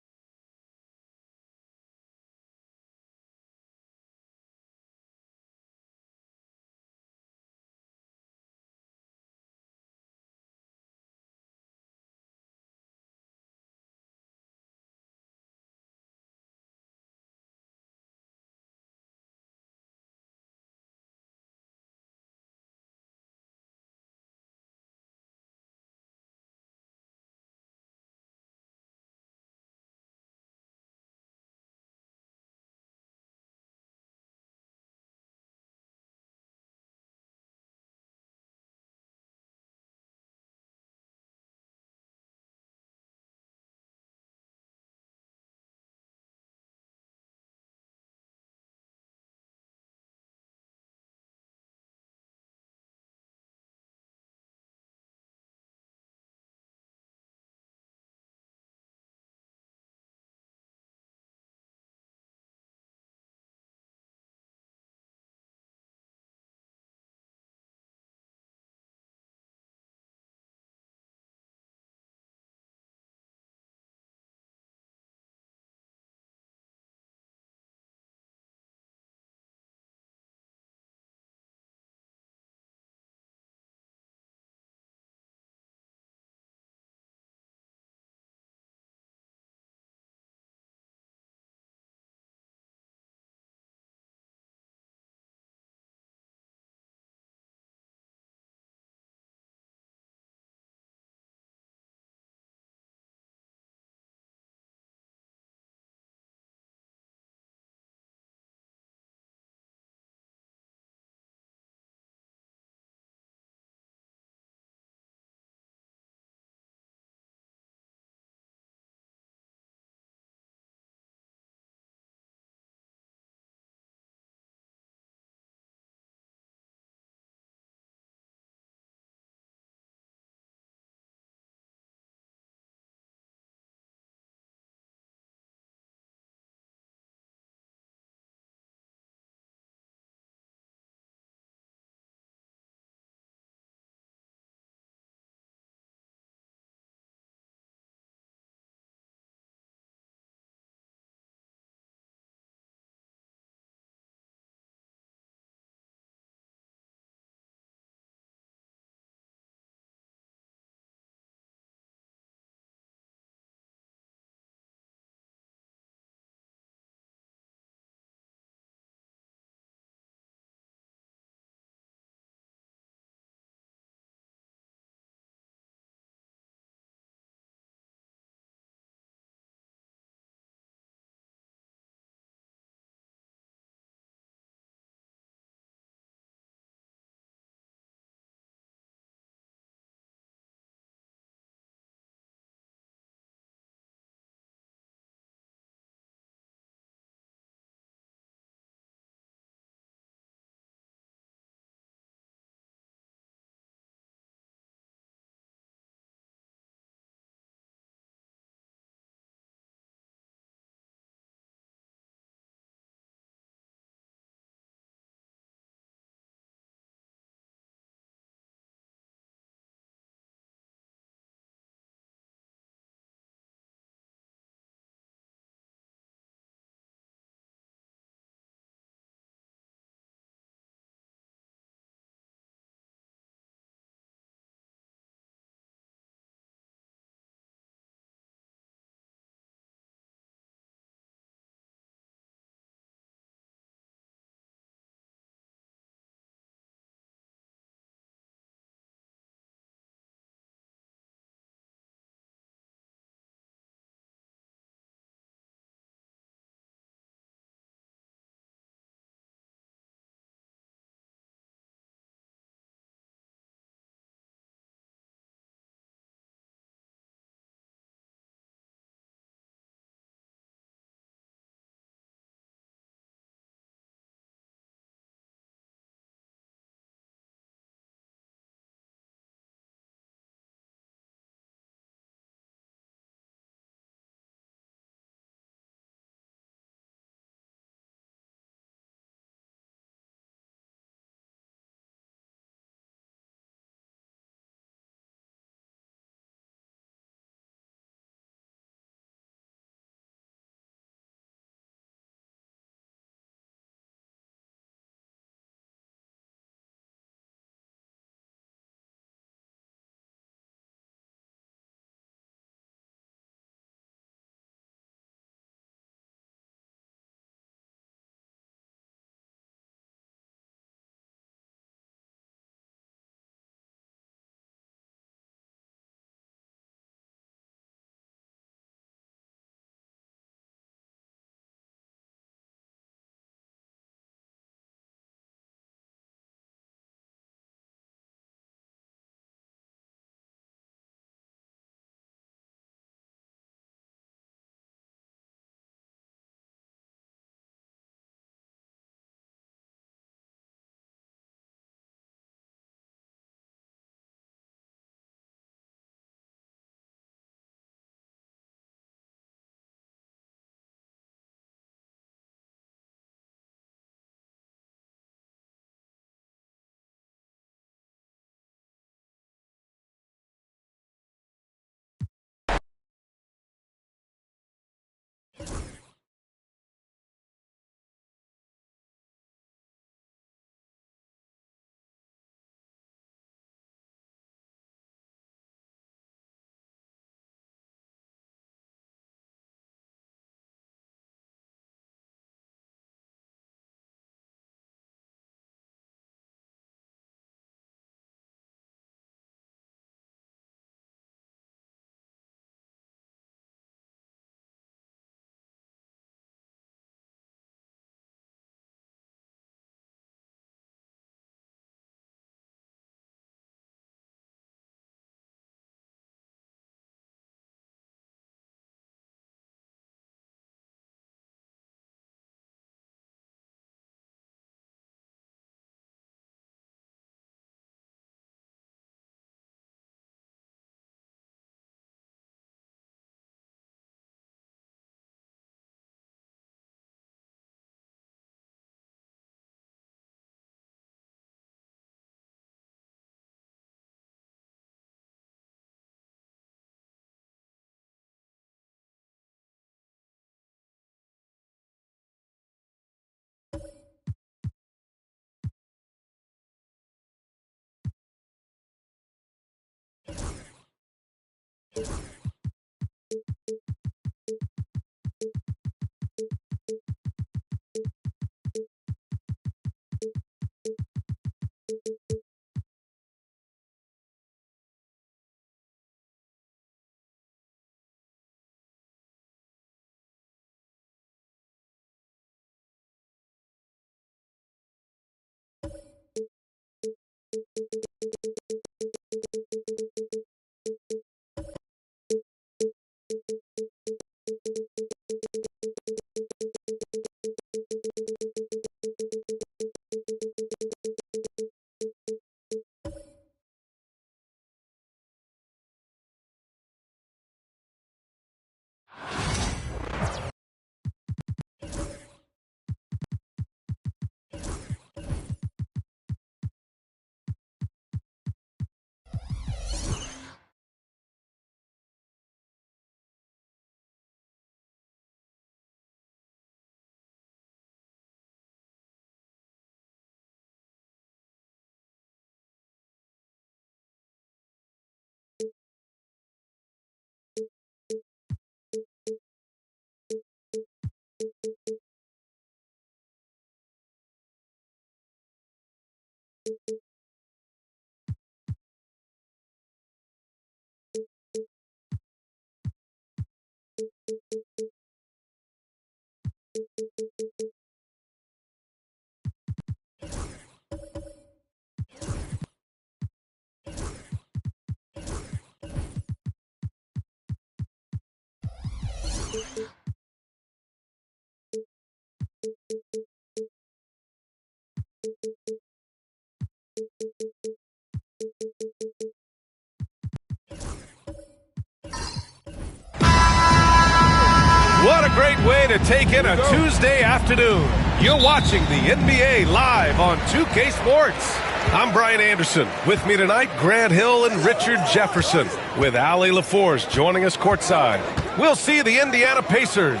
What a great way to take in a Tuesday afternoon. You're watching the NBA live on 2K Sports. I'm Brian Anderson. With me tonight, Grant Hill and Richard Jefferson, with Allie LaForce joining us courtside. We'll see the Indiana Pacers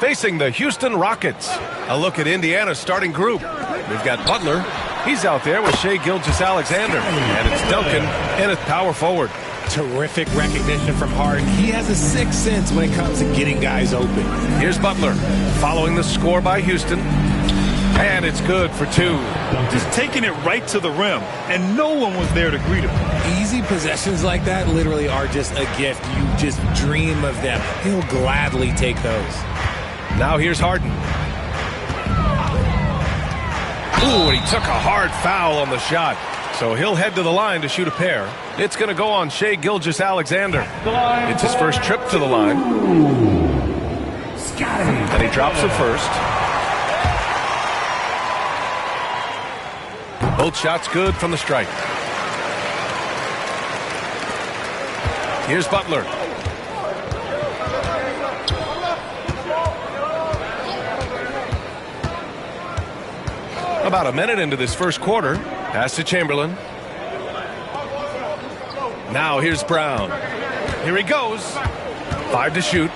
facing the Houston Rockets. A look at Indiana's starting group. We've got Butler. He's out there with Shai Gilgeous-Alexander. And it's Duncan and it's power forward. Terrific recognition from Harden. He has a sixth sense when it comes to getting guys open. Here's Butler following the score by Houston. And it's good for two. Just taking it right to the rim, and no one was there to greet him. Easy possessions like that literally are just a gift. You just dream of them. He'll gladly take those. Now here's Harden. Ooh, and he took a hard foul on the shot. So he'll head to the line to shoot a pair. It's going to go on Shai Gilgeous-Alexander. It's his first trip to the line. And he drops it first. Both shots good from the stripe. Here's Butler. About a minute into this first quarter. Pass to Chamberlain. Now here's Brown. Here he goes. 5 to shoot.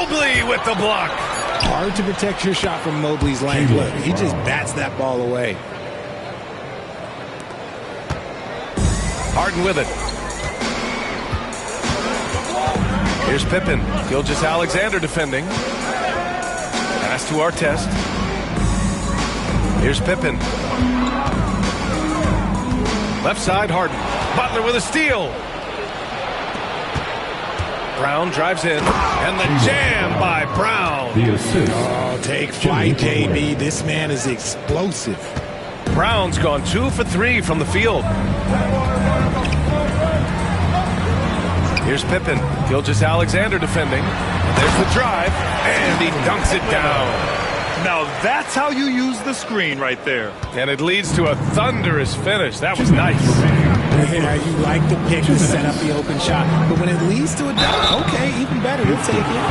Mobley with the block. Hard to protect your shot from Mobley's length. Look, he just bats that ball away. Harden with it. Here's Pippen. Gilgeous-Alexander defending. Pass to Artest. Here's Pippen. Left side, Harden. Butler with a steal. Brown drives in. And the jam by Brown. The assist. Oh, take flight, JB. This man is explosive. Brown's gone 2 for 3 from the field. Here's Pippen. Gilgeous-Alexander defending. There's the drive. And he dunks it down. Now that's how you use the screen right there. And it leads to a thunderous finish. That was nice. Yeah, you like the pick to set up the open shot. But when it leads to a dunk, okay, even better. You'll take it.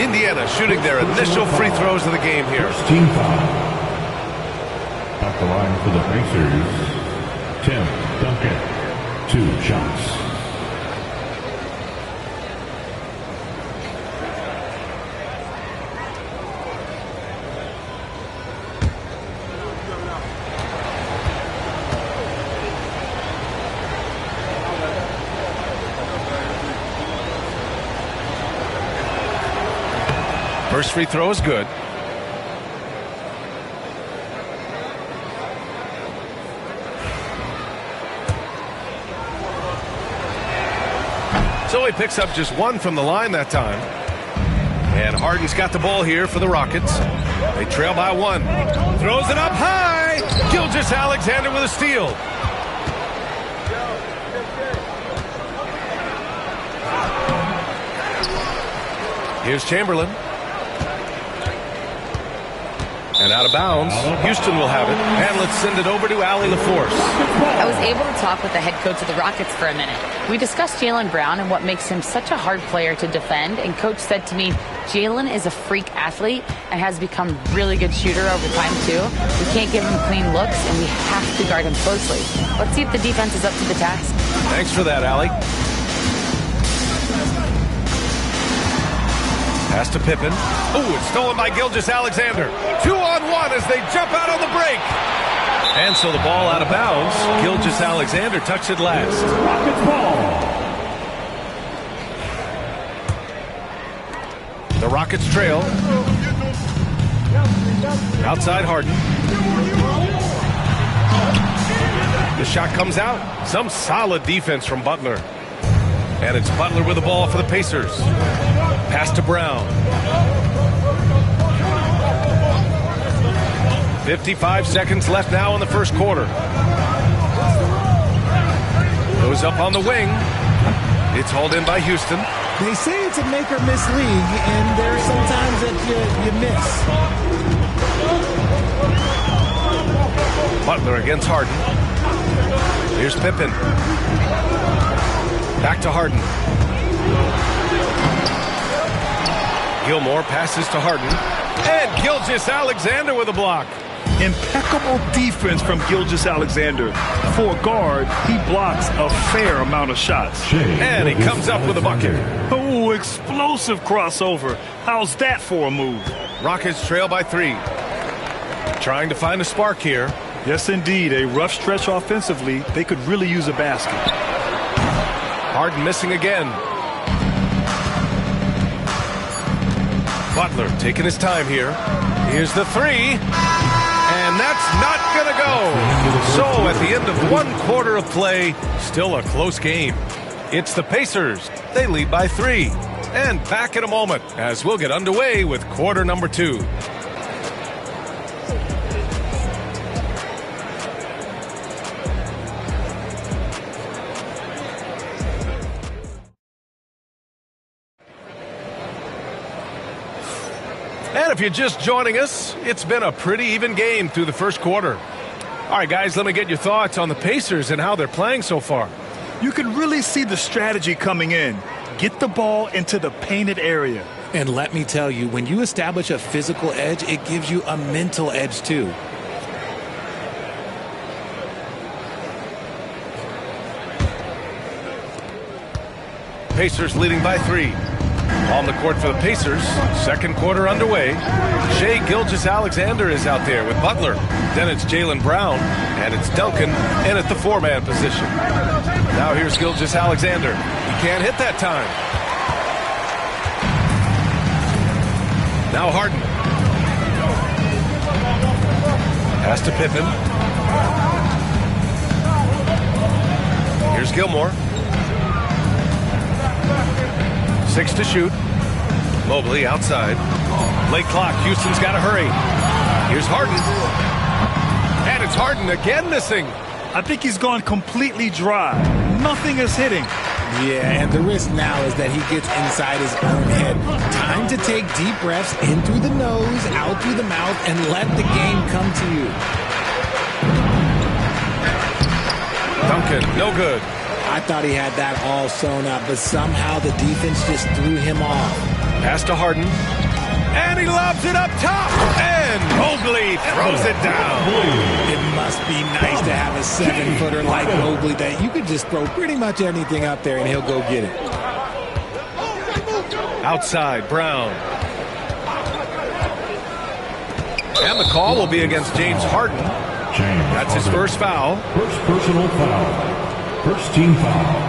Indiana shooting their initial free throws of the game here. Team foul. At the line for the Pacers, Tim Duncan. 2 shots. First free throw is good. So he picks up just 1 from the line that time. And Harden's got the ball here for the Rockets. They trail by 1. Throws it up high. Gilgeous-Alexander with a steal. Here's Chamberlain. And out of bounds. Houston will have it. And let's send it over to Allie LaForce. I was able to talk with the head coach of the Rockets for a minute. We discussed Jaylen Brown and what makes him such a hard player to defend. And coach said to me, Jaylen is a freak athlete and has become a really good shooter over time, too. We can't give him clean looks, and we have to guard him closely. Let's see if the defense is up to the task. Thanks for that, Allie. Pass to Pippen. Oh, it's stolen by Gilgeous-Alexander. 2-on-1 as they jump out on the break. And so the ball out of bounds. Gilgeous-Alexander touched it last. Rockets ball. The Rockets trail. Outside Harden. The shot comes out. Some solid defense from Butler. And it's Butler with the ball for the Pacers. Pass to Brown. 55 seconds left now in the first quarter. Goes up on the wing. It's hauled in by Houston. They say it's a make or miss league, and there's sometimes that you miss. Butler against Harden. Here's Pippen. Back to Harden. Gilmore passes to Harden. And Gilgeous-Alexander with a block. Impeccable defense from Gilgeous-Alexander. For a guard, he blocks a fair amount of shots. And he comes up with a bucket. Oh, explosive crossover. How's that for a move? Rockets trail by 3. Trying to find a spark here. Yes, indeed. A rough stretch offensively. They could really use a basket. Harden missing again. Butler taking his time here. Here's the 3. And that's not going to go. So at the end of 1 quarter of play, still a close game. It's the Pacers. They lead by 3. And back in a moment as we'll get underway with quarter number 2. And if you're just joining us, it's been a pretty even game through the first quarter. All right, guys, let me get your thoughts on the Pacers and how they're playing so far. You can really see the strategy coming in. Get the ball into the painted area. And let me tell you, when you establish a physical edge, it gives you a mental edge, too. Pacers leading by 3. On the court for the Pacers, second quarter underway. Shai Gilgeous-Alexander is out there with Butler. Then it's Jaylen Brown, and it's Duncan in at the four-man position. Now here's Gilgeous-Alexander. He can't hit that time. Now Harden. Pass to Pippen. Here's Gilmore. 6 to shoot. Mobley outside. Late clock. Houston's got to hurry. Here's Harden. And it's Harden again missing. I think he's gone completely dry. Nothing is hitting. Yeah, and the risk now is that he gets inside his own head. Time to take deep breaths in through the nose, out through the mouth, and let the game come to you. Duncan, no good. I thought he had that all sewn up, but somehow the defense just threw him off. Pass to Harden. And he lobs it up top. And Mobley throws it down. It must be nice to have a 7-footer like Mobley that you could just throw pretty much anything up there and he'll go get it. Outside, Brown. And the call will be against James Harden. That's his first foul. First personal foul. First team foul.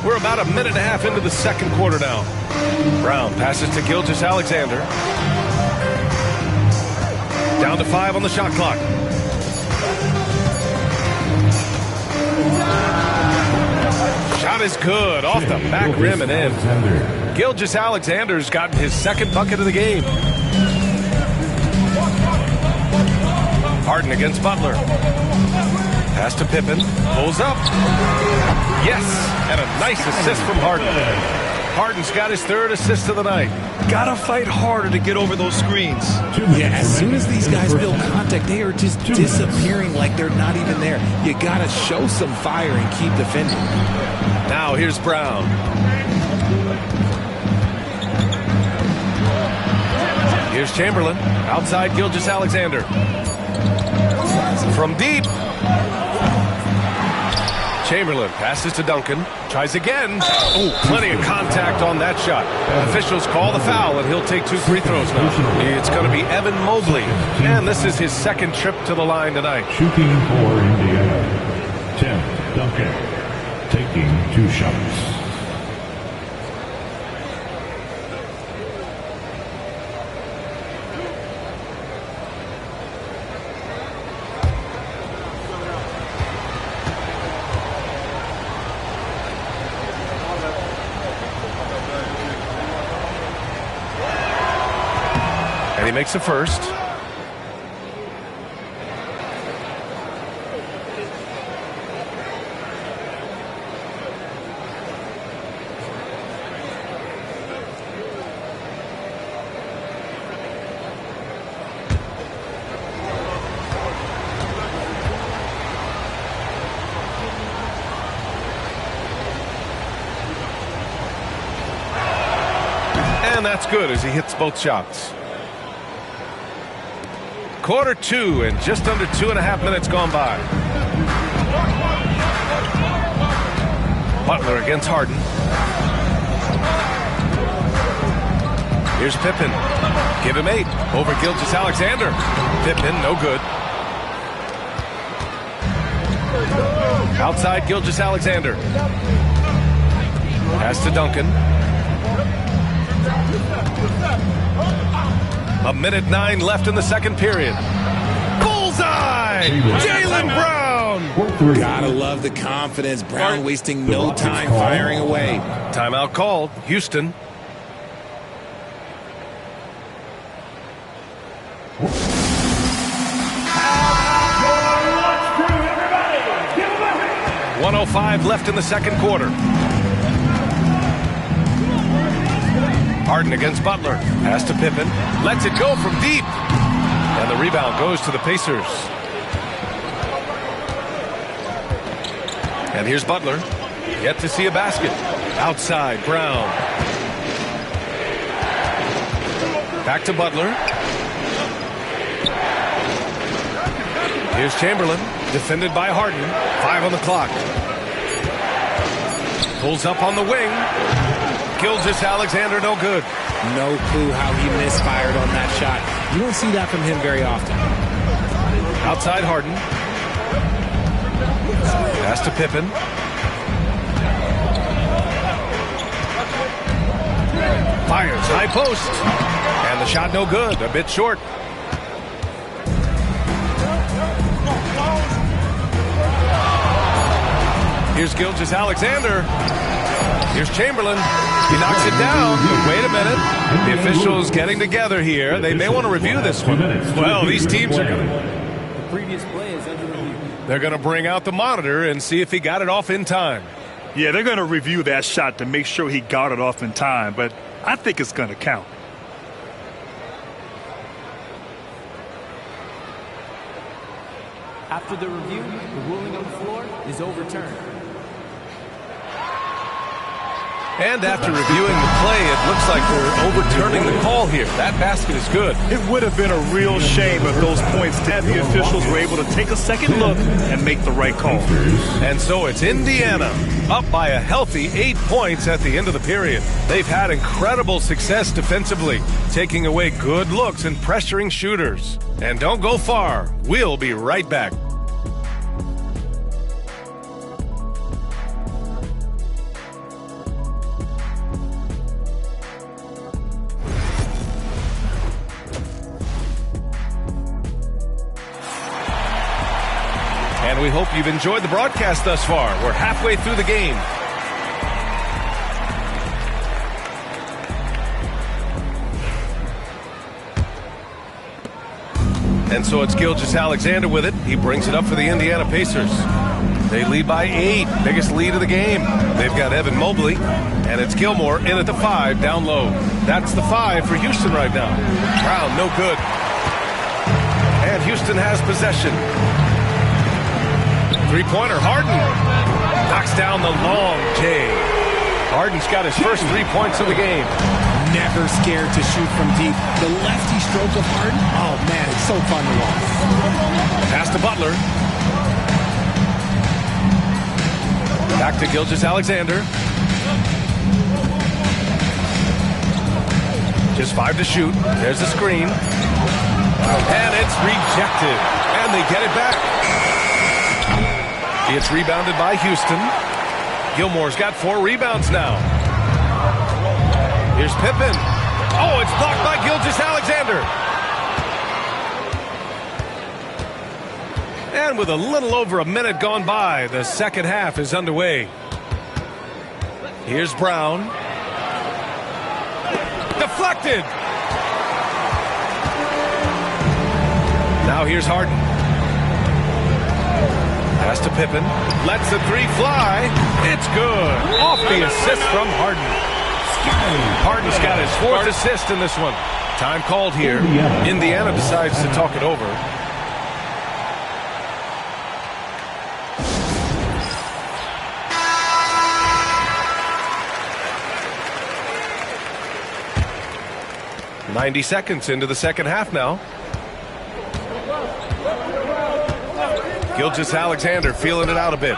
We're about a minute and a half into the second quarter now. Brown passes to Gilgeous-Alexander. Down to 5 on the shot clock. Shot is good. Off the back rim and in. Gilgeous-Alexander's gotten his second bucket of the game. Harden against Butler. Pass to Pippen. Pulls up. Yes, and a nice assist from Harden. Harden's got his third assist of the night. Gotta fight harder to get over those screens. Yeah, as soon as these guys build contact, they are just disappearing like they're not even there. You gotta show some fire and keep defending. Now here's Brown. Here's Chamberlain. Outside Gilgeous-Alexander. From deep. Chamberlain passes to Duncan. Tries again. Oh, plenty of contact on that shot. Officials call the foul, and he'll take 2 free throws now. It's going to be Evan Mobley. And this is his second trip to the line tonight. Shooting for Indiana. Tim Duncan taking 2 shots. And he makes the first. And that's good as he hits both shots. Quarter 2 and just under 2.5 minutes gone by. Butler against Harden. Here's Pippen. Give him 8 over Gilgeous-Alexander. Pippen, no good. Outside Gilgeous-Alexander. Pass to Duncan. 1:09 left in the second period. Bullseye! Jaylen Brown! Gotta love the confidence. Brown wasting no time firing away. Timeout called. Houston. .105 left in the second quarter. Harden against Butler. Pass to Pippen. Lets it go from deep. And the rebound goes to the Pacers. And here's Butler. Yet to see a basket. Outside, Brown. Back to Butler. Here's Chamberlain. Defended by Harden. 5 on the clock. Pulls up on the wing. Gilgeous-Alexander, no good. No clue how he misfired on that shot. You don't see that from him very often. Outside Harden. Pass to Pippen. Fires, high post. And the shot no good, a bit short. Here's Gilgeous-Alexander. Here's Chamberlain. He knocks it down. But wait a minute. The officials getting together here. They may want to review this one. Well, these teams are going to... The previous play is under review. They're going to bring out the monitor and see if he got it off in time. Yeah, they're going to review that shot to make sure he got it off in time, but I think it's going to count. After the review, the ruling on the floor is overturned. And after reviewing the play, it looks like they're overturning the call here. That basket is good. It would have been a real shame if those points that the officials were able to take a second look and make the right call. And so it's Indiana up by a healthy 8 points at the end of the period. They've had incredible success defensively, taking away good looks and pressuring shooters. And don't go far. We'll be right back. And we hope you've enjoyed the broadcast thus far. We're halfway through the game. And so it's Gilgeous-Alexander with it. He brings it up for the Indiana Pacers. They lead by 8, biggest lead of the game. They've got Evan Mobley, and it's Gilmore in at the 5, down low. That's the 5 for Houston right now. Brown, no good. And Houston has possession. Three-pointer, Harden knocks down the long J. Harden's got his first 3 points of the game. Never scared to shoot from deep. The lefty stroke of Harden, oh man, it's so fun to watch. Pass to Butler. Back to Gilgeous-Alexander. Just 5 to shoot. There's the screen. And it's rejected. And they get it back. It's rebounded by Houston. Gilmore's got 4 rebounds now. Here's Pippen. Oh, it's blocked by Gilgeous-Alexander. And with a little over a minute gone by, the second half is underway. Here's Brown. Deflected. Now here's Harden. Pass to Pippen. Lets the 3 fly. It's good. Off the assist from Harden. Harden's got his 4th assist in this one. Time called here. Indiana decides to talk it over. "90 seconds into the second half now. Gilgeous-Alexander feeling it out a bit.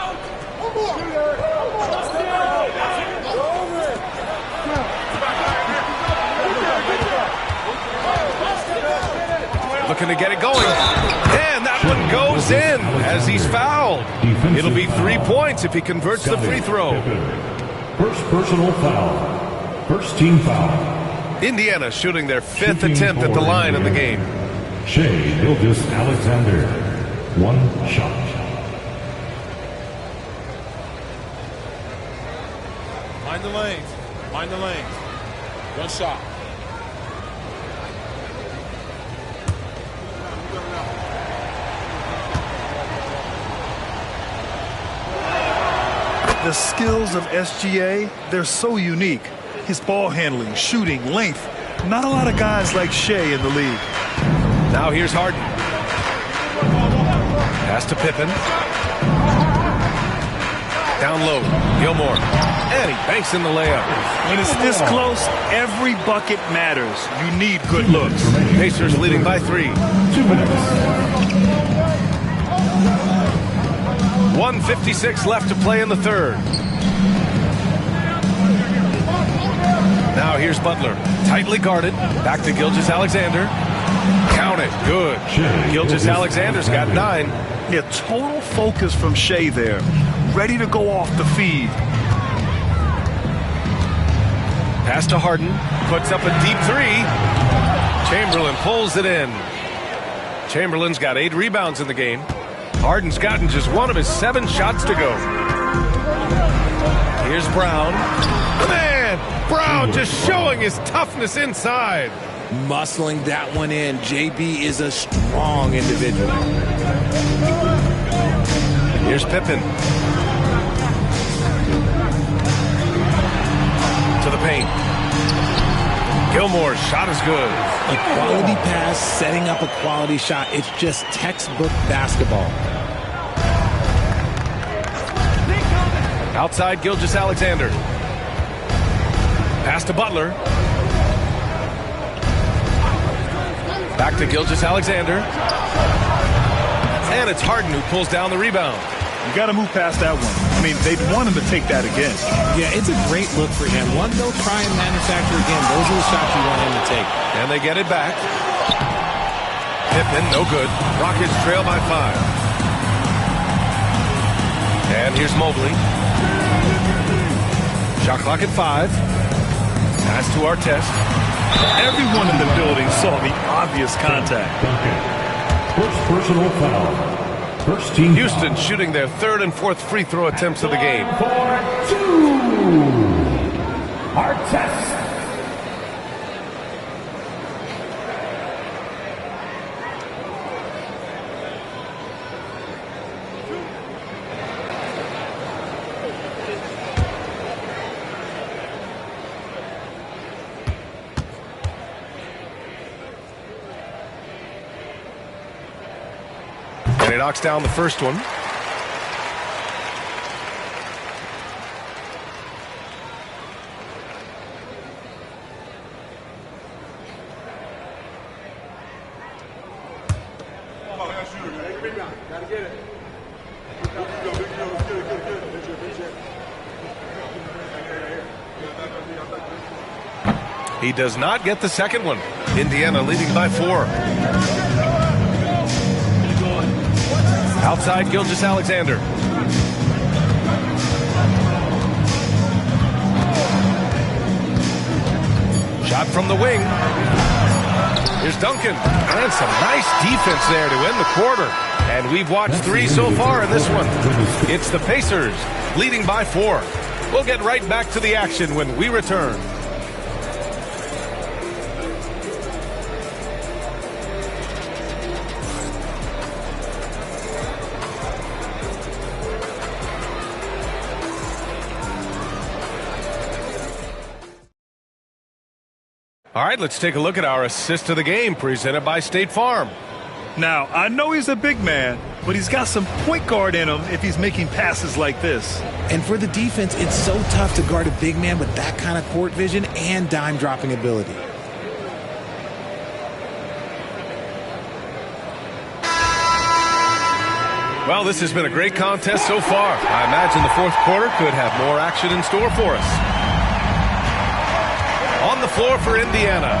Looking to get it going. And that one goes in as he's fouled. It'll be 3 points if he converts the free throw. First personal foul. First team foul. Indiana shooting their 5th attempt at the line in the game. Shai Gilgeous-Alexander. 1 shot. Mind the lanes. Mind the lanes. 1 shot. The skills of SGA, they're so unique. His ball handling, shooting, length. Not a lot of guys like Shai in the league. Now here's Harden. Pass to Pippen. Down low, Gilmore. And he banks in the layup. When it's this close, every bucket matters. You need good looks. Pacers leading by 3. 2 minutes. 1:56 left to play in the third. Now here's Butler. Tightly guarded. Back to Gilgeous-Alexander. Count it. Good. Gilgeous-Alexander's got 9. Yeah, total focus from Shea there. Ready to go off the feed. Pass to Harden. Puts up a deep 3. Chamberlain pulls it in. Chamberlain's got 8 rebounds in the game. Harden's gotten just 1 of his 7 shots to go. Here's Brown. Man, Brown just showing his toughness inside. Muscling that one in. JB is a strong individual. Here's Pippen. To the paint. Gilmore's shot is good. A quality pass, setting up a quality shot. It's just textbook basketball. Outside Gilgeous-Alexander. Pass to Butler. Back to Gilgeous-Alexander. And it's Harden who pulls down the rebound. You got to move past that one. I mean, they'd want him to take that again. Yeah, it's a great look for him. One, they'll try and manufacture again. Those are the shots you want him to take. And they get it back. Pippen, no good. Rockets trail by 5. And here's Mobley. Shot clock at 5. Pass to Artest. Everyone in the building saw the obvious contact. First personal foul. First team Houston foul. shooting their 3rd and 4th free throw attempts of the game. For 2. Artest. And he knocks down the first one. He does not get the second one. Indiana leading by 4. Outside Gilgeous-Alexander. Shot from the wing. Here's Duncan. And some nice defense there to end the quarter. And we've watched 3 so far in this one. It's the Pacers leading by 4. We'll get right back to the action when we return. All right, let's take a look at our assist of the game presented by State Farm. Now, I know he's a big man, but he's got some point guard in him if he's making passes like this. And for the defense, it's so tough to guard a big man with that kind of court vision and dime dropping ability. Well, this has been a great contest so far. I imagine the 4th quarter could have more action in store for us. On the floor for Indiana.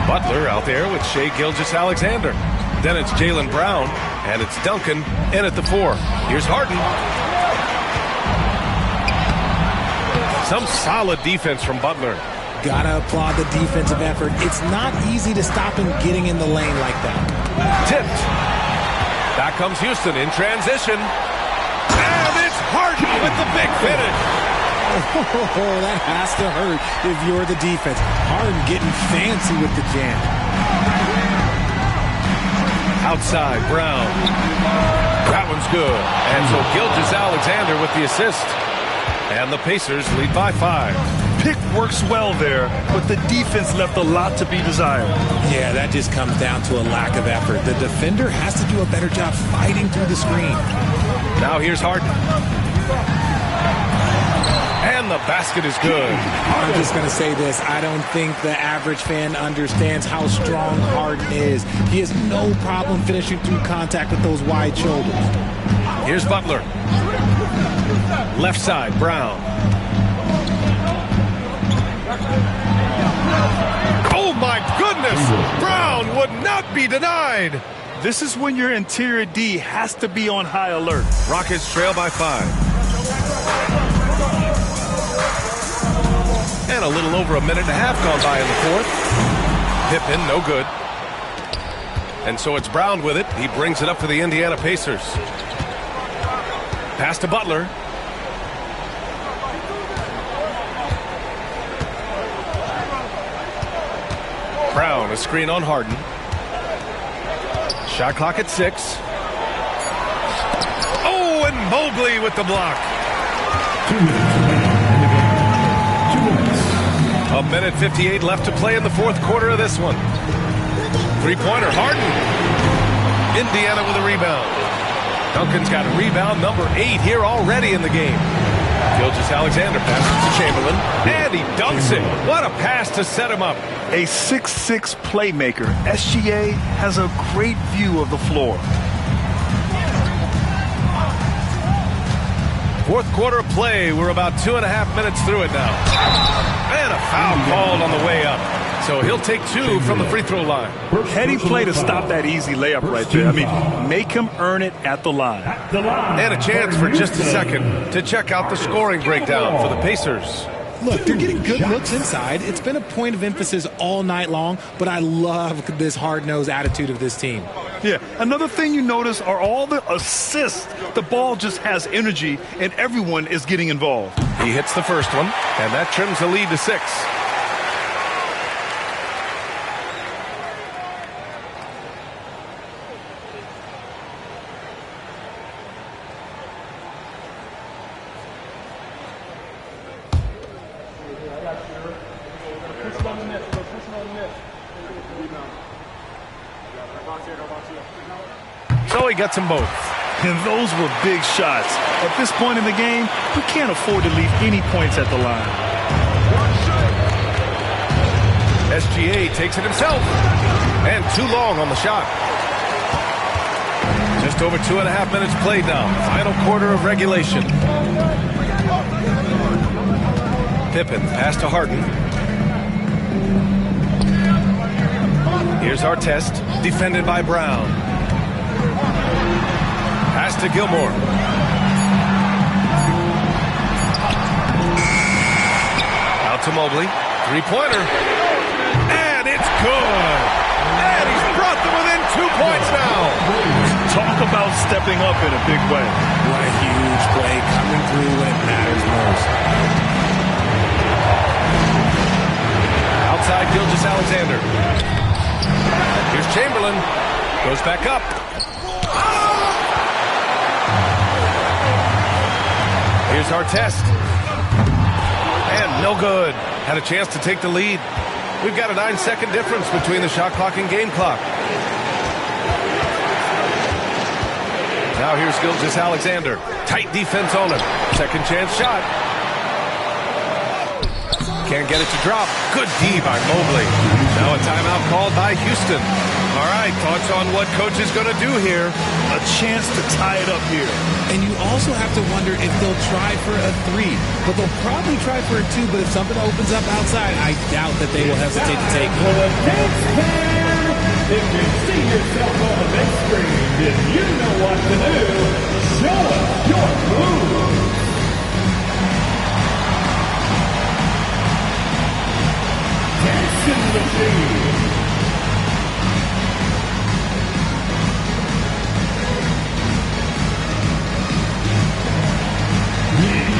Butler out there with Shea Gilgeous-Alexander. Then it's Jaylen Brown, and it's Duncan in at the 4. Here's Harden. Some solid defense from Butler. Gotta applaud the defensive effort. It's not easy to stop him getting in the lane like that. Tipped. Back comes Houston in transition. And it's Harden with the big finish. Oh, that has to hurt if you're the defense. Harden getting fancy with the jam. Outside, Brown. That one's good. And so Gilgeous-Alexander with the assist. And the Pacers lead by 5. Pick works well there, but the defense left a lot to be desired. Yeah, that just comes down to a lack of effort. The defender has to do a better job fighting through the screen. Now here's Harden. And the basket is good. I'm just going to say this. I don't think the average fan understands how strong Harden is. He has no problem finishing through contact with those wide shoulders. Here's Butler. Left side, Brown. Oh my goodness! Brown would not be denied. This is when your interior D has to be on high alert. Rockets trail by 5. And a little over a minute and a half gone by in the fourth. Pippen, no good. And so it's Brown with it. He brings it up for the Indiana Pacers. Pass to Butler. Brown, a screen on Harden. Shot clock at 6. Oh, and Mobley with the block. 1:58 left to play in the fourth quarter of this one. Three-pointer, Harden. Indiana with a rebound. Duncan's got a rebound, number 8 here already in the game. Gilgeous-Alexander passes to Chamberlain, and he dunks it. What a pass to set him up. A 6'6" playmaker. SGA has a great view of the floor. Fourth quarter of play. We're about 2.5 minutes through it now. And a foul called on the way up. So he'll take 2 from the free throw line. Heady play to stop that easy layup right there. I mean, make him earn it at the line. And a chance for just a second to check out the scoring breakdown for the Pacers. Look, they're getting good looks inside. It's been a point of emphasis all night long, but I love this hard-nosed attitude of this team. Yeah, another thing you notice are all the assists. The ball just has energy, and everyone is getting involved. He hits the first one, and that trims the lead to 6. So he gets them both. And those were big shots. At this point in the game, we can't afford to leave any points at the line. SGA takes it himself. And too long on the shot. Just over 2.5 minutes played now. Final quarter of regulation. Pippen, pass to Harden. Here's Artest, defended by Brown. Pass to Gilmore. Out to Mobley. Three-pointer. And it's good. And he's brought them within 2 points now. Talk about stepping up in a big way. What a huge play coming through when it matters most. Outside Gilgeous-Alexander. Here's Chamberlain. Goes back up. Here's Artest. And no good. Had a chance to take the lead. We've got a 9-second difference between the shot clock and game clock. Now here's Gilgeous-Alexander. Tight defense on him. Second chance shot. Can't get it to drop. Good D by Mobley. Now a timeout called by Houston. All right, thoughts on what coach is going to do here? A chance to tie it up here. And you also have to wonder if they'll try for a 3. But they'll probably try for a 2. But if something opens up outside, I doubt that they will hesitate to take it. If you see yourself on the big screen, then you know what to do. Show us your move. Dancing machine.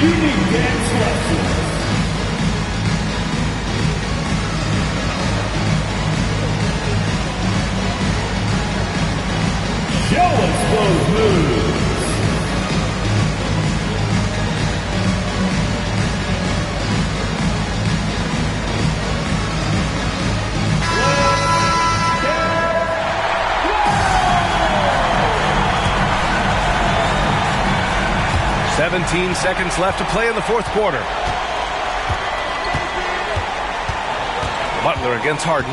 Unique dance lessons. Show us those moves. Let's 17 seconds left to play in the fourth quarter. Butler against Harden.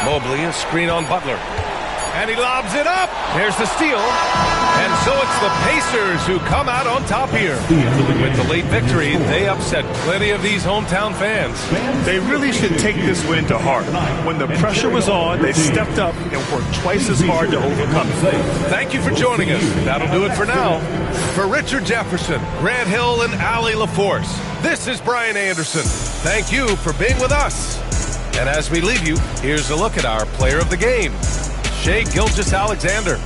Mobley, a screen on Butler. And he lobs it up. There's the steal. And so it's the Pacers who come out on top here. With the late victory, they upset plenty of these hometown fans. They really should take this win to heart. When the pressure was on, they stepped up and worked twice as hard to overcome it. Thank you for joining us. That'll do it for now. For Richard Jefferson, Grant Hill, and Allie LaForce, this is Brian Anderson. Thank you for being with us. And as we leave you, here's a look at our player of the game, Shai Gilgeous-Alexander.